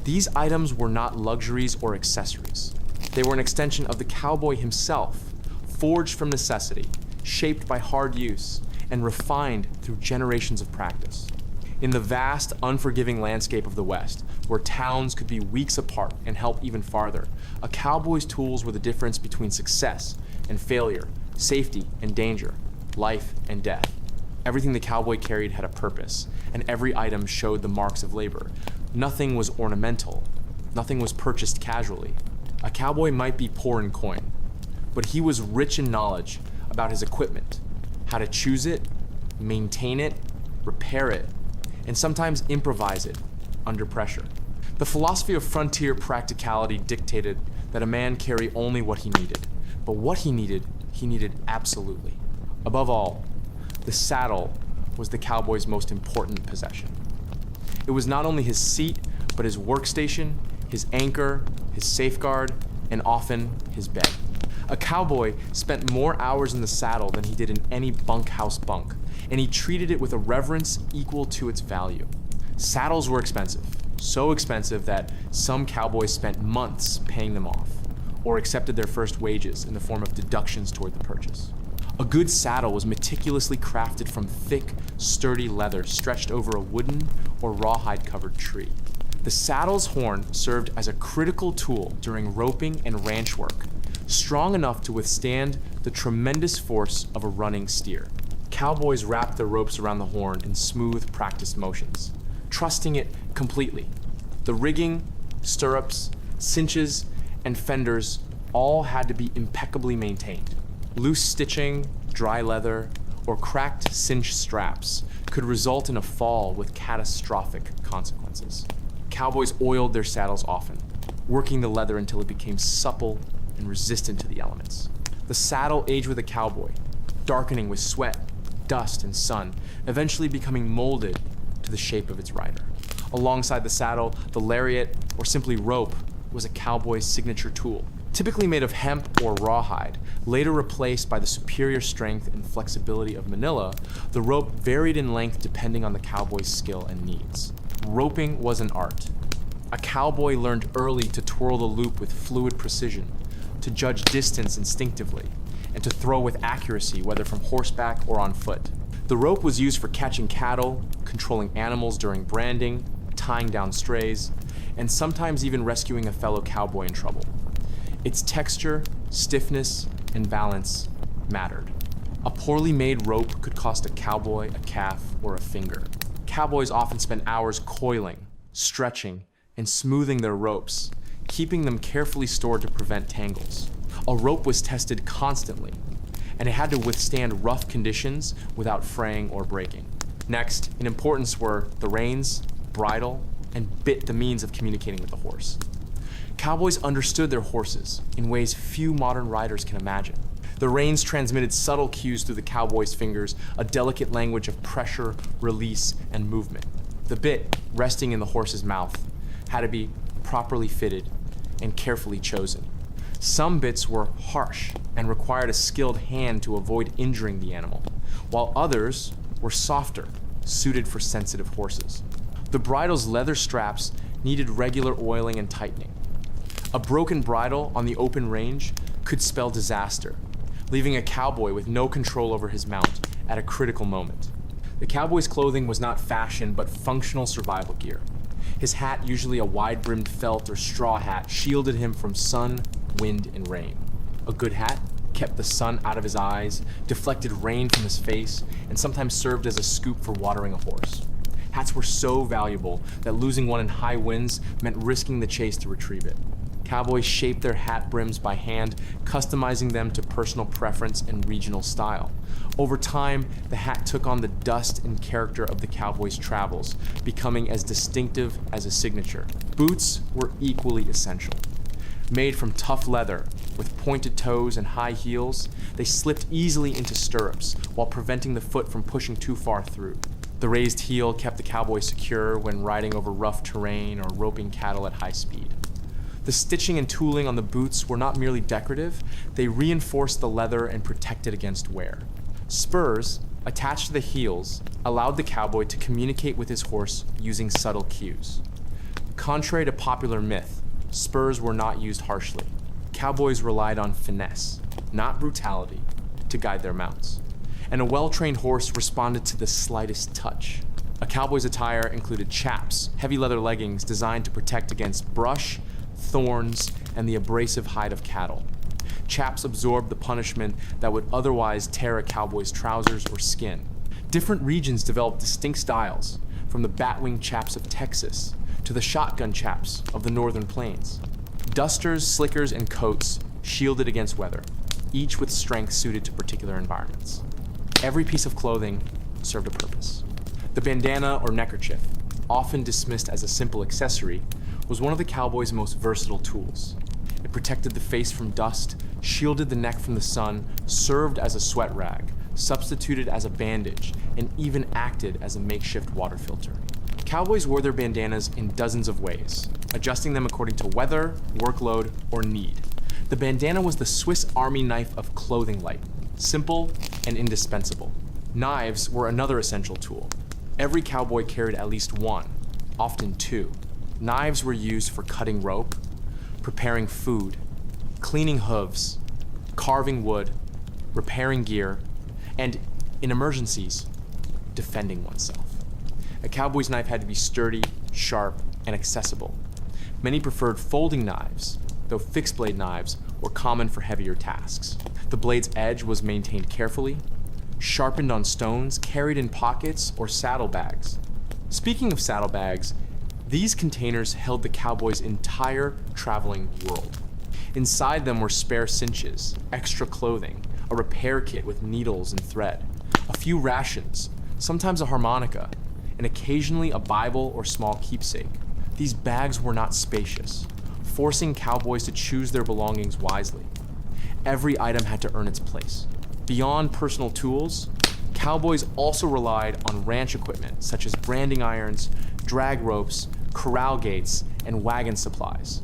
These items were not luxuries or accessories. They were an extension of the cowboy himself, forged from necessity, shaped by hard use, and refined through generations of practice. In the vast, unforgiving landscape of the West, where towns could be weeks apart and help even farther, a cowboy's tools were the difference between success and failure, safety and danger, life and death. Everything the cowboy carried had a purpose, and every item showed the marks of labor. Nothing was ornamental. Nothing was purchased casually. A cowboy might be poor in coin, but he was rich in knowledge about his equipment, how to choose it, maintain it, repair it, and sometimes improvise it under pressure. The philosophy of frontier practicality dictated that a man carry only what he needed, but what he needed absolutely. Above all, the saddle was the cowboy's most important possession. It was not only his seat, but his workstation, his anchor, his safeguard, and often his bed. A cowboy spent more hours in the saddle than he did in any bunkhouse bunk, and he treated it with a reverence equal to its value. Saddles were expensive, so expensive that some cowboys spent months paying them off, or accepted their first wages in the form of deductions toward the purchase. A good saddle was meticulously crafted from thick, sturdy leather stretched over a wooden or rawhide-covered tree. The saddle's horn served as a critical tool during roping and ranch work, strong enough to withstand the tremendous force of a running steer. Cowboys wrapped their ropes around the horn in smooth, practiced motions, trusting it completely. The rigging, stirrups, cinches, and fenders all had to be impeccably maintained. Loose stitching, dry leather, or cracked cinch straps could result in a fall with catastrophic consequences. Cowboys oiled their saddles often, working the leather until it became supple and resistant to the elements. The saddle aged with a cowboy, darkening with sweat, dust, and sun, eventually becoming molded to the shape of its rider. Alongside the saddle, the lariat, or simply rope, was a cowboy's signature tool. Typically made of hemp or rawhide, later replaced by the superior strength and flexibility of manila, the rope varied in length depending on the cowboy's skill and needs. Roping was an art. A cowboy learned early to twirl the loop with fluid precision, to judge distance instinctively, and to throw with accuracy, whether from horseback or on foot. The rope was used for catching cattle, controlling animals during branding, tying down strays, and sometimes even rescuing a fellow cowboy in trouble. Its texture, stiffness, and balance mattered. A poorly made rope could cost a cowboy a calf or a finger. Cowboys often spent hours coiling, stretching, and smoothing their ropes, keeping them carefully stored to prevent tangles. A rope was tested constantly, and it had to withstand rough conditions without fraying or breaking. Next in importance were the reins, bridle, and bit, the means of communicating with the horse. Cowboys understood their horses in ways few modern riders can imagine. The reins transmitted subtle cues through the cowboy's fingers, a delicate language of pressure, release, and movement. The bit, resting in the horse's mouth, had to be properly fitted and carefully chosen. Some bits were harsh and required a skilled hand to avoid injuring the animal, while others were softer, suited for sensitive horses. The bridle's leather straps needed regular oiling and tightening. A broken bridle on the open range could spell disaster, leaving a cowboy with no control over his mount at a critical moment. The cowboy's clothing was not fashion, but functional survival gear. His hat, usually a wide-brimmed felt or straw hat, shielded him from sun, wind, and rain. A good hat kept the sun out of his eyes, deflected rain from his face, and sometimes served as a scoop for watering a horse. Hats were so valuable that losing one in high winds meant risking the chase to retrieve it. Cowboys shaped their hat brims by hand, customizing them to personal preference and regional style. Over time, the hat took on the dust and character of the cowboy's travels, becoming as distinctive as a signature. Boots were equally essential. Made from tough leather, with pointed toes and high heels, they slipped easily into stirrups while preventing the foot from pushing too far through. The raised heel kept the cowboy secure when riding over rough terrain or roping cattle at high speed. The stitching and tooling on the boots were not merely decorative, they reinforced the leather and protected against wear. Spurs, attached to the heels, allowed the cowboy to communicate with his horse using subtle cues. Contrary to popular myth, spurs were not used harshly. Cowboys relied on finesse, not brutality, to guide their mounts. And a well-trained horse responded to the slightest touch. A cowboy's attire included chaps, heavy leather leggings designed to protect against brush, thorns, and the abrasive hide of cattle. Chaps absorbed the punishment that would otherwise tear a cowboy's trousers or skin. Different regions developed distinct styles, from the batwing chaps of Texas to the shotgun chaps of the northern plains. Dusters, slickers, and coats shielded against weather, each with strength suited to particular environments. Every piece of clothing served a purpose. The bandana or neckerchief, often dismissed as a simple accessory, was one of the cowboy's most versatile tools. It protected the face from dust, shielded the neck from the sun, served as a sweat rag, substituted as a bandage, and even acted as a makeshift water filter. Cowboys wore their bandanas in dozens of ways, adjusting them according to weather, workload, or need. The bandana was the Swiss Army knife of clothing light, simple and indispensable. Knives were another essential tool. Every cowboy carried at least one, often two. Knives were used for cutting rope, preparing food, cleaning hooves, carving wood, repairing gear, and, in emergencies, defending oneself. A cowboy's knife had to be sturdy, sharp, and accessible. Many preferred folding knives, though fixed blade knives were common for heavier tasks. The blade's edge was maintained carefully, sharpened on stones, carried in pockets or saddlebags. Speaking of saddlebags, these containers held the cowboy's entire traveling world. Inside them were spare cinches, extra clothing, a repair kit with needles and thread, a few rations, sometimes a harmonica, and occasionally a Bible or small keepsake. These bags were not spacious, forcing cowboys to choose their belongings wisely. Every item had to earn its place. Beyond personal tools, cowboys also relied on ranch equipment such as branding irons, drag ropes, corral gates, and wagon supplies.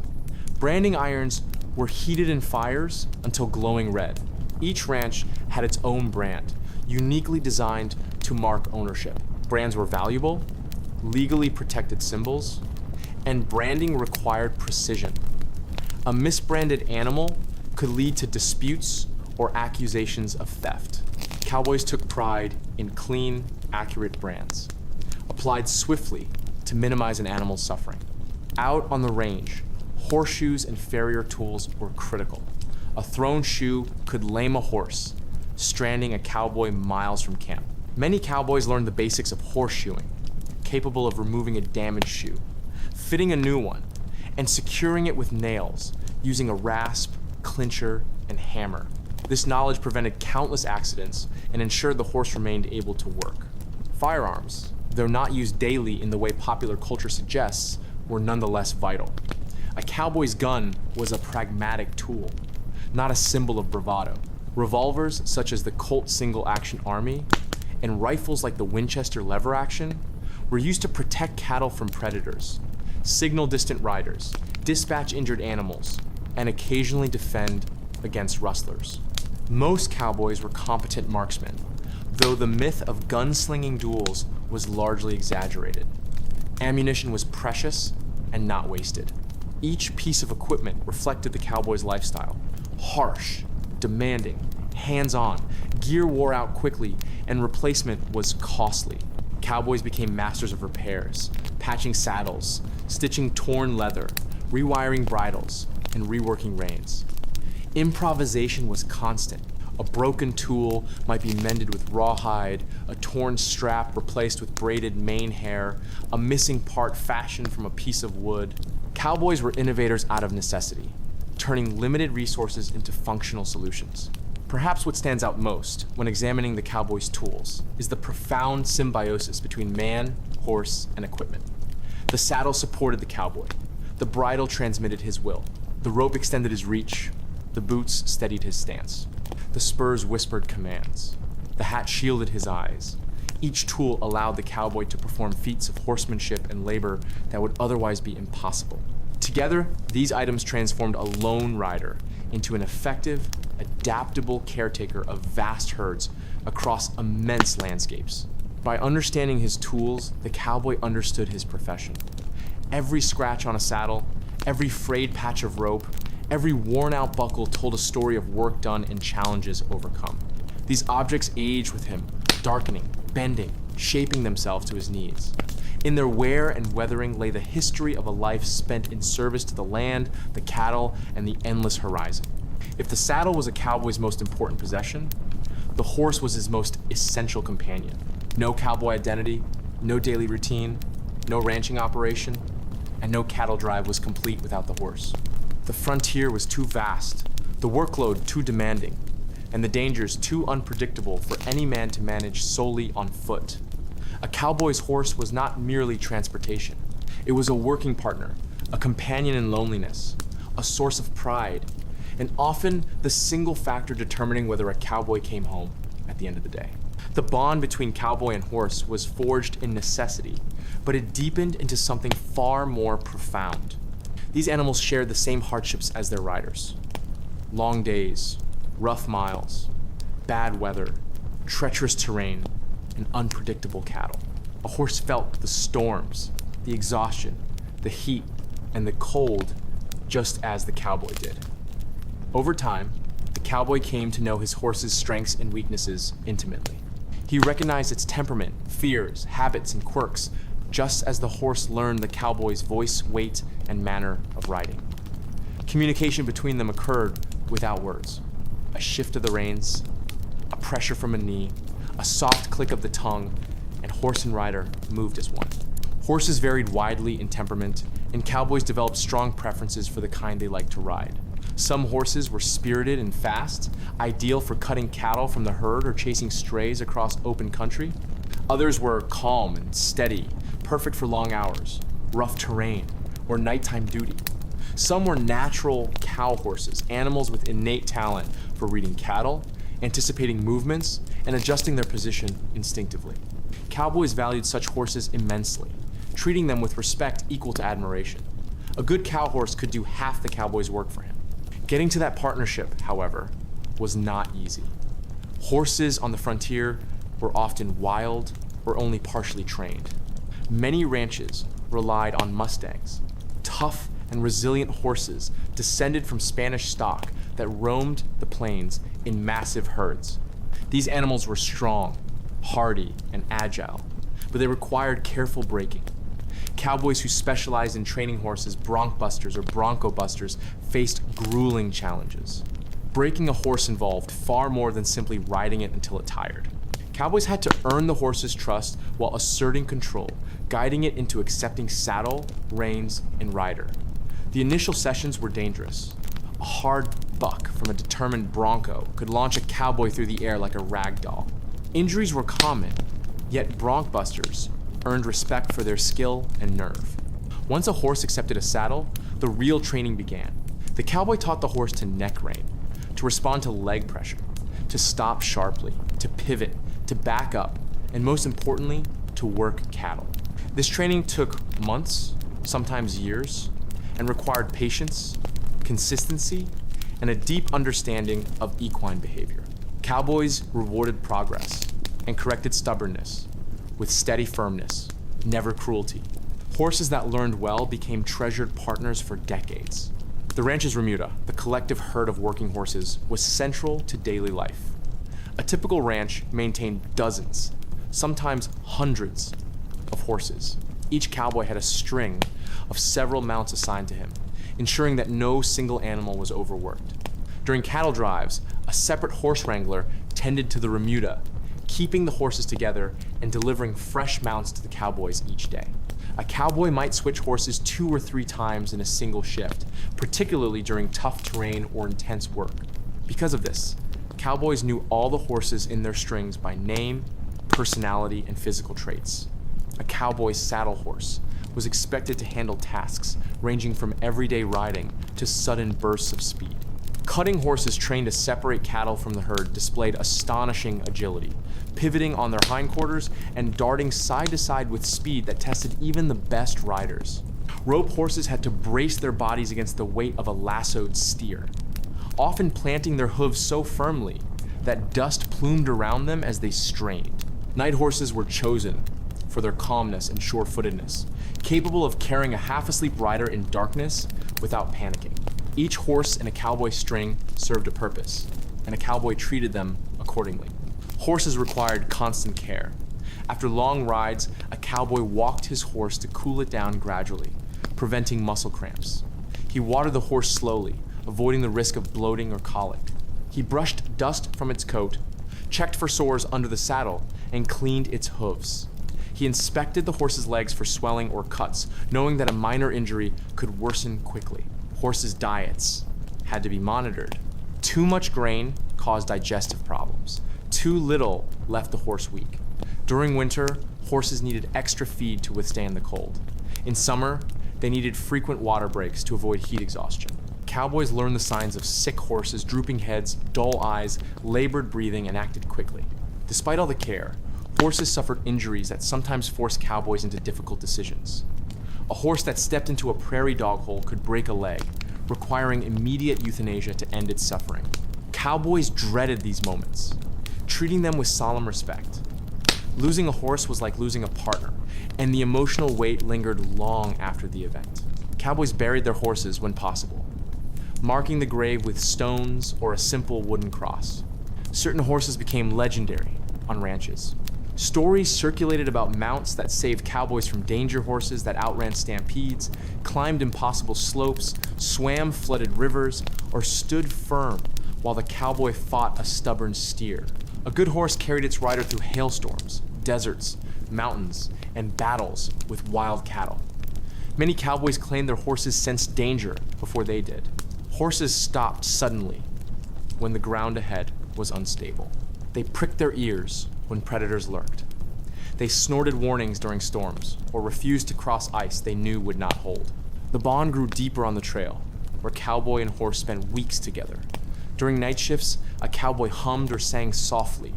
Branding irons were heated in fires until glowing red. Each ranch had its own brand, uniquely designed to mark ownership. Brands were valuable, legally protected symbols, and branding required precision. A misbranded animal could lead to disputes or accusations of theft. Cowboys took pride in clean, accurate brands, applied swiftly to minimize an animal's suffering. Out on the range, horseshoes and farrier tools were critical. A thrown shoe could lame a horse, stranding a cowboy miles from camp. Many cowboys learned the basics of horseshoeing, capable of removing a damaged shoe, fitting a new one, and securing it with nails using a rasp, clincher, and hammer. This knowledge prevented countless accidents and ensured the horse remained able to work. Firearms, though not used daily in the way popular culture suggests, were nonetheless vital. A cowboy's gun was a pragmatic tool, not a symbol of bravado. Revolvers such as the Colt Single Action Army and rifles like the Winchester Lever Action were used to protect cattle from predators, signal distant riders, dispatch injured animals, and occasionally defend against rustlers. Most cowboys were competent marksmen, though the myth of gunslinging duels was largely exaggerated. Ammunition was precious and not wasted. Each piece of equipment reflected the cowboy's lifestyle. Harsh, demanding, hands-on, gear wore out quickly, and replacement was costly. Cowboys became masters of repairs, patching saddles, stitching torn leather, rewiring bridles, and reworking reins. Improvisation was constant. A broken tool might be mended with rawhide, a torn strap replaced with braided mane hair, a missing part fashioned from a piece of wood. Cowboys were innovators out of necessity, turning limited resources into functional solutions. Perhaps what stands out most when examining the cowboy's tools is the profound symbiosis between man, horse, and equipment. The saddle supported the cowboy. The bridle transmitted his will. The rope extended his reach. The boots steadied his stance. The spurs whispered commands. The hat shielded his eyes. Each tool allowed the cowboy to perform feats of horsemanship and labor that would otherwise be impossible. Together, these items transformed a lone rider into an effective, adaptable caretaker of vast herds across immense landscapes. By understanding his tools, the cowboy understood his profession. Every scratch on a saddle, every frayed patch of rope, every worn-out buckle told a story of work done and challenges overcome. These objects aged with him, darkening, bending, shaping themselves to his needs. In their wear and weathering lay the history of a life spent in service to the land, the cattle, and the endless horizon. If the saddle was a cowboy's most important possession, the horse was his most essential companion. No cowboy identity, no daily routine, no ranching operation, and no cattle drive was complete without the horse. The frontier was too vast, the workload too demanding, and the dangers too unpredictable for any man to manage solely on foot. A cowboy's horse was not merely transportation. It was a working partner, a companion in loneliness, a source of pride, and often the single factor determining whether a cowboy came home at the end of the day. The bond between cowboy and horse was forged in necessity, but it deepened into something far more profound. These animals shared the same hardships as their riders. Long days, rough miles, bad weather, treacherous terrain, and unpredictable cattle. A horse felt the storms, the exhaustion, the heat, and the cold just as the cowboy did. Over time, the cowboy came to know his horse's strengths and weaknesses intimately. He recognized its temperament, fears, habits, and quirks, just as the horse learned the cowboy's voice, weight, and manner of riding. Communication between them occurred without words. A shift of the reins, a pressure from a knee, a soft click of the tongue, and horse and rider moved as one. Horses varied widely in temperament, and cowboys developed strong preferences for the kind they liked to ride. Some horses were spirited and fast, ideal for cutting cattle from the herd or chasing strays across open country. Others were calm and steady, perfect for long hours, rough terrain, or nighttime duty. Some were natural cow horses, animals with innate talent for reading cattle, anticipating movements, and adjusting their position instinctively. Cowboys valued such horses immensely, treating them with respect equal to admiration. A good cow horse could do half the cowboy's work for him. Getting to that partnership, however, was not easy. Horses on the frontier were often wild or only partially trained. Many ranches relied on mustangs, tough and resilient horses descended from Spanish stock that roamed the plains in massive herds. These animals were strong, hardy, and agile, but they required careful breaking. Cowboys who specialized in training horses, bronc busters or bronco busters, faced grueling challenges. Breaking a horse involved far more than simply riding it until it tired. Cowboys had to earn the horse's trust while asserting control, guiding it into accepting saddle, reins, and rider. The initial sessions were dangerous. A hard buck from a determined bronco could launch a cowboy through the air like a rag doll. Injuries were common, yet bronc busters earned respect for their skill and nerve. Once a horse accepted a saddle, the real training began. The cowboy taught the horse to neck rein, to respond to leg pressure, to stop sharply, to pivot, to back up, and most importantly, to work cattle. This training took months, sometimes years, and required patience, consistency, and a deep understanding of equine behavior. Cowboys rewarded progress and corrected stubbornness with steady firmness, never cruelty. Horses that learned well became treasured partners for decades. The ranch's remuda, the collective herd of working horses, was central to daily life. A typical ranch maintained dozens, sometimes hundreds, of horses. Each cowboy had a string of several mounts assigned to him, ensuring that no single animal was overworked. During cattle drives, a separate horse wrangler tended to the remuda, keeping the horses together and delivering fresh mounts to the cowboys each day. A cowboy might switch horses 2 or 3 times in a single shift, particularly during tough terrain or intense work. Because of this, cowboys knew all the horses in their strings by name, personality, and physical traits. A cowboy's saddle horse was expected to handle tasks ranging from everyday riding to sudden bursts of speed. Cutting horses trained to separate cattle from the herd displayed astonishing agility, pivoting on their hindquarters and darting side to side with speed that tested even the best riders. Rope horses had to brace their bodies against the weight of a lassoed steer, often planting their hooves so firmly that dust plumed around them as they strained. Night horses were chosen for their calmness and sure-footedness, capable of carrying a half-asleep rider in darkness without panicking. Each horse in a cowboy string served a purpose, and a cowboy treated them accordingly. Horses required constant care. After long rides, a cowboy walked his horse to cool it down gradually, preventing muscle cramps. He watered the horse slowly, avoiding the risk of bloating or colic. He brushed dust from its coat, checked for sores under the saddle, and cleaned its hooves. He inspected the horse's legs for swelling or cuts, knowing that a minor injury could worsen quickly. Horses' diets had to be monitored. Too much grain caused digestive problems. Too little left the horse weak. During winter, horses needed extra feed to withstand the cold. In summer, they needed frequent water breaks to avoid heat exhaustion. Cowboys learned the signs of sick horses, drooping heads, dull eyes, labored breathing, and acted quickly. Despite all the care, horses suffered injuries that sometimes forced cowboys into difficult decisions. A horse that stepped into a prairie dog hole could break a leg, requiring immediate euthanasia to end its suffering. Cowboys dreaded these moments, treating them with solemn respect. Losing a horse was like losing a partner, and the emotional weight lingered long after the event. Cowboys buried their horses when possible, marking the grave with stones or a simple wooden cross. Certain horses became legendary on ranches. Stories circulated about mounts that saved cowboys from danger horses that outran stampedes, climbed impossible slopes, swam flooded rivers, or stood firm while the cowboy fought a stubborn steer. A good horse carried its rider through hailstorms, deserts, mountains, and battles with wild cattle. Many cowboys claimed their horses sensed danger before they did. Horses stopped suddenly when the ground ahead was unstable. They pricked their ears when predators lurked. They snorted warnings during storms or refused to cross ice they knew would not hold. The bond grew deeper on the trail, where cowboy and horse spent weeks together. During night shifts, a cowboy hummed or sang softly,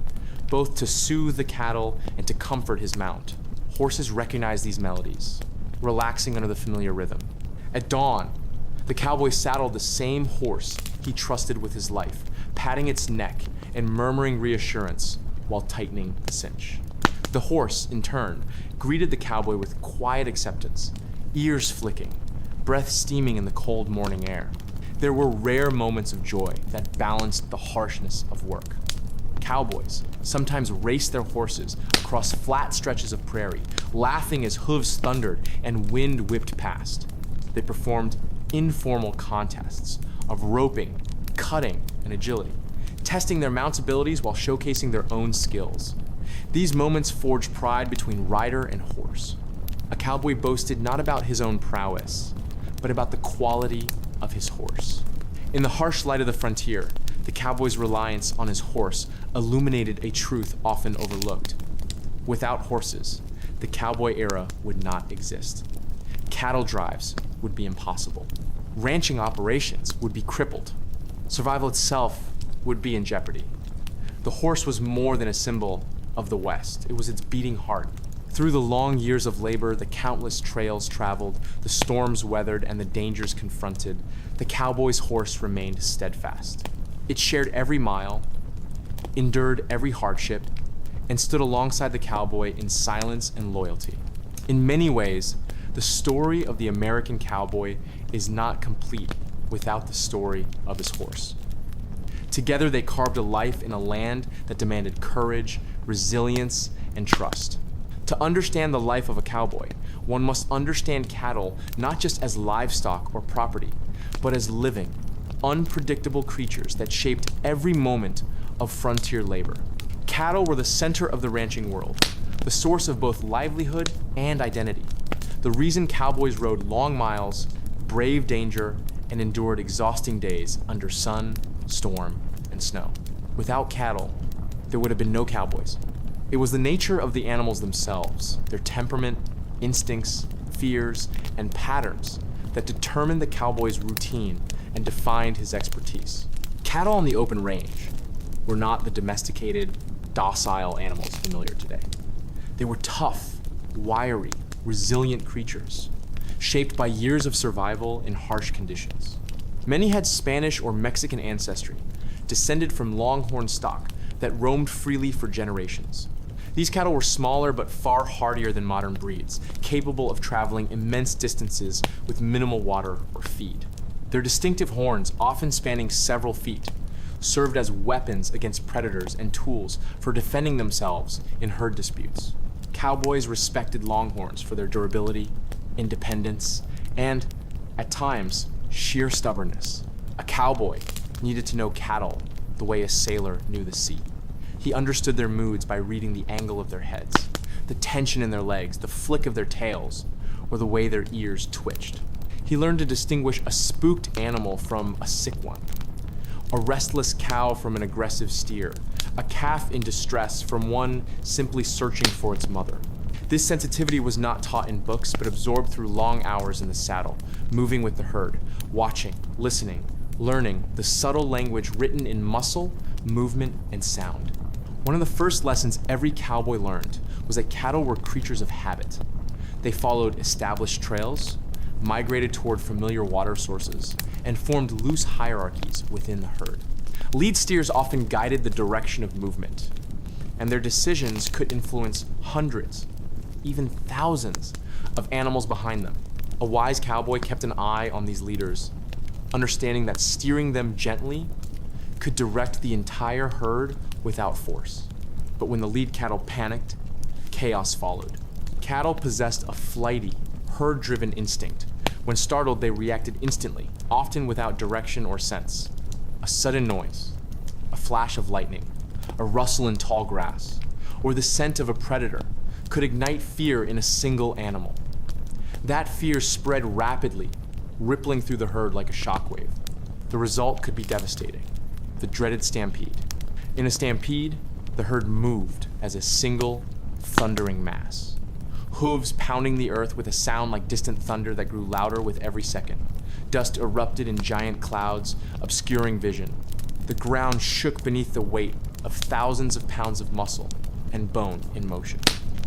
both to soothe the cattle and to comfort his mount. Horses recognized these melodies, relaxing under the familiar rhythm. At dawn, The cowboy saddled the same horse he trusted with his life, patting its neck and murmuring reassurance while tightening the cinch. The horse, in turn, greeted the cowboy with quiet acceptance, ears flicking, breath steaming in the cold morning air. There were rare moments of joy that balanced the harshness of work. Cowboys sometimes raced their horses across flat stretches of prairie, laughing as hooves thundered and wind whipped past. They performed informal contests of roping, cutting, and agility, testing their mount's abilities while showcasing their own skills. These moments forged pride between rider and horse. A cowboy boasted not about his own prowess, but about the quality of his horse. In the harsh light of the frontier, the cowboy's reliance on his horse illuminated a truth often overlooked. Without horses, the cowboy era would not exist. Cattle drives would be impossible. Ranching operations would be crippled. Survival itself would be in jeopardy. The horse was more than a symbol of the West. It was its beating heart. Through the long years of labor, the countless trails traveled, the storms weathered, and the dangers confronted, the cowboy's horse remained steadfast. It shared every mile, endured every hardship, and stood alongside the cowboy in silence and loyalty. In many ways, the story of the American cowboy is not complete without the story of his horse. Together, they carved a life in a land that demanded courage, resilience, and trust. To understand the life of a cowboy, one must understand cattle not just as livestock or property, but as living, unpredictable creatures that shaped every moment of frontier labor. Cattle were the center of the ranching world, the source of both livelihood and identity. The reason cowboys rode long miles, braved danger, and endured exhausting days under sun, storm, and snow. Without cattle, there would have been no cowboys. It was the nature of the animals themselves, their temperament, instincts, fears, and patterns that determined the cowboy's routine and defined his expertise. Cattle on the open range were not the domesticated, docile animals familiar today. They were tough, wiry, resilient creatures, shaped by years of survival in harsh conditions. Many had Spanish or Mexican ancestry, descended from longhorn stock that roamed freely for generations. These cattle were smaller but far hardier than modern breeds, capable of traveling immense distances with minimal water or feed. Their distinctive horns, often spanning several feet, served as weapons against predators and tools for defending themselves in herd disputes. Cowboys respected longhorns for their durability, independence, and, at times, sheer stubbornness. A cowboy needed to know cattle the way a sailor knew the sea. He understood their moods by reading the angle of their heads, the tension in their legs, the flick of their tails, or the way their ears twitched. He learned to distinguish a spooked animal from a sick one, a restless cow from an aggressive steer, a calf in distress from one simply searching for its mother. This sensitivity was not taught in books, but absorbed through long hours in the saddle, moving with the herd, watching, listening, learning the subtle language written in muscle, movement, and sound. One of the first lessons every cowboy learned was that cattle were creatures of habit. They followed established trails, migrated toward familiar water sources, and formed loose hierarchies within the herd. Lead steers often guided the direction of movement, and their decisions could influence hundreds, even thousands, of animals behind them. A wise cowboy kept an eye on these leaders, understanding that steering them gently could direct the entire herd without force. But when the lead cattle panicked, chaos followed. Cattle possessed a flighty, herd-driven instinct. When startled, they reacted instantly, often without direction or sense. A sudden noise, a flash of lightning, a rustle in tall grass, or the scent of a predator could ignite fear in a single animal. That fear spread rapidly, rippling through the herd like a shockwave. The result could be devastating: the dreaded stampede. In a stampede, the herd moved as a single, thundering mass. Hooves pounding the earth with a sound like distant thunder that grew louder with every second. Dust erupted in giant clouds, obscuring vision. The ground shook beneath the weight of thousands of pounds of muscle and bone in motion.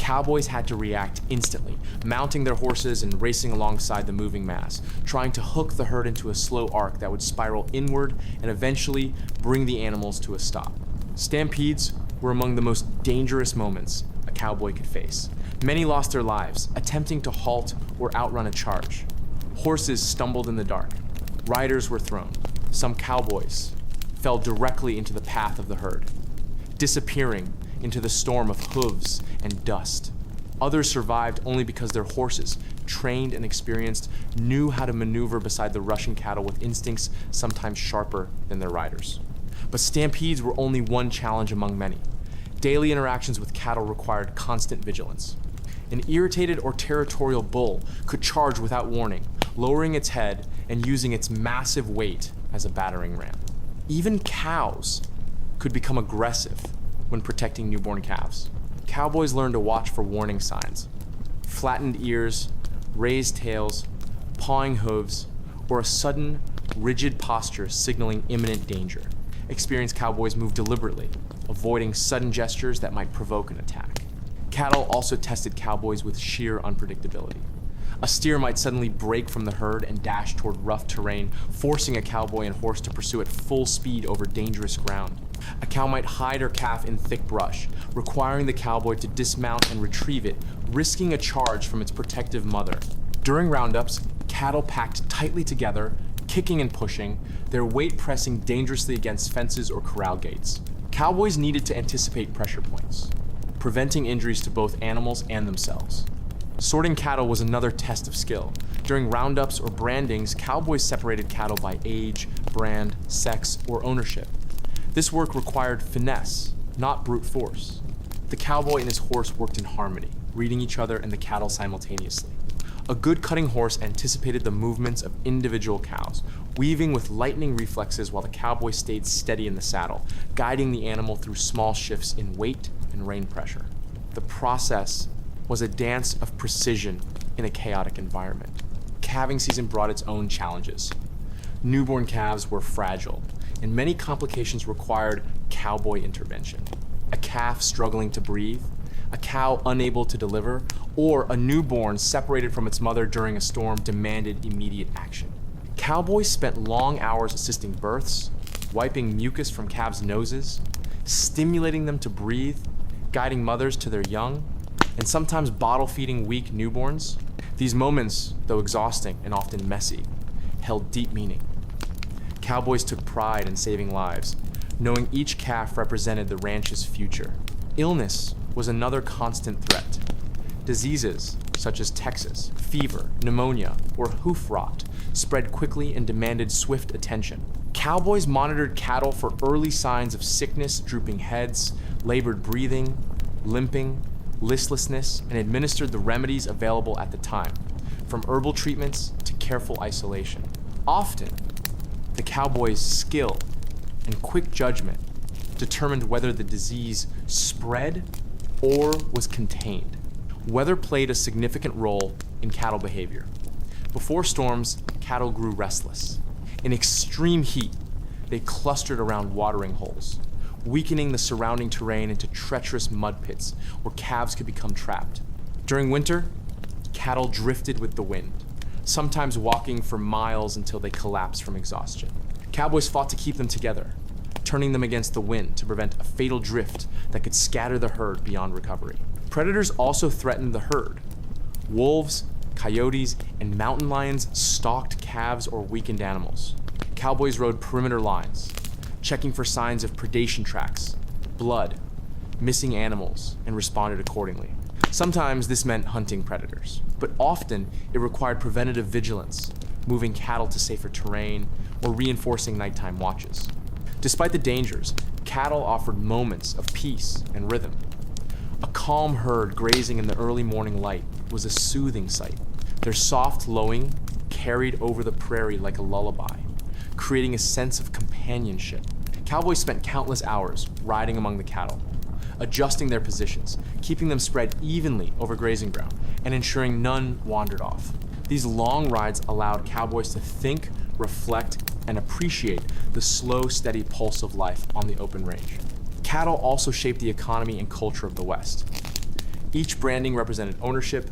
Cowboys had to react instantly, mounting their horses and racing alongside the moving mass, trying to hook the herd into a slow arc that would spiral inward and eventually bring the animals to a stop. Stampedes were among the most dangerous moments a cowboy could face. Many lost their lives attempting to halt or outrun a charge. Horses stumbled in the dark. Riders were thrown. Some cowboys fell directly into the path of the herd, disappearing into the storm of hooves and dust. Others survived only because their horses, trained and experienced, knew how to maneuver beside the rushing cattle with instincts sometimes sharper than their riders. But stampedes were only one challenge among many. Daily interactions with cattle required constant vigilance. An irritated or territorial bull could charge without warning, lowering its head and using its massive weight as a battering ram. Even cows could become aggressive when protecting newborn calves. Cowboys learned to watch for warning signs: flattened ears, raised tails, pawing hooves, or a sudden, rigid posture signaling imminent danger. Experienced cowboys moved deliberately, avoiding sudden gestures that might provoke an attack. Cattle also tested cowboys with sheer unpredictability. A steer might suddenly break from the herd and dash toward rough terrain, forcing a cowboy and horse to pursue at full speed over dangerous ground. A cow might hide her calf in thick brush, requiring the cowboy to dismount and retrieve it, risking a charge from its protective mother. During roundups, cattle packed tightly together, kicking and pushing, their weight pressing dangerously against fences or corral gates. Cowboys needed to anticipate pressure points, preventing injuries to both animals and themselves. Sorting cattle was another test of skill. During roundups or brandings, cowboys separated cattle by age, brand, sex, or ownership. This work required finesse, not brute force. The cowboy and his horse worked in harmony, reading each other and the cattle simultaneously. A good cutting horse anticipated the movements of individual cows, weaving with lightning reflexes while the cowboy stayed steady in the saddle, guiding the animal through small shifts in weight and rein pressure. The process was a dance of precision in a chaotic environment. Calving season brought its own challenges. Newborn calves were fragile, and many complications required cowboy intervention. A calf struggling to breathe, a cow unable to deliver, or a newborn separated from its mother during a storm demanded immediate action. Cowboys spent long hours assisting births, wiping mucus from calves' noses, stimulating them to breathe, guiding mothers to their young, and sometimes bottle-feeding weak newborns. These moments, though exhausting and often messy, held deep meaning. Cowboys took pride in saving lives, knowing each calf represented the ranch's future. Illness was another constant threat. Diseases such as Texas, fever, pneumonia, or hoof rot spread quickly and demanded swift attention. Cowboys monitored cattle for early signs of sickness, drooping heads, labored breathing, limping, listlessness, and administered the remedies available at the time, from herbal treatments to careful isolation. Often, the cowboy's skill and quick judgment determined whether the disease spread or was contained. Weather played a significant role in cattle behavior. Before storms, cattle grew restless. In extreme heat, they clustered around watering holes, weakening the surrounding terrain into treacherous mud pits where calves could become trapped. During winter, cattle drifted with the wind, sometimes walking for miles until they collapsed from exhaustion. Cowboys fought to keep them together, turning them against the wind to prevent a fatal drift that could scatter the herd beyond recovery. Predators also threatened the herd. Wolves, coyotes, and mountain lions stalked calves or weakened animals. Cowboys rode perimeter lines, checking for signs of predation tracks, blood, missing animals, and responded accordingly. Sometimes this meant hunting predators, but often it required preventative vigilance, moving cattle to safer terrain, or reinforcing nighttime watches. Despite the dangers, cattle offered moments of peace and rhythm. A calm herd grazing in the early morning light was a soothing sight. Their soft lowing carried over the prairie like a lullaby, creating a sense of companionship. Cowboys spent countless hours riding among the cattle, adjusting their positions, keeping them spread evenly over grazing ground, and ensuring none wandered off. These long rides allowed cowboys to think, reflect, and appreciate the slow, steady pulse of life on the open range. Cattle also shaped the economy and culture of the West. Each branding represented ownership,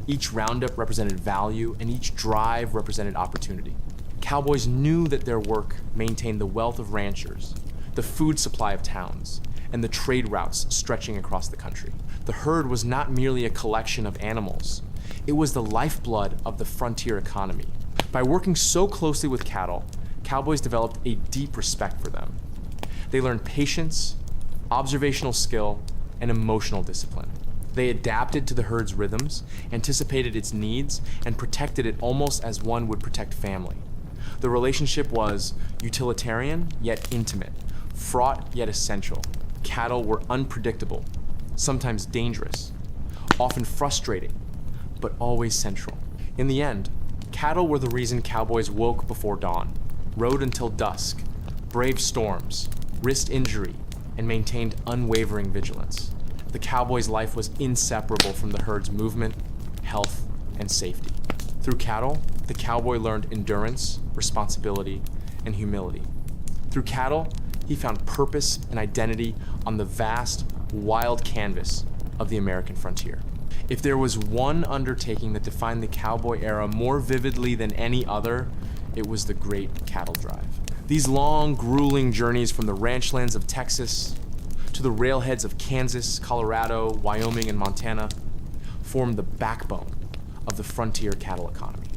each roundup represented value, and each drive represented opportunity. Cowboys knew that their work maintained the wealth of ranchers, the food supply of towns, and the trade routes stretching across the country. The herd was not merely a collection of animals. It was the lifeblood of the frontier economy. By working so closely with cattle, cowboys developed a deep respect for them. They learned patience, observational skill, and emotional discipline. They adapted to the herd's rhythms, anticipated its needs, and protected it almost as one would protect family. The relationship was utilitarian yet intimate, fraught yet essential. Cattle were unpredictable, sometimes dangerous, often frustrating, but always central. In the end, cattle were the reason cowboys woke before dawn, rode until dusk, braved storms, risked injury, and maintained unwavering vigilance. The cowboy's life was inseparable from the herd's movement, health, and safety. Through cattle, the cowboy learned endurance, responsibility, and humility. Through cattle, he found purpose and identity on the vast, wild canvas of the American frontier. If there was one undertaking that defined the cowboy era more vividly than any other, it was the Great Cattle Drive. These long, grueling journeys from the ranchlands of Texas to the railheads of Kansas, Colorado, Wyoming, and Montana formed the backbone of the frontier cattle economy.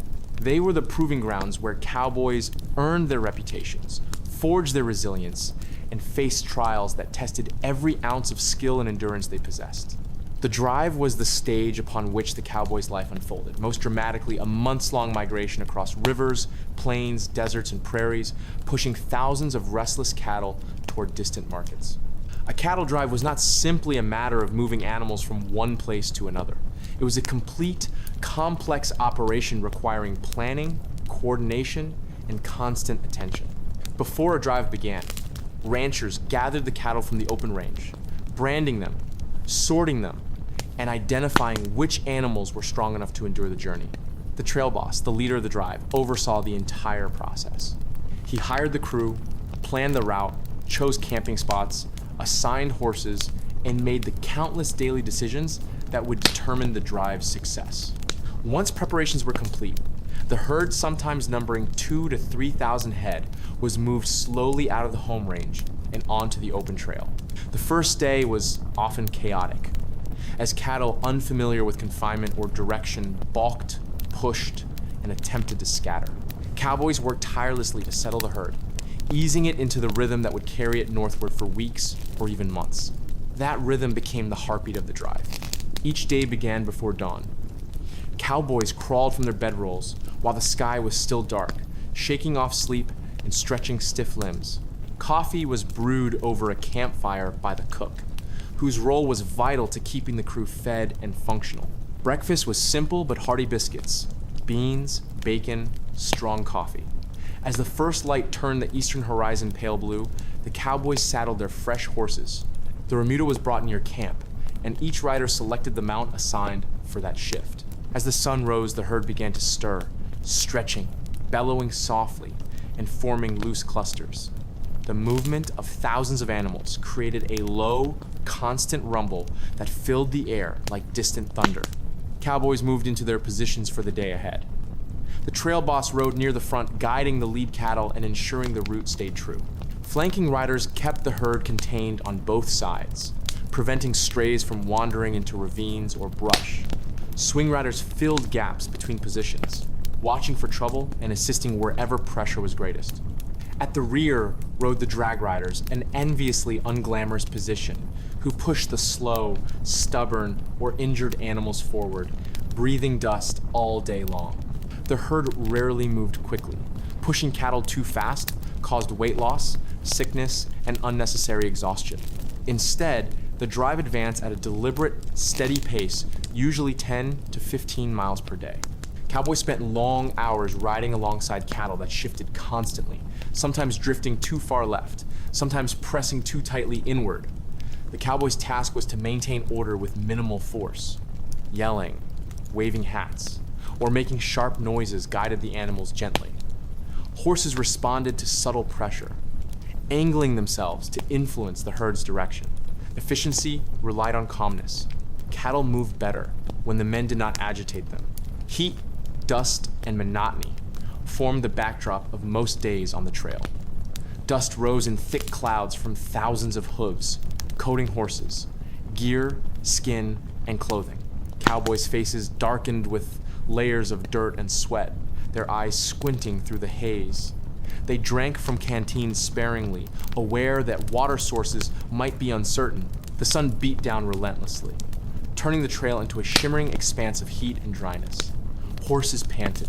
They were the proving grounds where cowboys earned their reputations, forged their resilience, and faced trials that tested every ounce of skill and endurance they possessed. The drive was the stage upon which the cowboy's life unfolded, most dramatically a months-long migration across rivers, plains, deserts, and prairies, pushing thousands of restless cattle toward distant markets. A cattle drive was not simply a matter of moving animals from one place to another. It was a complete, complex operation requiring planning, coordination, and constant attention. Before a drive began, ranchers gathered the cattle from the open range, branding them, sorting them, and identifying which animals were strong enough to endure the journey. The trail boss, the leader of the drive, oversaw the entire process. He hired the crew, planned the route, chose camping spots, assigned horses, and made the countless daily decisions that would determine the drive's success. Once preparations were complete, the herd, sometimes numbering 2,000 to 3,000 head, was moved slowly out of the home range and onto the open trail. The first day was often chaotic, as cattle unfamiliar with confinement or direction balked, pushed, and attempted to scatter. Cowboys worked tirelessly to settle the herd, easing it into the rhythm that would carry it northward for weeks or even months. That rhythm became the heartbeat of the drive. Each day began before dawn. Cowboys crawled from their bedrolls while the sky was still dark, shaking off sleep and stretching stiff limbs. Coffee was brewed over a campfire by the cook, whose role was vital to keeping the crew fed and functional. Breakfast was simple but hearty biscuits, beans, bacon, strong coffee. As the first light turned the eastern horizon pale blue, the cowboys saddled their fresh horses. The remuda was brought near camp, and each rider selected the mount assigned for that shift. As the sun rose, the herd began to stir, stretching, bellowing softly, and forming loose clusters. The movement of thousands of animals created a low, constant rumble that filled the air like distant thunder. Cowboys moved into their positions for the day ahead. The trail boss rode near the front, guiding the lead cattle and ensuring the route stayed true. Flanking riders kept the herd contained on both sides, preventing strays from wandering into ravines or brush. Swing riders filled gaps between positions, watching for trouble and assisting wherever pressure was greatest. At the rear rode the drag riders, an enviously unglamorous position, who pushed the slow, stubborn, or injured animals forward, breathing dust all day long. The herd rarely moved quickly. Pushing cattle too fast caused weight loss, sickness, and unnecessary exhaustion. Instead, the drive advanced at a deliberate, steady pace, usually 10 to 15 miles per day. Cowboys spent long hours riding alongside cattle that shifted constantly, sometimes drifting too far left, sometimes pressing too tightly inward. The cowboy's task was to maintain order with minimal force. Yelling, waving hats, or making sharp noises guided the animals gently. Horses responded to subtle pressure, angling themselves to influence the herd's direction. Efficiency relied on calmness. cattle moved better when the men did not agitate them. Heat, dust, and monotony formed the backdrop of most days on the trail. Dust rose in thick clouds from thousands of hooves, coating horses, gear, skin, and clothing. Cowboys' faces darkened with layers of dirt and sweat, their eyes squinting through the haze. They drank from canteens sparingly, aware that water sources might be uncertain. The sun beat down relentlessly, turning the trail into a shimmering expanse of heat and dryness. Horses panted.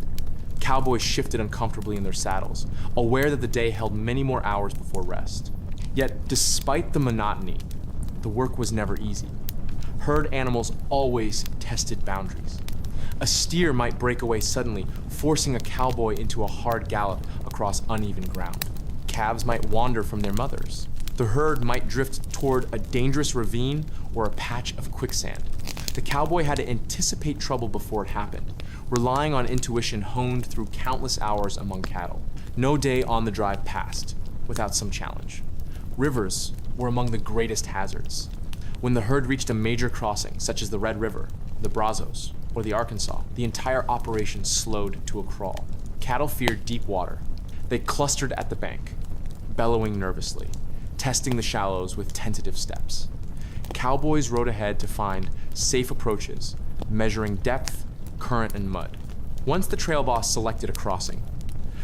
Cowboys shifted uncomfortably in their saddles, aware that the day held many more hours before rest. Yet, despite the monotony, the work was never easy. Herd animals always tested boundaries. A steer might break away suddenly, forcing a cowboy into a hard gallop across uneven ground. Calves might wander from their mothers. The herd might drift toward a dangerous ravine or a patch of quicksand. The cowboy had to anticipate trouble before it happened, relying on intuition honed through countless hours among cattle. No day on the drive passed without some challenge. Rivers were among the greatest hazards. When the herd reached a major crossing, such as the Red River, the Brazos, or the Arkansas, the entire operation slowed to a crawl. Cattle feared deep water. They clustered at the bank, bellowing nervously, testing the shallows with tentative steps. Cowboys rode ahead to find safe approaches, measuring depth, current, and mud. Once the trail boss selected a crossing,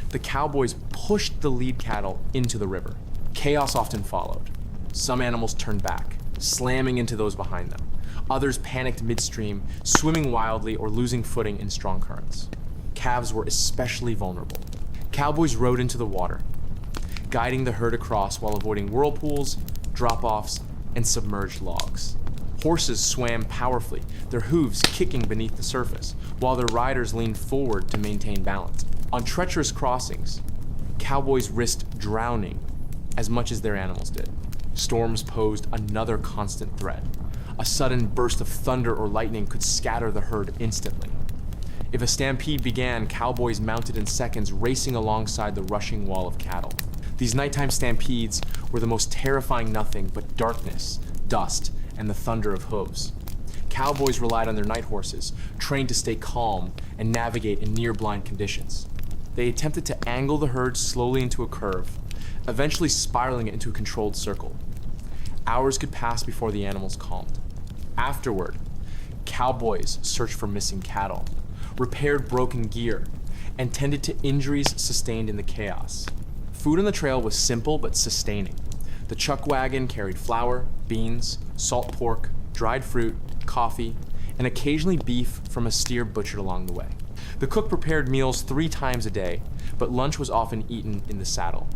the cowboys pushed the lead cattle into the river. Chaos often followed. Some animals turned back, slamming into those behind them. Others panicked midstream, swimming wildly or losing footing in strong currents. Calves were especially vulnerable. Cowboys rode into the water, guiding the herd across while avoiding whirlpools, drop-offs, and submerged logs. Horses swam powerfully, their hooves kicking beneath the surface, while their riders leaned forward to maintain balance. On treacherous crossings, cowboys risked drowning as much as their animals did. Storms posed another constant threat. A sudden burst of thunder or lightning could scatter the herd instantly. If a stampede began, cowboys mounted in seconds, racing alongside the rushing wall of cattle. These nighttime stampedes were the most terrifying nothing but darkness, dust, and the thunder of hooves. Cowboys relied on their night horses, trained to stay calm and navigate in near-blind conditions. They attempted to angle the herd slowly into a curve, eventually spiraling it into a controlled circle. Hours could pass before the animals calmed. Afterward, cowboys searched for missing cattle, repaired broken gear, and tended to injuries sustained in the chaos. Food on the trail was simple but sustaining. The chuck wagon carried flour, beans, salt pork, dried fruit, coffee, and occasionally beef from a steer butchered along the way. The cook prepared meals 3 times a day, but lunch was often eaten in the saddle.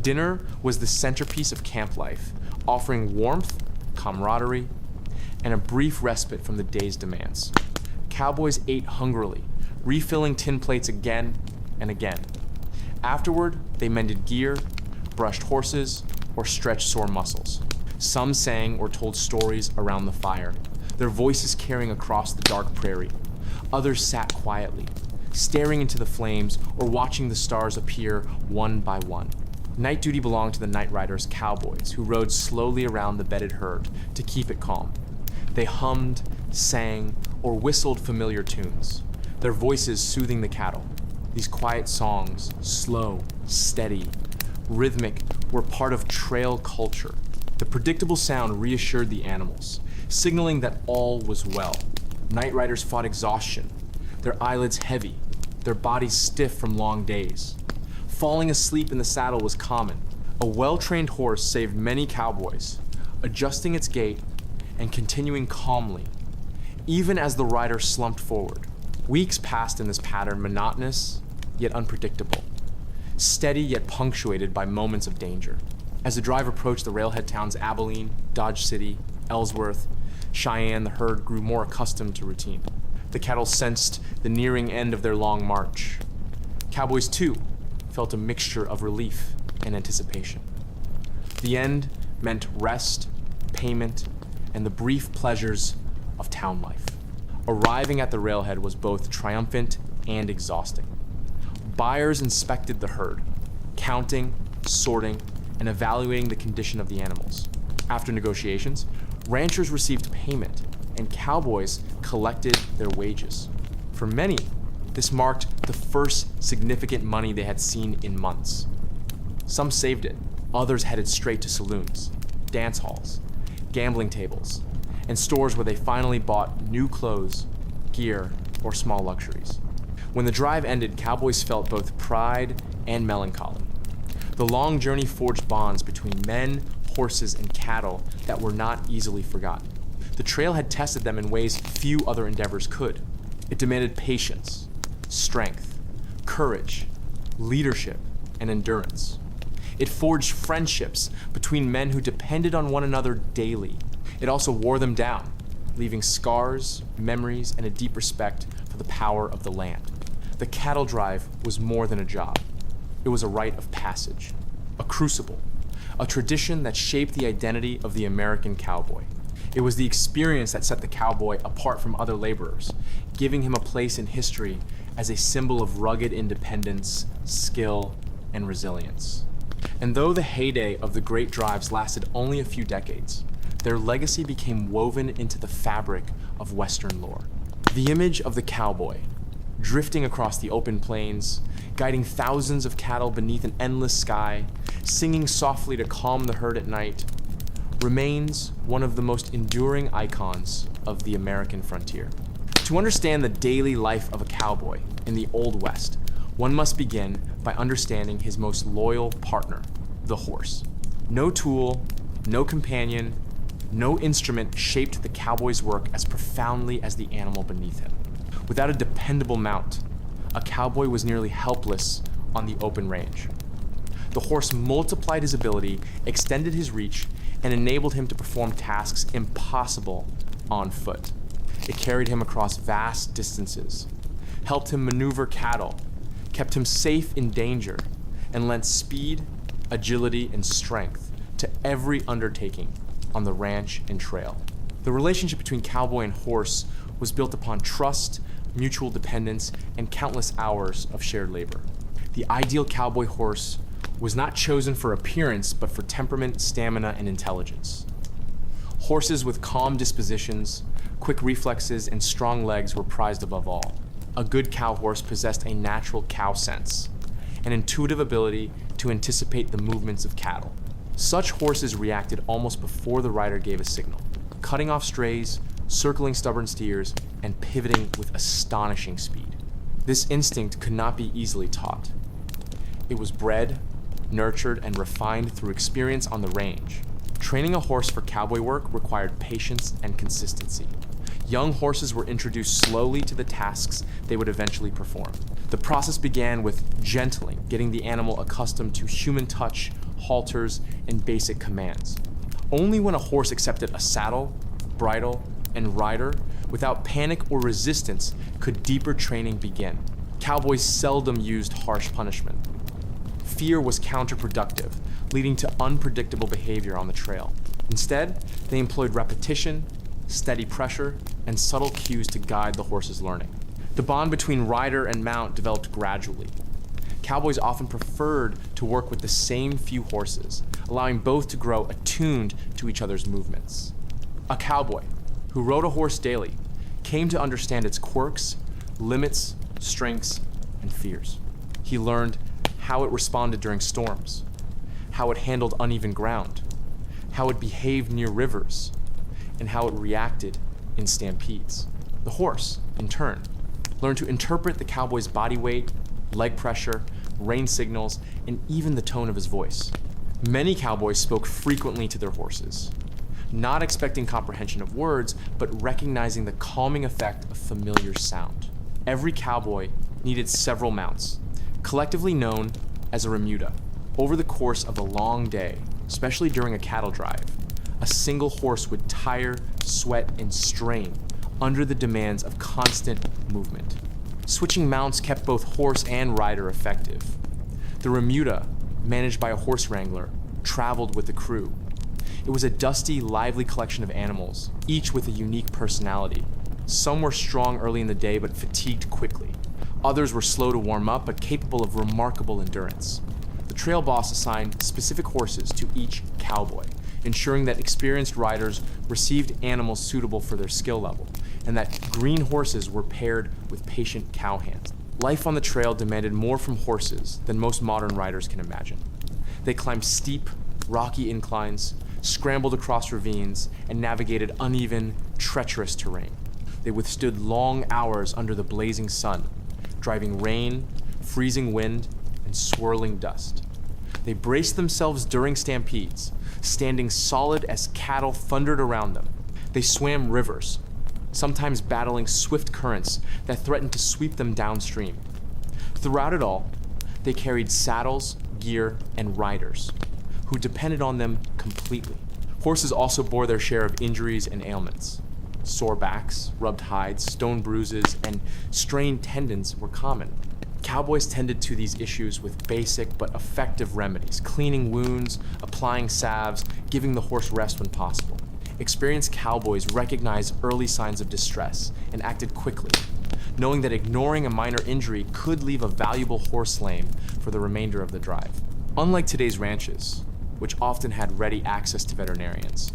Dinner was the centerpiece of camp life, offering warmth, camaraderie, and a brief respite from the day's demands. Cowboys ate hungrily, refilling tin plates again and again. Afterward, they mended gear, brushed horses, or stretched sore muscles. Some sang or told stories around the fire, their voices carrying across the dark prairie. Others sat quietly, staring into the flames or watching the stars appear one by one. Night duty belonged to the night riders, cowboys, who rode slowly around the bedded herd to keep it calm. They hummed, sang, or whistled familiar tunes, their voices soothing the cattle. These quiet songs, slow, steady, rhythmic, were part of trail culture. The predictable sound reassured the animals, signaling that all was well. Night riders fought exhaustion, their eyelids heavy, their bodies stiff from long days. Falling asleep in the saddle was common. A well-trained horse saved many cowboys, adjusting its gait and continuing calmly, even as the rider slumped forward. Weeks passed in this pattern, monotonous yet unpredictable, steady yet punctuated by moments of danger. As the drive approached the railhead towns Abilene, Dodge City, Ellsworth, Cheyenne, the herd grew more accustomed to routine. The cattle sensed the nearing end of their long march. Cowboys, too, felt a mixture of relief and anticipation. The end meant rest, payment, and the brief pleasures of town life. Arriving at the railhead was both triumphant and exhausting. Buyers inspected the herd, counting, sorting, and evaluating the condition of the animals. After negotiations, ranchers received payment, and cowboys collected their wages. For many, this marked the first significant money they had seen in months. Some saved it, others headed straight to saloons, dance halls, gambling tables, and stores where they finally bought new clothes, gear, or small luxuries. When the drive ended, cowboys felt both pride and melancholy. The long journey forged bonds between men, horses, and cattle that were not easily forgotten. The trail had tested them in ways few other endeavors could. It demanded patience, strength, courage, leadership, and endurance. It forged friendships between men who depended on one another daily. It also wore them down, leaving scars, memories, and a deep respect for the power of the land. The cattle drive was more than a job. It was a rite of passage, a crucible, a tradition that shaped the identity of the American cowboy. It was the experience that set the cowboy apart from other laborers, giving him a place in history as a symbol of rugged independence, skill, and resilience. And though the heyday of the great drives lasted only a few decades, their legacy became woven into the fabric of Western lore. The image of the cowboy, drifting across the open plains, guiding thousands of cattle beneath an endless sky, singing softly to calm the herd at night, remains one of the most enduring icons of the American frontier. To understand the daily life of a cowboy in the Old West, one must begin by understanding his most loyal partner, the horse. No tool, no companion, no instrument shaped the cowboy's work as profoundly as the animal beneath him. Without a dependable mount, a cowboy was nearly helpless on the open range. The horse multiplied his ability, extended his reach, and enabled him to perform tasks impossible on foot. It carried him across vast distances, helped him maneuver cattle, kept him safe in danger, and lent speed, agility, and strength to every undertaking on the ranch and trail. The relationship between cowboy and horse was built upon trust, mutual dependence, and countless hours of shared labor. The ideal cowboy horse was not chosen for appearance, but for temperament, stamina, and intelligence. Horses with calm dispositions, quick reflexes, and strong legs were prized above all. A good cow horse possessed a natural cow sense, an intuitive ability to anticipate the movements of cattle. Such horses reacted almost before the rider gave a signal, cutting off strays, circling stubborn steers, and pivoting with astonishing speed. This instinct could not be easily taught. It was bred, nurtured, and refined through experience on the range. Training a horse for cowboy work required patience and consistency. Young horses were introduced slowly to the tasks they would eventually perform. The process began with gentling, getting the animal accustomed to human touch, halters, and basic commands. Only when a horse accepted a saddle, bridle, and rider without panic or resistance could deeper training begin. Cowboys seldom used harsh punishment. Fear was counterproductive, leading to unpredictable behavior on the trail. Instead, they employed repetition, steady pressure, and subtle cues to guide the horse's learning. The bond between rider and mount developed gradually. Cowboys often preferred to work with the same few horses, allowing both to grow attuned to each other's movements. A cowboy, who rode a horse daily, came to understand its quirks, limits, strengths, and fears. He learned how it responded during storms, how it handled uneven ground, how it behaved near rivers, and how it reacted in stampedes. The horse, in turn, learned to interpret the cowboy's body weight, leg pressure, rein signals, and even the tone of his voice. Many cowboys spoke frequently to their horses, not expecting comprehension of words, but recognizing the calming effect of familiar sound. Every cowboy needed several mounts, collectively known as a remuda. Over the course of a long day, especially during a cattle drive, a single horse would tire, sweat, and strain under the demands of constant movement. Switching mounts kept both horse and rider effective. The remuda, managed by a horse wrangler, traveled with the crew. It was a dusty, lively collection of animals, each with a unique personality. Some were strong early in the day but fatigued quickly. Others were slow to warm up but capable of remarkable endurance. The trail boss assigned specific horses to each cowboy, ensuring that experienced riders received animals suitable for their skill level, and that green horses were paired with patient cowhands. Life on the trail demanded more from horses than most modern riders can imagine. They climbed steep, rocky inclines, scrambled across ravines, and navigated uneven, treacherous terrain. They withstood long hours under the blazing sun, driving rain, freezing wind, and swirling dust. They braced themselves during stampedes, standing solid as cattle thundered around them. They swam rivers, sometimes battling swift currents that threatened to sweep them downstream. Throughout it all, they carried saddles, gear, and riders, who depended on them completely. Horses also bore their share of injuries and ailments. Sore backs, rubbed hides, stone bruises, and strained tendons were common. Cowboys tended to these issues with basic but effective remedies, cleaning wounds, applying salves, giving the horse rest when possible. Experienced cowboys recognized early signs of distress and acted quickly, knowing that ignoring a minor injury could leave a valuable horse lame for the remainder of the drive. Unlike today's ranches, which often had ready access to veterinarians,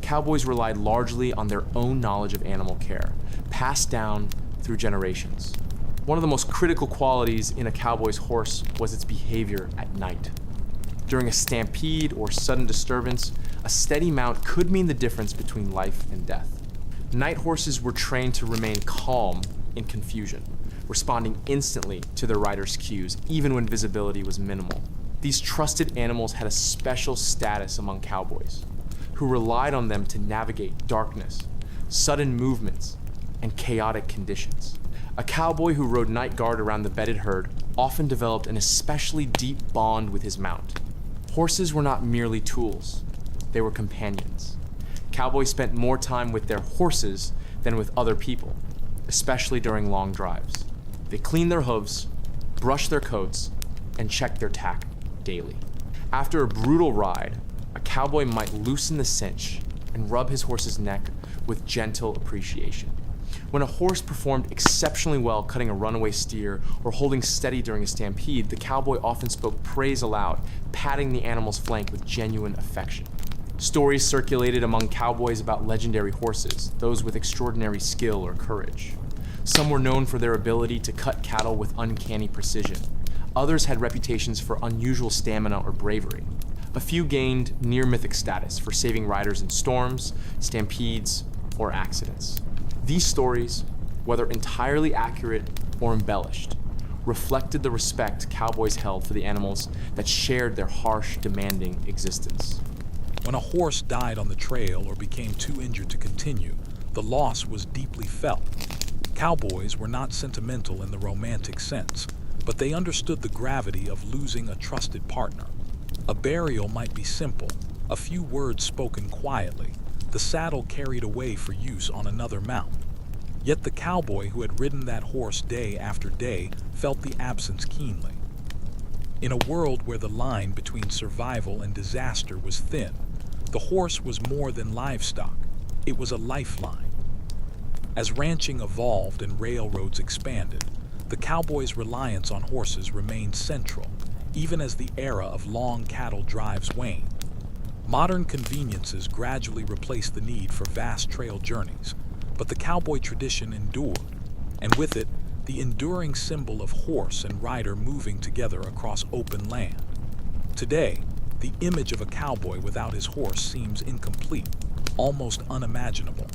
cowboys relied largely on their own knowledge of animal care, passed down through generations. One of the most critical qualities in a cowboy's horse was its behavior at night. During a stampede or sudden disturbance, a steady mount could mean the difference between life and death. Night horses were trained to remain calm in confusion, responding instantly to their rider's cues, even when visibility was minimal. These trusted animals had a special status among cowboys, who relied on them to navigate darkness, sudden movements, and chaotic conditions. A cowboy who rode night guard around the bedded herd often developed an especially deep bond with his mount. Horses were not merely tools, they were companions. Cowboys spent more time with their horses than with other people, especially during long drives. They cleaned their hooves, brushed their coats, and checked their tack daily. After a brutal ride, a cowboy might loosen the cinch and rub his horse's neck with gentle appreciation. When a horse performed exceptionally well cutting a runaway steer or holding steady during a stampede, the cowboy often spoke praise aloud, patting the animal's flank with genuine affection. Stories circulated among cowboys about legendary horses, those with extraordinary skill or courage. Some were known for their ability to cut cattle with uncanny precision. Others had reputations for unusual stamina or bravery. A few gained near-mythic status for saving riders in storms, stampedes, or accidents. These stories, whether entirely accurate or embellished, reflected the respect cowboys held for the animals that shared their harsh, demanding existence.
When a horse died on the trail or became too injured to continue, the loss was deeply felt. Cowboys were not sentimental in the romantic sense, but they understood the gravity of losing a trusted partner. A burial might be simple, a few words spoken quietly, the saddle carried away for use on another mount. Yet the cowboy who had ridden that horse day after day felt the absence keenly. In a world where the line between survival and disaster was thin, the horse was more than livestock. It was a lifeline. As ranching evolved and railroads expanded, the cowboy's reliance on horses remained central, even as the era of long cattle drives waned. Modern conveniences gradually replaced the need for vast trail journeys, but the cowboy tradition endured, and with it, the enduring symbol of horse and rider moving together across open land. Today, the image of a cowboy without his horse seems incomplete, almost unimaginable.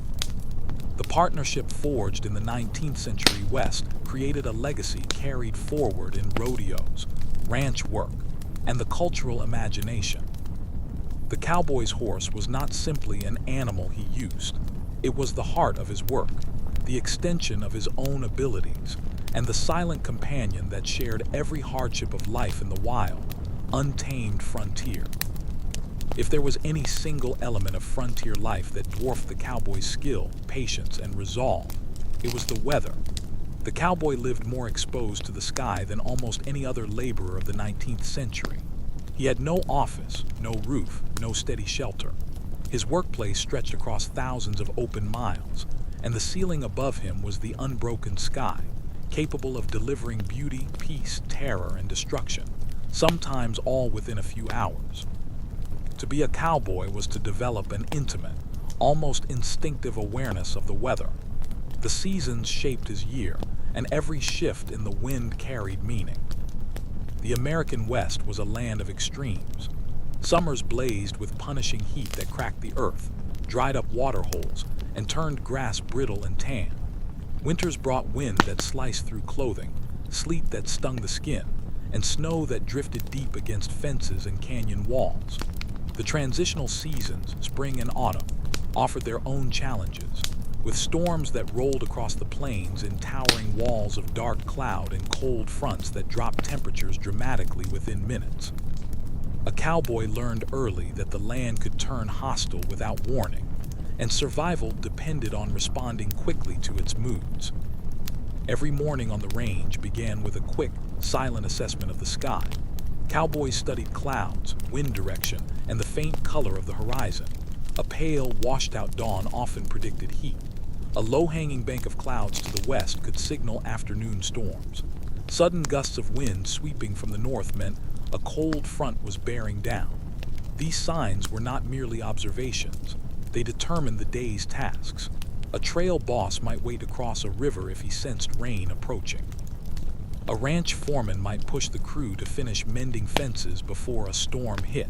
The partnership forged in the 19th century West created a legacy carried forward in rodeos, ranch work, and the cultural imagination. The cowboy's horse was not simply an animal he used. It was the heart of his work, the extension of his own abilities, and the silent companion that shared every hardship of life in the wild, untamed frontier. If there was any single element of frontier life that dwarfed the cowboy's skill, patience, and resolve, it was the weather. The cowboy lived more exposed to the sky than almost any other laborer of the 19th century. He had no office, no roof, no steady shelter. His workplace stretched across thousands of open miles, and the ceiling above him was the unbroken sky, capable of delivering beauty, peace, terror, and destruction, sometimes all within a few hours. To be a cowboy was to develop an intimate, almost instinctive awareness of the weather. The seasons shaped his year, and every shift in the wind carried meaning. The American West was a land of extremes. Summers blazed with punishing heat that cracked the earth, dried up water holes, and turned grass brittle and tan. Winters brought wind that sliced through clothing, sleet that stung the skin, and snow that drifted deep against fences and canyon walls. The transitional seasons, spring and autumn, offered their own challenges, with storms that rolled across the plains in towering walls of dark cloud and cold fronts that dropped temperatures dramatically within minutes. A cowboy learned early that the land could turn hostile without warning, and survival depended on responding quickly to its moods. Every morning on the range began with a quick, silent assessment of the sky. Cowboys studied clouds, wind direction, and the faint color of the horizon. A pale, washed-out dawn often predicted heat. A low-hanging bank of clouds to the west could signal afternoon storms. Sudden gusts of wind sweeping from the north meant a cold front was bearing down. These signs were not merely observations. They determined the day's tasks. A trail boss might wait across a river if he sensed rain approaching. A ranch foreman might push the crew to finish mending fences before a storm hit.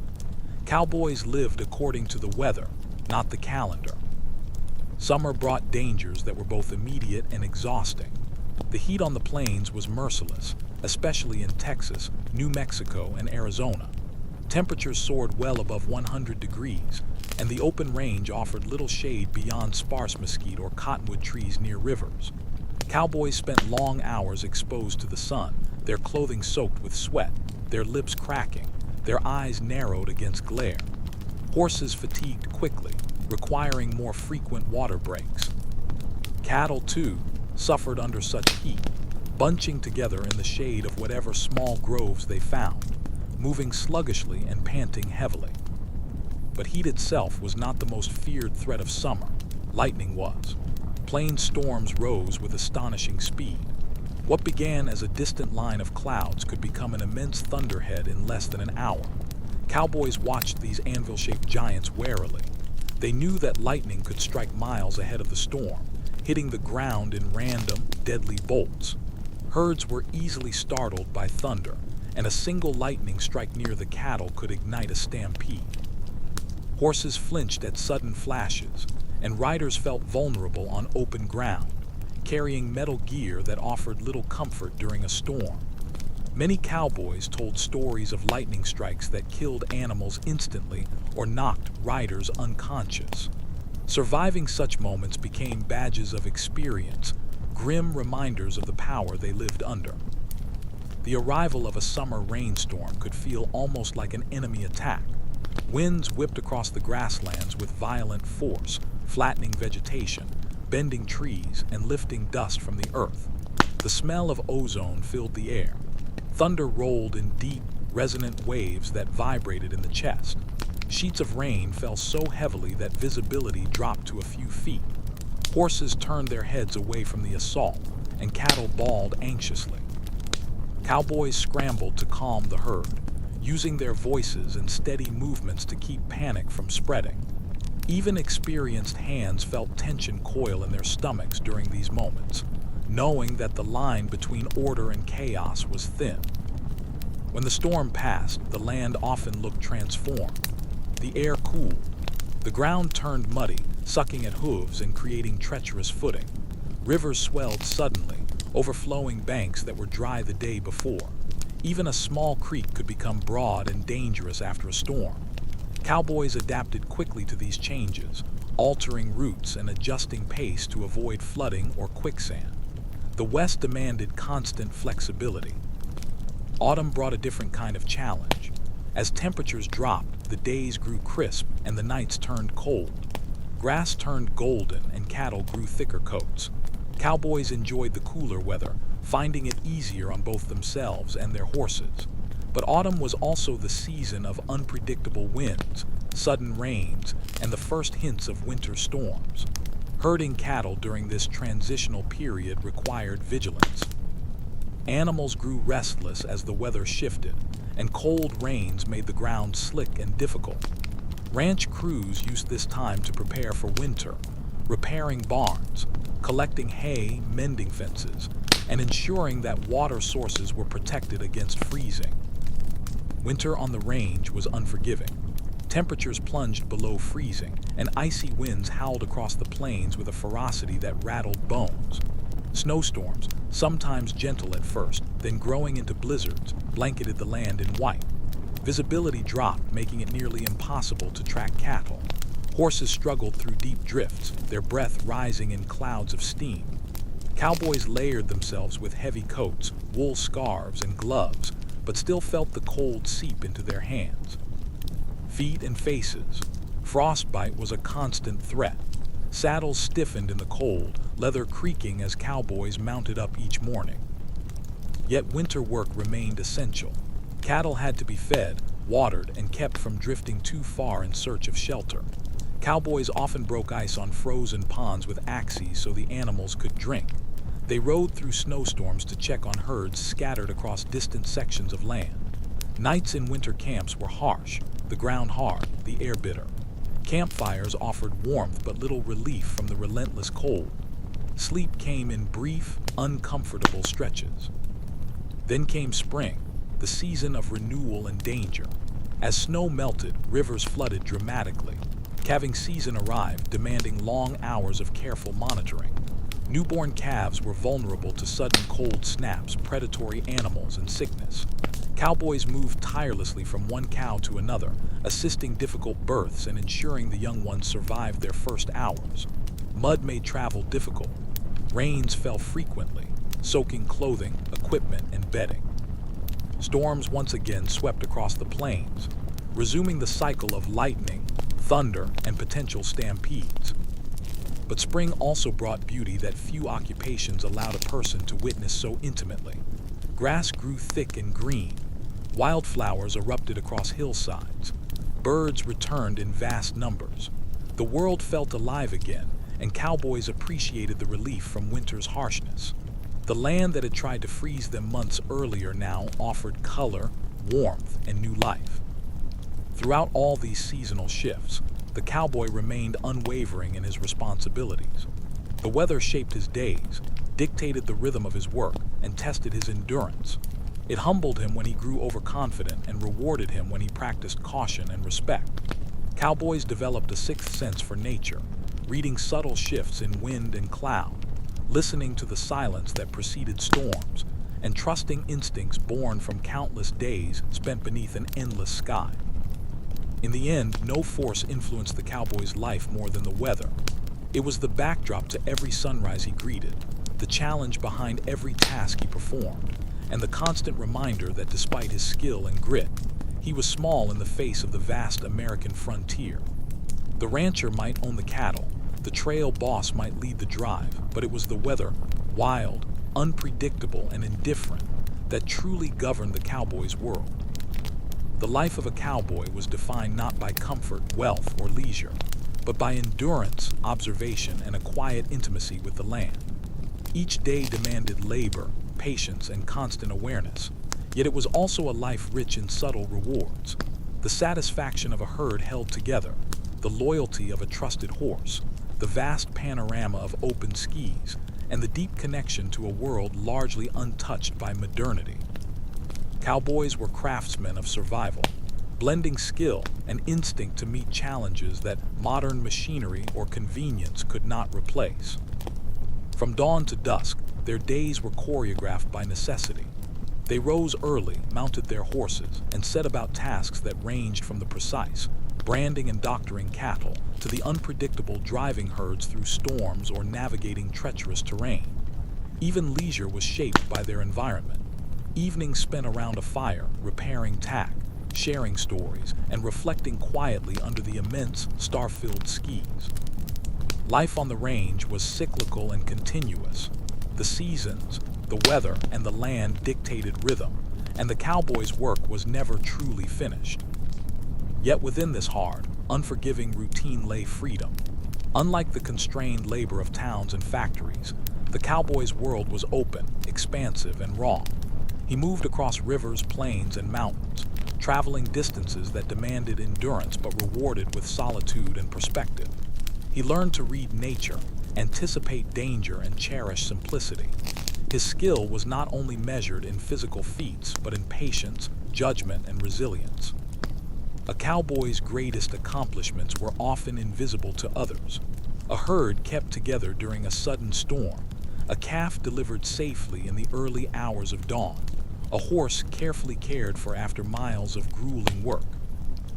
Cowboys lived according to the weather, not the calendar. Summer brought dangers that were both immediate and exhausting. The heat on the plains was merciless, especially in Texas, New Mexico, and Arizona. Temperatures soared well above 100 degrees, and the open range offered little shade beyond sparse mesquite or cottonwood trees near rivers. Cowboys spent long hours exposed to the sun, their clothing soaked with sweat, their lips cracking, their eyes narrowed against glare. Horses fatigued quickly, requiring more frequent water breaks. Cattle, too, suffered under such heat, bunching together in the shade of whatever small groves they found, moving sluggishly and panting heavily. But heat itself was not the most feared threat of summer. Lightning was. Plain storms rose with astonishing speed. What began as a distant line of clouds could become an immense thunderhead in less than an hour. Cowboys watched these anvil-shaped giants warily. They knew that lightning could strike miles ahead of the storm, hitting the ground in random, deadly bolts. Herds were easily startled by thunder, and a single lightning strike near the cattle could ignite a stampede. Horses flinched at sudden flashes, and riders felt vulnerable on open ground, carrying metal gear that offered little comfort during a storm. Many cowboys told stories of lightning strikes that killed animals instantly or knocked riders unconscious. Surviving such moments became badges of experience, grim reminders of the power they lived under. The arrival of a summer rainstorm could feel almost like an enemy attack. Winds whipped across the grasslands with violent force, flattening vegetation, bending trees, and lifting dust from the earth. The smell of ozone filled the air. Thunder rolled in deep, resonant waves that vibrated in the chest. Sheets of rain fell so heavily that visibility dropped to a few feet. Horses turned their heads away from the assault, and cattle bawled anxiously. Cowboys scrambled to calm the herd, using their voices and steady movements to keep panic from spreading. Even experienced hands felt tension coil in their stomachs during these moments, knowing that the line between order and chaos was thin. When the storm passed, the land often looked transformed. The air cooled. The ground turned muddy, sucking at hooves and creating treacherous footing. Rivers swelled suddenly, overflowing banks that were dry the day before. Even a small creek could become broad and dangerous after a storm. Cowboys adapted quickly to these changes, altering routes and adjusting pace to avoid flooding or quicksand. The West demanded constant flexibility. Autumn brought a different kind of challenge. As temperatures dropped, the days grew crisp and the nights turned cold. Grass turned golden and cattle grew thicker coats. Cowboys enjoyed the cooler weather, finding it easier on both themselves and their horses. But autumn was also the season of unpredictable winds, sudden rains, and the first hints of winter storms. Herding cattle during this transitional period required vigilance. Animals grew restless as the weather shifted, and cold rains made the ground slick and difficult. Ranch crews used this time to prepare for winter, repairing barns, collecting hay, mending fences, and ensuring that water sources were protected against freezing. Winter on the range was unforgiving. Temperatures plunged below freezing, and icy winds howled across the plains with a ferocity that rattled bones. Snowstorms, sometimes gentle at first, then growing into blizzards, blanketed the land in white. Visibility dropped, making it nearly impossible to track cattle. Horses struggled through deep drifts, their breath rising in clouds of steam. Cowboys layered themselves with heavy coats, wool scarves, and gloves, but still felt the cold seep into their hands. Feet and faces. Frostbite was a constant threat. Saddles stiffened in the cold, leather creaking as cowboys mounted up each morning. Yet winter work remained essential. Cattle had to be fed, watered, and kept from drifting too far in search of shelter. Cowboys often broke ice on frozen ponds with axes so the animals could drink. They rode through snowstorms to check on herds scattered across distant sections of land. Nights in winter camps were harsh, the ground hard, the air bitter. Campfires offered warmth but little relief from the relentless cold. Sleep came in brief, uncomfortable stretches. Then came spring, the season of renewal and danger. As snow melted, rivers flooded dramatically. Calving season arrived, demanding long hours of careful monitoring. Newborn calves were vulnerable to sudden cold snaps, predatory animals, and sickness. Cowboys moved tirelessly from one cow to another, assisting difficult births and ensuring the young ones survived their first hours. Mud made travel difficult. Rains fell frequently, soaking clothing, equipment, and bedding. Storms once again swept across the plains, resuming the cycle of lightning, thunder, and potential stampedes. But spring also brought beauty that few occupations allowed a person to witness so intimately. Grass grew thick and green. Wildflowers erupted across hillsides. Birds returned in vast numbers. The world felt alive again, and cowboys appreciated the relief from winter's harshness. The land that had tried to freeze them months earlier now offered color, warmth, and new life. Throughout all these seasonal shifts, the cowboy remained unwavering in his responsibilities. The weather shaped his days, dictated the rhythm of his work, and tested his endurance. It humbled him when he grew overconfident and rewarded him when he practiced caution and respect. Cowboys developed a sixth sense for nature, reading subtle shifts in wind and cloud, listening to the silence that preceded storms, and trusting instincts born from countless days spent beneath an endless sky. In the end, no force influenced the cowboy's life more than the weather. It was the backdrop to every sunrise he greeted, the challenge behind every task he performed, and the constant reminder that despite his skill and grit, he was small in the face of the vast American frontier. The rancher might own the cattle, the trail boss might lead the drive, but it was the weather, wild, unpredictable, and indifferent, that truly governed the cowboy's world. The life of a cowboy was defined not by comfort, wealth, or leisure, but by endurance, observation, and a quiet intimacy with the land. Each day demanded labor, patience, and constant awareness, yet it was also a life rich in subtle rewards. The satisfaction of a herd held together, the loyalty of a trusted horse, the vast panorama of open skis, and the deep connection to a world largely untouched by modernity. Cowboys were craftsmen of survival, blending skill and instinct to meet challenges that modern machinery or convenience could not replace. From dawn to dusk, their days were choreographed by necessity. They rose early, mounted their horses, and set about tasks that ranged from the precise, branding and doctoring cattle, to the unpredictable driving herds through storms or navigating treacherous terrain. Even leisure was shaped by their environment. Evenings spent around a fire, repairing tack, sharing stories, and reflecting quietly under the immense, star-filled skies. Life on the range was cyclical and continuous. The seasons, the weather, and the land dictated rhythm, and the cowboy's work was never truly finished. Yet within this hard, unforgiving routine lay freedom. Unlike the constrained labor of towns and factories, the cowboy's world was open, expansive, and raw. He moved across rivers, plains, and mountains, traveling distances that demanded endurance but rewarded with solitude and perspective. He learned to read nature, anticipate danger, and cherish simplicity. His skill was not only measured in physical feats, but in patience, judgment, and resilience. A cowboy's greatest accomplishments were often invisible to others. A herd kept together during a sudden storm, a calf delivered safely in the early hours of dawn, a horse carefully cared for after miles of grueling work.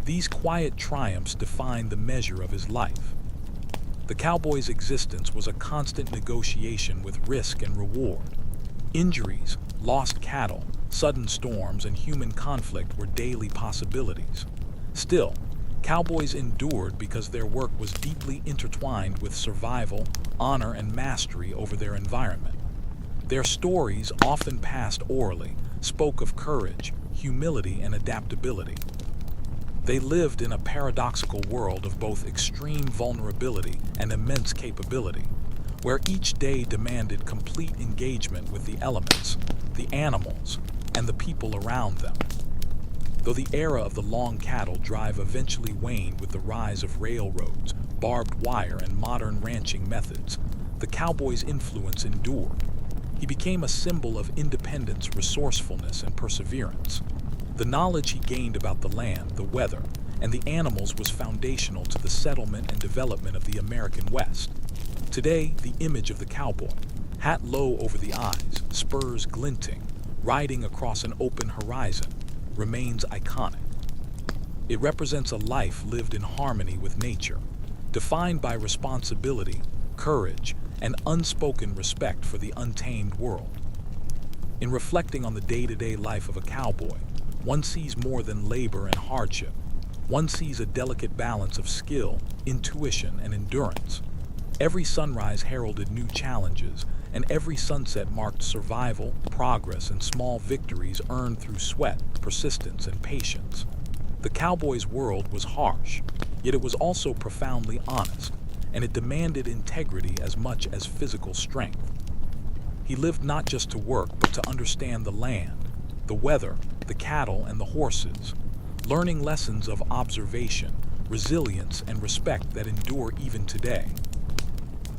These quiet triumphs defined the measure of his life. The cowboy's existence was a constant negotiation with risk and reward. Injuries, lost cattle, sudden storms, and human conflict were daily possibilities. Still, cowboys endured because their work was deeply intertwined with survival, honor, and mastery over their environment. Their stories, often passed orally, spoke of courage, humility, and adaptability. They lived in a paradoxical world of both extreme vulnerability and immense capability, where each day demanded complete engagement with the elements, the animals, and the people around them. Though the era of the long cattle drive eventually waned with the rise of railroads, barbed wire, and modern ranching methods, the cowboy's influence endured. He became a symbol of independence, resourcefulness, and perseverance. The knowledge he gained about the land, the weather, and the animals was foundational to the settlement and development of the American West. Today, the image of the cowboy, hat low over the eyes, spurs glinting, riding across an open horizon, remains iconic. It represents a life lived in harmony with nature, defined by responsibility, courage, and unspoken respect for the untamed world. In reflecting on the day-to-day life of a cowboy, one sees more than labor and hardship. One sees a delicate balance of skill, intuition, and endurance. Every sunrise heralded new challenges, and every sunset marked survival, progress, and small victories earned through sweat, persistence, and patience. The cowboy's world was harsh, yet it was also profoundly honest, and it demanded integrity as much as physical strength. He lived not just to work, but to understand the land, the weather, the cattle, and the horses, learning lessons of observation, resilience, and respect that endure even today.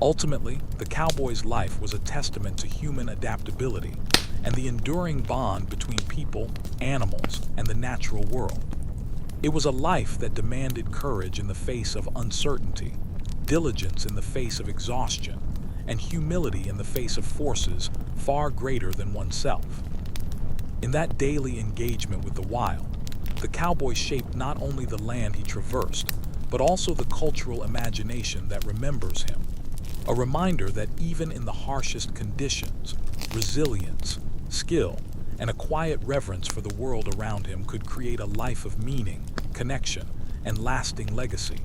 Ultimately, the cowboy's life was a testament to human adaptability and the enduring bond between people, animals, and the natural world. It was a life that demanded courage in the face of uncertainty, diligence in the face of exhaustion, and humility in the face of forces far greater than oneself. In that daily engagement with the wild, the cowboy shaped not only the land he traversed, but also the cultural imagination that remembers him. A reminder that even in the harshest conditions, resilience, skill, and a quiet reverence for the world around him could create a life of meaning, connection, and lasting legacy.